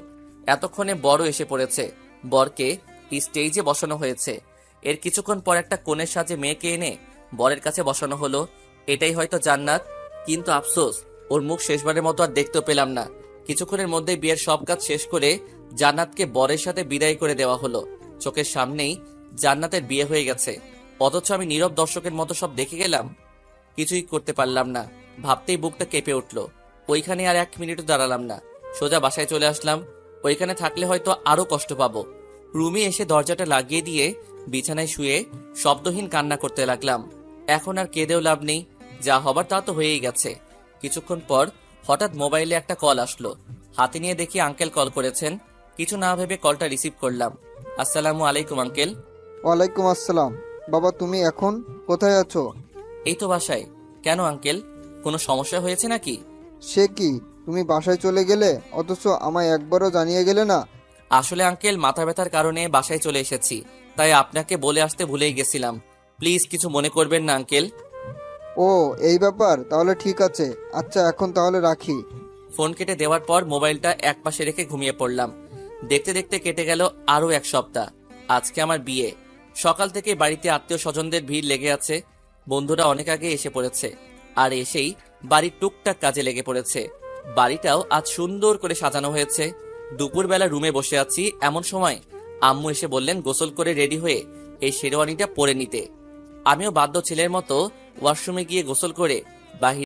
এতক্ষণে বড় এসে পড়েছে, বরকে স্টেজে বসানো হয়েছে। এর কিছুক্ষণ পর একটা কনের সাজে মেয়েকে এনে বরের কাছে বসানো হলো। এটাই হয়তো জান্নাত, কিন্তু আফসোস ওর মুখ শেষবারের মতো আর দেখতে পেলাম না। কিছুক্ষণের মধ্যে বিয়ের সব কাজ শেষ করে জান্নাতকে বরের সাথে বিদায় করে দেওয়া হলো। চোখের সামনেই জান্নাতের বিয়ে হয়ে গেছে, অথচ আমি নীরব দর্শকের মতো সব দেখে গেলাম, কিছুই করতে পারলাম না। ভাবতেই বুকটা কেঁপে উঠলো। ওইখানে আর 1 মিনিটও দাঁড়ালাম না, সোজা বাসায় চলে আসলাম। ওইখানে থাকলে হয়তো আরো কষ্ট পাবো। রুমে এসে দরজাটা লাগিয়ে দিয়ে বিছানায় শুয়ে শব্দহীন কান্না করতে লাগলাম। এখন আর কেঁদেও লাভ নেই, যা হবার তা তো হয়েই গেছে। কিছুক্ষণ পর হঠাৎ মোবাইলে একটা কল আসলো। হাতে নিয়ে দেখি আঙ্কেল কল করেছেন। কিছু না ভেবে কলটা রিসিভ করলাম। আসসালামু আলাইকুম আঙ্কেল। ওয়ালাইকুম আসসালাম। বাবা তুমি এখন কোথায় আছো? এই তো বাসায়। কেন আঙ্কেল, কোনো সমস্যা হয়েছে নাকি? সে কি, তুমি বাসায় চলে গেলে অথচ আমায় একবারও জানিয়ে গেলে না? আসলে আঙ্কেল মাথা ব্যথার কারণে বাসায় চলে এসেছি, তাই আপনাকে বলে আসতে ভুলেই গেছিলাম। প্লিজ কিছু মনে করবেন না আঙ্কেল। ও এই ব্যাপার, তাহলে ঠিক আছে। আচ্ছা এখন তাহলে রাখি। ফোন কেটে দেওয়ার পর মোবাইলটা একপাশে রেখে ঘুমিয়ে পড়লাম। দেখতে দেখতে কেটে গেল আরো 1 সপ্তাহ। আজকে আমার বিয়ে। সকাল থেকে বাড়িতে আত্মীয় স্বজনদের ভিড় লেগে আছে। বন্ধুরা অনেক আগে এসে পড়েছে, আর এসেই বাড়ির টুকটাক কাজে লেগে পড়েছে। বাড়িটাও আজ সুন্দর করে সাজানো হয়েছে। দুপুরবেলা রুমে বসে আছি, এমন সময় আম্মু এসে বললেন গোসল করে রেডি হয়ে এই শেরওয়ানিটা পরে নিতে। আমিও বাধ্য ছেলের মতো ওয়াশরুমে গিয়ে গোসল করে বাহির